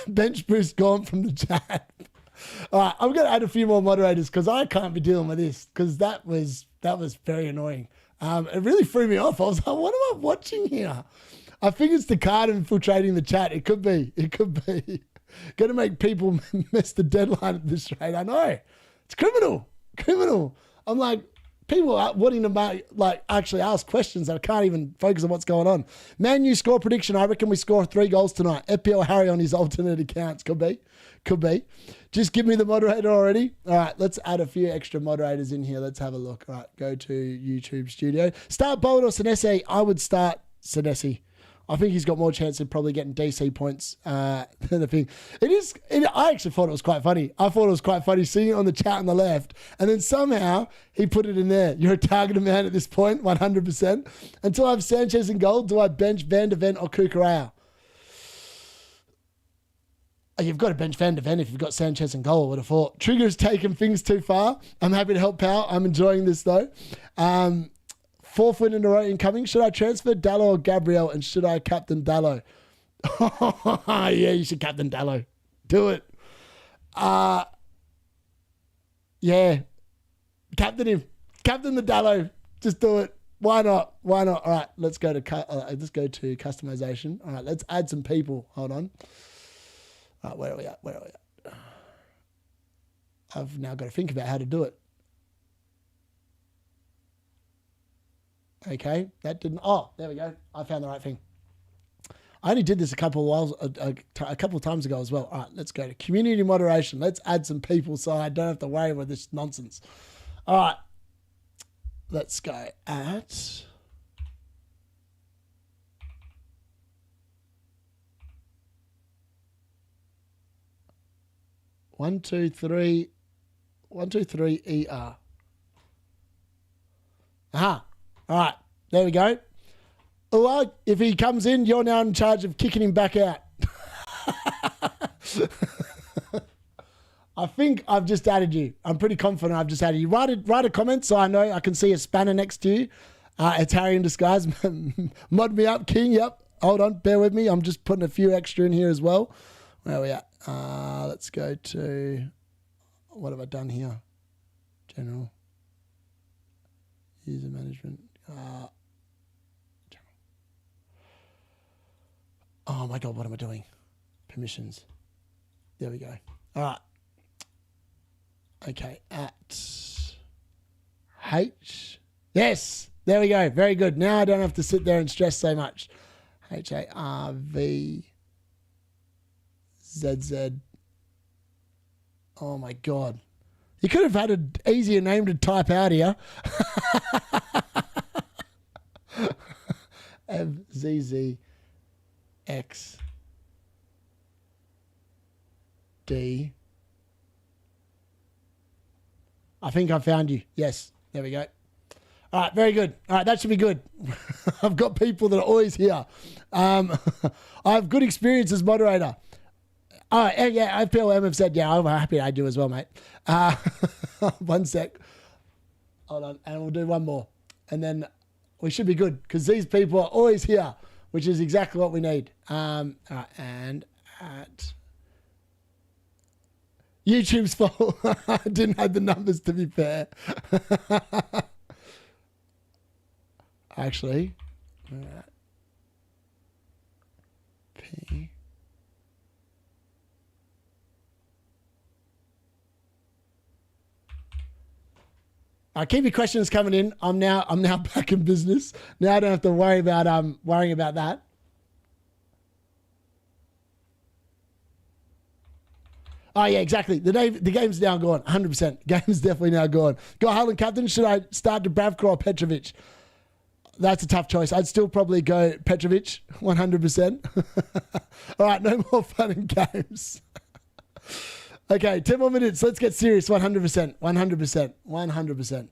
Bench boost gone from the chat. All right, I'm going to add a few more moderators because I can't be dealing with this because that was very annoying. It really threw me off. I was like, what am I watching here? I think it's the card infiltrating the chat. It could be. It could be. Going to make people miss the deadline at this rate. I know. It's criminal. Criminal. I'm like... People are wanting to actually ask questions that I can't even focus on what's going on. Man U score prediction. I reckon we score 3 goals tonight. FPL Harry on his alternate accounts. Could be. Could be. Just give me the moderator already. All right, let's add a few extra moderators in here. Let's have a look. All right, go to YouTube Studio. Start Bold or Senesi. I would start Senesi. I think he's got more chance of probably getting DC points than the thing. I actually thought it was quite funny. I thought it was quite funny seeing it on the chat on the left, and then somehow he put it in there. You're a targeted man at this point, 100%. Until I have Sanchez in goal, do I bench Van de Ven or Cucurella? Oh, you've got to bench Van de Ven if you've got Sanchez in goal, I would have thought. Trigger's taken things too far. I'm happy to help out. I'm enjoying this, though. 4th win in a row incoming. Should I transfer Dallo or Gabriel, and should I captain Dallo? Yeah, you should captain Dallo. Do it. Yeah. Captain him. Captain the Dallo. Just do it. Why not? Why not? All right, let's go to customization. All right, let's add some people. Hold on. All right, where are we at? Where are we at? I've now got to think about how to do it. Okay, that didn't... Oh, there we go. I found the right thing. I only did this a couple of times ago as well. All right, let's go to community moderation. Let's add some people so I don't have to worry about this nonsense. All right, let's go at... 123 ER. Aha. All right. There we go. Well, if he comes in, you're now in charge of kicking him back out. I think I've just added you. I'm pretty confident I've just added you. Write a comment so I know I can see a spanner next to you. It's Harry in disguise. Mod me up, King. Yep. Hold on. Bear with me. I'm just putting a few extra in here as well. Where are we at? Let's go to... What have I done here? General. User management. General. Oh my God, what am I doing? Permissions. There we go. All right. Okay, at H. Yes, there we go. Very good. Now I don't have to sit there and stress so much. HARVZZ. Oh my God. You could have had an easier name to type out here. FZZXD. I think I found you. Yes. There we go. All right. Very good. All right. That should be good. I've got people that are always here. I have good experience as moderator. Oh, yeah. FPL have said, yeah, I'm happy I do as well, mate. 1 sec. Hold on. And we'll do one more. And then we should be good because these people are always here, which is exactly what we need. And at... YouTube's fault. I didn't have the numbers, to be fair. Actually, P. Keep your questions coming in. I'm now back in business. Now I don't have to worry about worrying about that. Oh, yeah, exactly. The game's now gone, 100%. Game's definitely now gone. Go Harlan captain. Should I start Dubravka or Petrovic? That's a tough choice. I'd still probably go Petrovic, 100%. All right, no more fun and games. Okay, 10 more minutes. Let's get serious, 100%. 100%. 100%.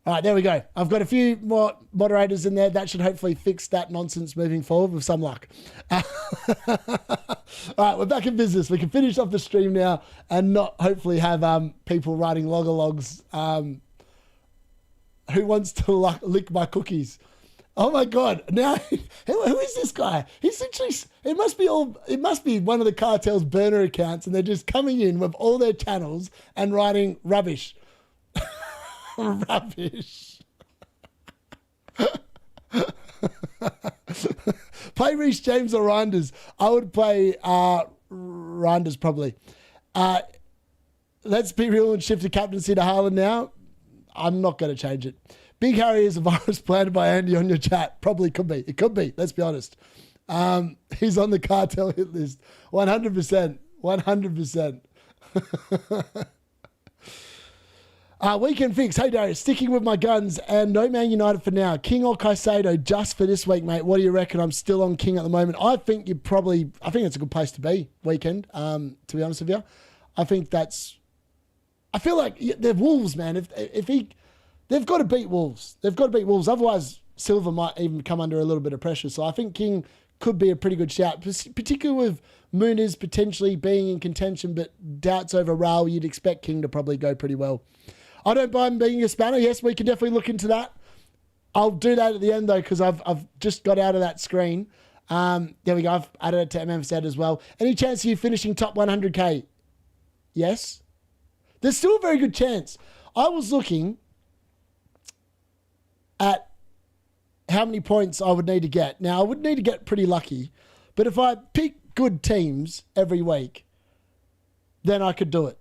All right, there we go. I've got a few more moderators in there. That should hopefully fix that nonsense moving forward with some luck. All right, we're back in business. We can finish off the stream now and not hopefully have people writing logs. Who wants to lick my cookies? Oh my God! Now, who is this guy? He's literally. It must be one of the cartel's burner accounts, and they're just coming in with all their channels and writing rubbish. Rubbish. Play Reece James or Reinders. I would play Reinders probably. Let's be real and shift the captaincy to Haaland now. I'm not going to change it. Big Harry is a virus planted by Andy on your chat. Probably could be. It could be. Let's be honest. He's on the cartel hit list. 100%. 100%. Weekend fix. Hey, Darius, sticking with my guns and no Man United for now. King or Caicedo just for this week, mate. What do you reckon? I'm still on King at the moment. I think it's a good place to be weekend, to be honest with you. I feel like they're Wolves, man. They've got to beat Wolves. They've got to beat Wolves. Otherwise, Silva might even come under a little bit of pressure. So I think King could be a pretty good shout, particularly with Muniz potentially being in contention, but doubts over Raul. You'd expect King to probably go pretty well. I don't mind being a spanner. Yes, we can definitely look into that. I'll do that at the end, though, because I've just got out of that screen. There we go. I've added it to MMZ as well. Any chance of you finishing top 100K? Yes. There's still a very good chance. I was looking at how many points I would need to get. Now, I would need to get pretty lucky, but if I pick good teams every week, then I could do it.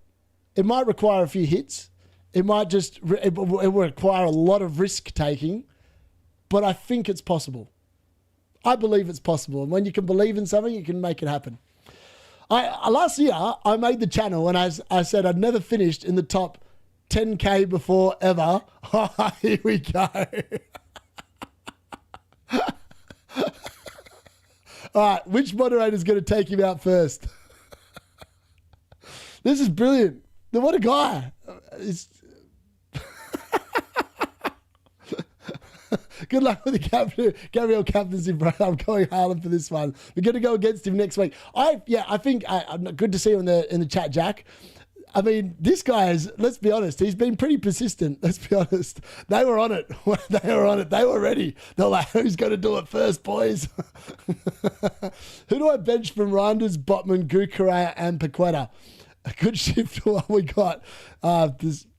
It might require a few hits. It might it will require a lot of risk taking, but I think it's possible. I believe it's possible. And when you can believe in something, you can make it happen. Last year, I made the channel and I said I'd never finished in the top 10K before ever. Oh, here we go. All right, which moderator is going to take him out first? This is brilliant. What a guy. Good luck with the Gabriel captaincy, bro. I'm going Haaland for this one. We're going to go against him next week. I think good to see you in the chat, Jack. I mean, this guy is, let's be honest, he's been pretty persistent. Let's be honest. They were on it. They were on it. They were ready. They're like, who's going to do it first, boys? Who do I bench from Reinders, Botman, Goooooooooooooo, and Paqueta? A good shift to what we got. I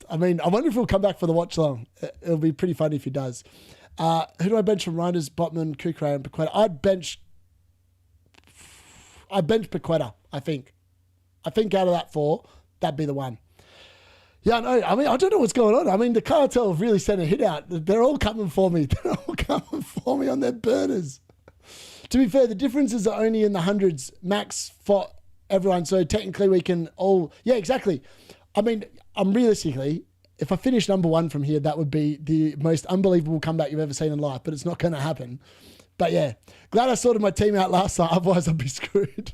wonder if he'll come back for the watch long. It'll be pretty funny if he does. Who do I bench from Reinders, Botman, Goooooooooooooo, and Paqueta? I'd bench Paqueta, I think. I think out of that four, that'd be the one. Yeah, no, I mean, I don't know what's going on. I mean, the cartel have really sent a hit out. They're all coming for me. They're all coming for me on their burners. To be fair, the differences are only in the hundreds max for everyone. So technically we can all... Yeah, exactly. I mean, realistically, if I finish number one from here, that would be the most unbelievable comeback you've ever seen in life, but it's not going to happen. But yeah, glad I sorted my team out last night. Otherwise, I'd be screwed.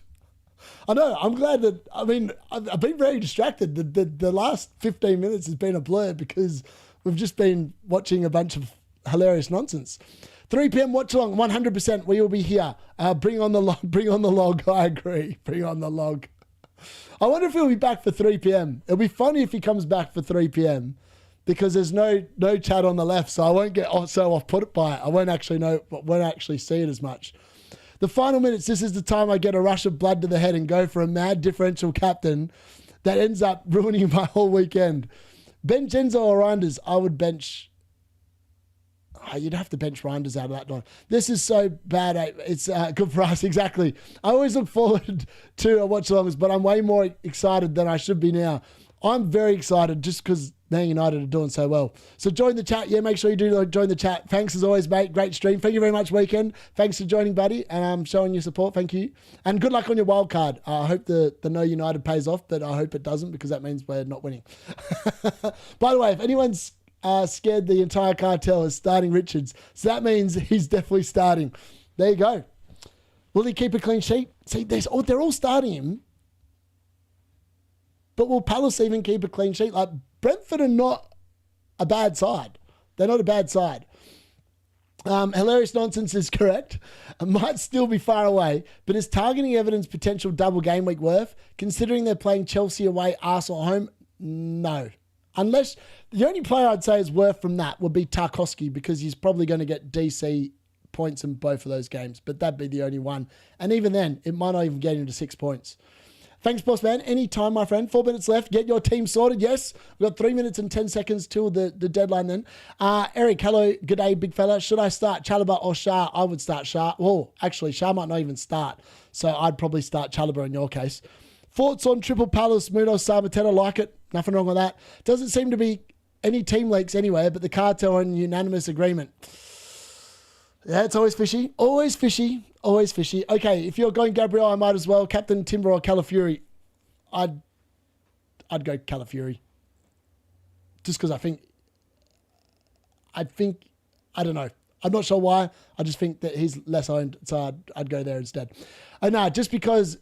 I know. I'm glad that, I mean, I've been very distracted. The last 15 minutes has been a blur because we've just been watching a bunch of hilarious nonsense. 3 p.m. watch along, 100%. We will be here. Bring on the log. Bring on the log. I agree. Bring on the log. I wonder if he'll be back for 3 p.m. It'll be funny if he comes back for 3 p.m. because there's no chat on the left, so I won't get so off put by it. I won't actually see it as much. The final minutes, this is the time I get a rush of blood to the head and go for a mad differential captain that ends up ruining my whole weekend. Bench Enzo or Reinders? I would bench... Oh, you'd have to bench Reinders out of that one. This is so bad. It's good for us, exactly. I always look forward to a watch-alongs, but I'm way more excited than I should be now. I'm very excited just because Man United are doing so well. So join the chat. Yeah, make sure you do join the chat. Thanks as always, mate. Great stream. Thank you very much, Weekend. Thanks for joining, buddy, and showing your support. Thank you. And good luck on your wild card. I hope the No United pays off, but I hope it doesn't because that means we're not winning. By the way, if anyone's scared the entire cartel is starting Richards, so that means he's definitely starting. There you go. Will he keep a clean sheet? See, they're all starting him. But will Palace even keep a clean sheet? Like, Brentford are not a bad side. They're not a bad side. Hilarious nonsense is correct. It might still be far away, but is targeting evidence potential double game week worth? Considering they're playing Chelsea away, Arsenal home? No. Unless, the only player I'd say is worth from that would be Tarkowski because he's probably going to get DC points in both of those games, but that'd be the only one. And even then, it might not even get into 6 points. Thanks, boss man. Any time, my friend. 4 minutes left. Get your team sorted. Yes, we've got 3 minutes and 10 seconds till the deadline then. Eric, hello. Good day, big fella. Should I start Chalobah or Shah? I would start Shah. Well, actually, Shah might not even start. So I'd probably start Chalobah in your case. Thoughts on Triple Palace, Munoz, Sabatella? Like it. Nothing wrong with that. Doesn't seem to be any team leaks anywhere, but the cartel are in unanimous agreement. Yeah, it's always fishy. Always fishy. Always fishy. Okay, if you're going Gabriel, I might as well. Captain Timber or Calafiori? I'd go Calafiori. Just because I don't know. I'm not sure why. I just think that he's less owned, so I'd go there instead. And just because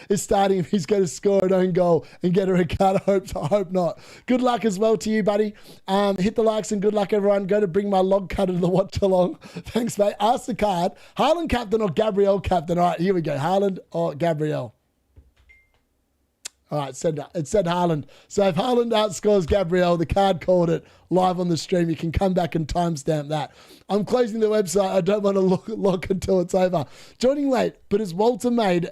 it's starting, if he's going to score an own goal and get a red card, I hope not. Good luck as well to you, buddy. Hit the likes and good luck, everyone. Go to bring my log cutter to the watch along. Thanks, mate. Ask the card. Haaland captain or Gabriel captain? All right, here we go. Haaland or Gabriel? All right, it said Haaland. So if Haaland outscores Gabriel, the card called it live on the stream. You can come back and timestamp that. I'm closing the website. I don't want to look until it's over. Joining late, but is Walter Maid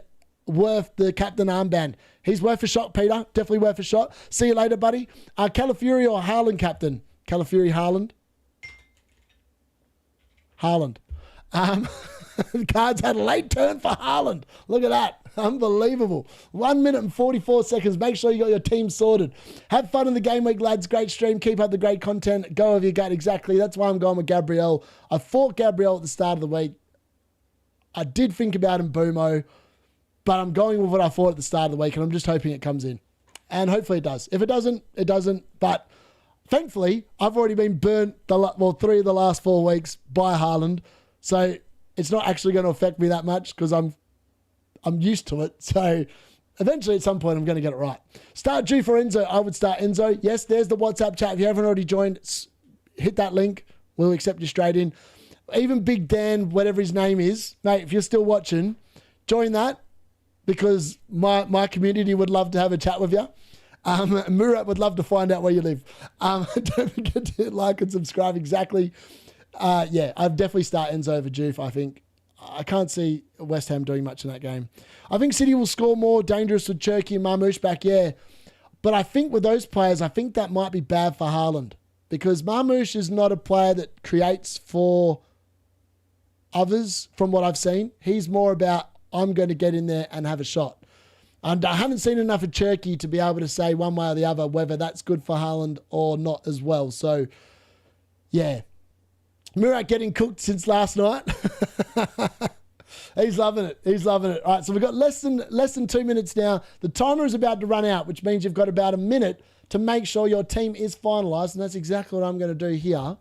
worth the captain armband? He's worth a shot, Peter. Definitely worth a shot. See you later, buddy. Calafiori or Haaland captain? Calafiori, Haaland. Haaland. The cards had a late turn for Haaland. Look at that. Unbelievable. 1 minute and 44 seconds. Make sure you got your team sorted. Have fun in the game week, lads. Great stream. Keep up the great content. Go over your gut. Exactly. That's why I'm going with Gabriel. I thought Gabriel at the start of the week. I did think about MBEUMO, but I'm going with what I thought at the start of the week, and I'm just hoping it comes in. And hopefully it does. If it doesn't, it doesn't. But thankfully, I've already been burnt 3 of the last 4 weeks by Haaland. So it's not actually going to affect me that much because I'm used to it. So eventually at some point I'm going to get it right. Start due for Enzo. I would start Enzo. Yes, there's the WhatsApp chat. If you haven't already joined, hit that link. We'll accept you straight in. Even Big Dan, whatever his name is, mate, if you're still watching, join that because my community would love to have a chat with you. Murat would love to find out where you live. Don't forget to hit like and subscribe. Exactly. Yeah, I'd definitely start Enzo over Juve, I think. I can't see West Ham doing much in that game. I think City will score more. Dangerous with Cherki and Marmoush back, yeah. But I think with those players, I think that might be bad for Haaland because Marmoush is not a player that creates for others from what I've seen. He's more about, I'm going to get in there and have a shot. And I haven't seen enough of Cherki to be able to say one way or the other whether that's good for Haaland or not as well. So, yeah. Murat getting cooked since last night. He's loving it. He's loving it. All right, so we've got less than 2 minutes now. The timer is about to run out, which means you've got about a minute to make sure your team is finalised, and that's exactly what I'm going to do here.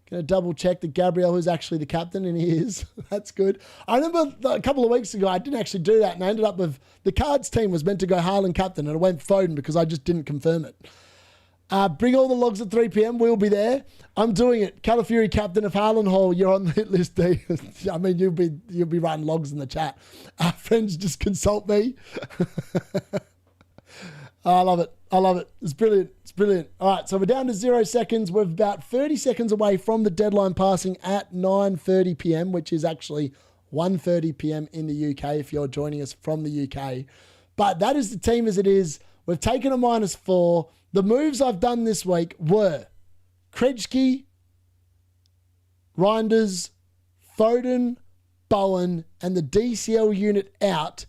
Going to double check that Gabriel is actually the captain, and he is. That's good. I remember a couple of weeks ago, I didn't actually do that, and I ended up with the cards team was meant to go Haaland captain, and it went Foden because I just didn't confirm it. Bring all the logs at 3 p.m. We'll be there. I'm doing it. Calafury captain of Haaland Hall. You're on the hit list, D. I mean, you'll be writing logs in the chat. Our friends just consult me. I love it. I love it. It's brilliant. It's brilliant. All right, so we're down to 0 seconds. We're about 30 seconds away from the deadline passing at 9:30 p.m., which is actually 1:30 p.m. in the UK if you're joining us from the UK. But that is the team as it is. We've taken a -4. The moves I've done this week were Krejci, Reinders, Foden, Bowen, and the DCL unit out.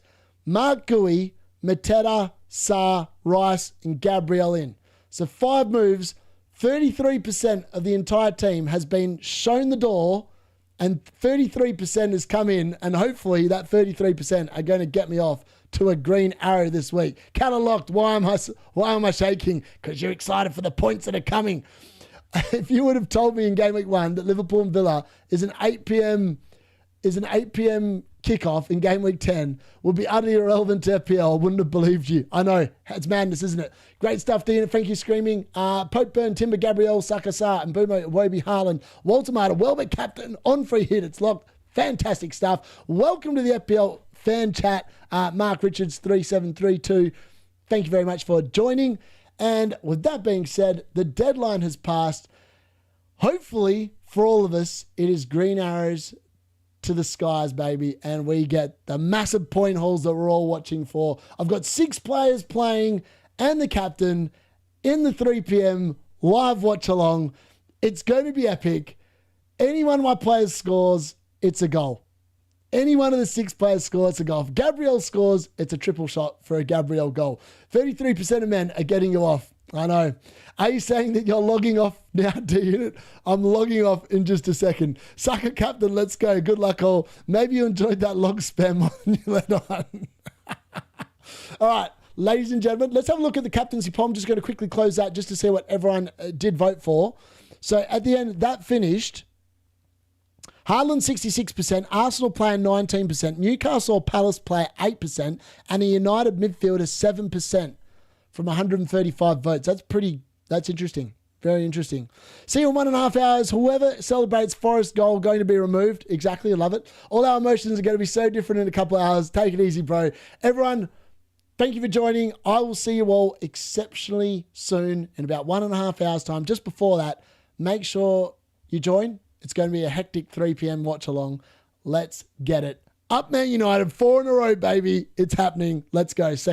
Mark Gui, Mateta, Sarr, Rice, and Gabriel in. So 5 moves, 33% of the entire team has been shown the door, and 33% has come in, and hopefully that 33% are going to get me off to a green arrow this week. Calla locked. Why am I shaking? Because you're excited for the points that are coming. If you would have told me in Game Week 1 that Liverpool and Villa is an 8 p.m. kickoff in Game Week 10 would be utterly irrelevant to FPL, I wouldn't have believed you. I know. It's madness, isn't it? Great stuff, Dean. Thank you, Screaming. Pope Burn, Timber, Gabriel, Sakasa, and MBEUMO, Wobie, Haaland, Walter Marta, Welbeck captain, on free hit. It's locked. Fantastic stuff. Welcome to the FPL fan chat. Mark Richards 3732. Thank you very much for joining. And with that being said, the deadline has passed. Hopefully, for all of us, it is green arrows to the skies, baby, and we get the massive point hauls that we're all watching for. I've got 6 players playing and the captain in the 3 p.m. live watch along. It's going to be epic. Any one of my players scores, it's a goal. Any one of the 6 players scores, it's a goal. If Gabriel scores, it's a triple shot for a Gabriel goal. 33% of men are getting you off. I know. Are you saying that you're logging off now, D-Unit? I'm logging off in just a second. Sucker captain, let's go. Good luck all. Maybe you enjoyed that log spam more than you let on. All right, ladies and gentlemen, let's have a look at the captaincy poll. I'm just going to quickly close that just to see what everyone did vote for. So at the end, that finished. Haaland 66%, Arsenal player 19%, Newcastle Palace player 8%, and a United midfielder 7%. From 135 votes. That's interesting. Very interesting. See you in 1.5 hours. Whoever celebrates Forest goal going to be removed. Exactly. I love it. All our emotions are going to be so different in a couple of hours. Take it easy, bro. Everyone, thank you for joining. I will see you all exceptionally soon in about 1.5 hours time. Just before that, make sure you join. It's going to be a hectic 3 p.m. watch along. Let's get it. Up Man United, 4 in a row, baby. It's happening. Let's go. Second.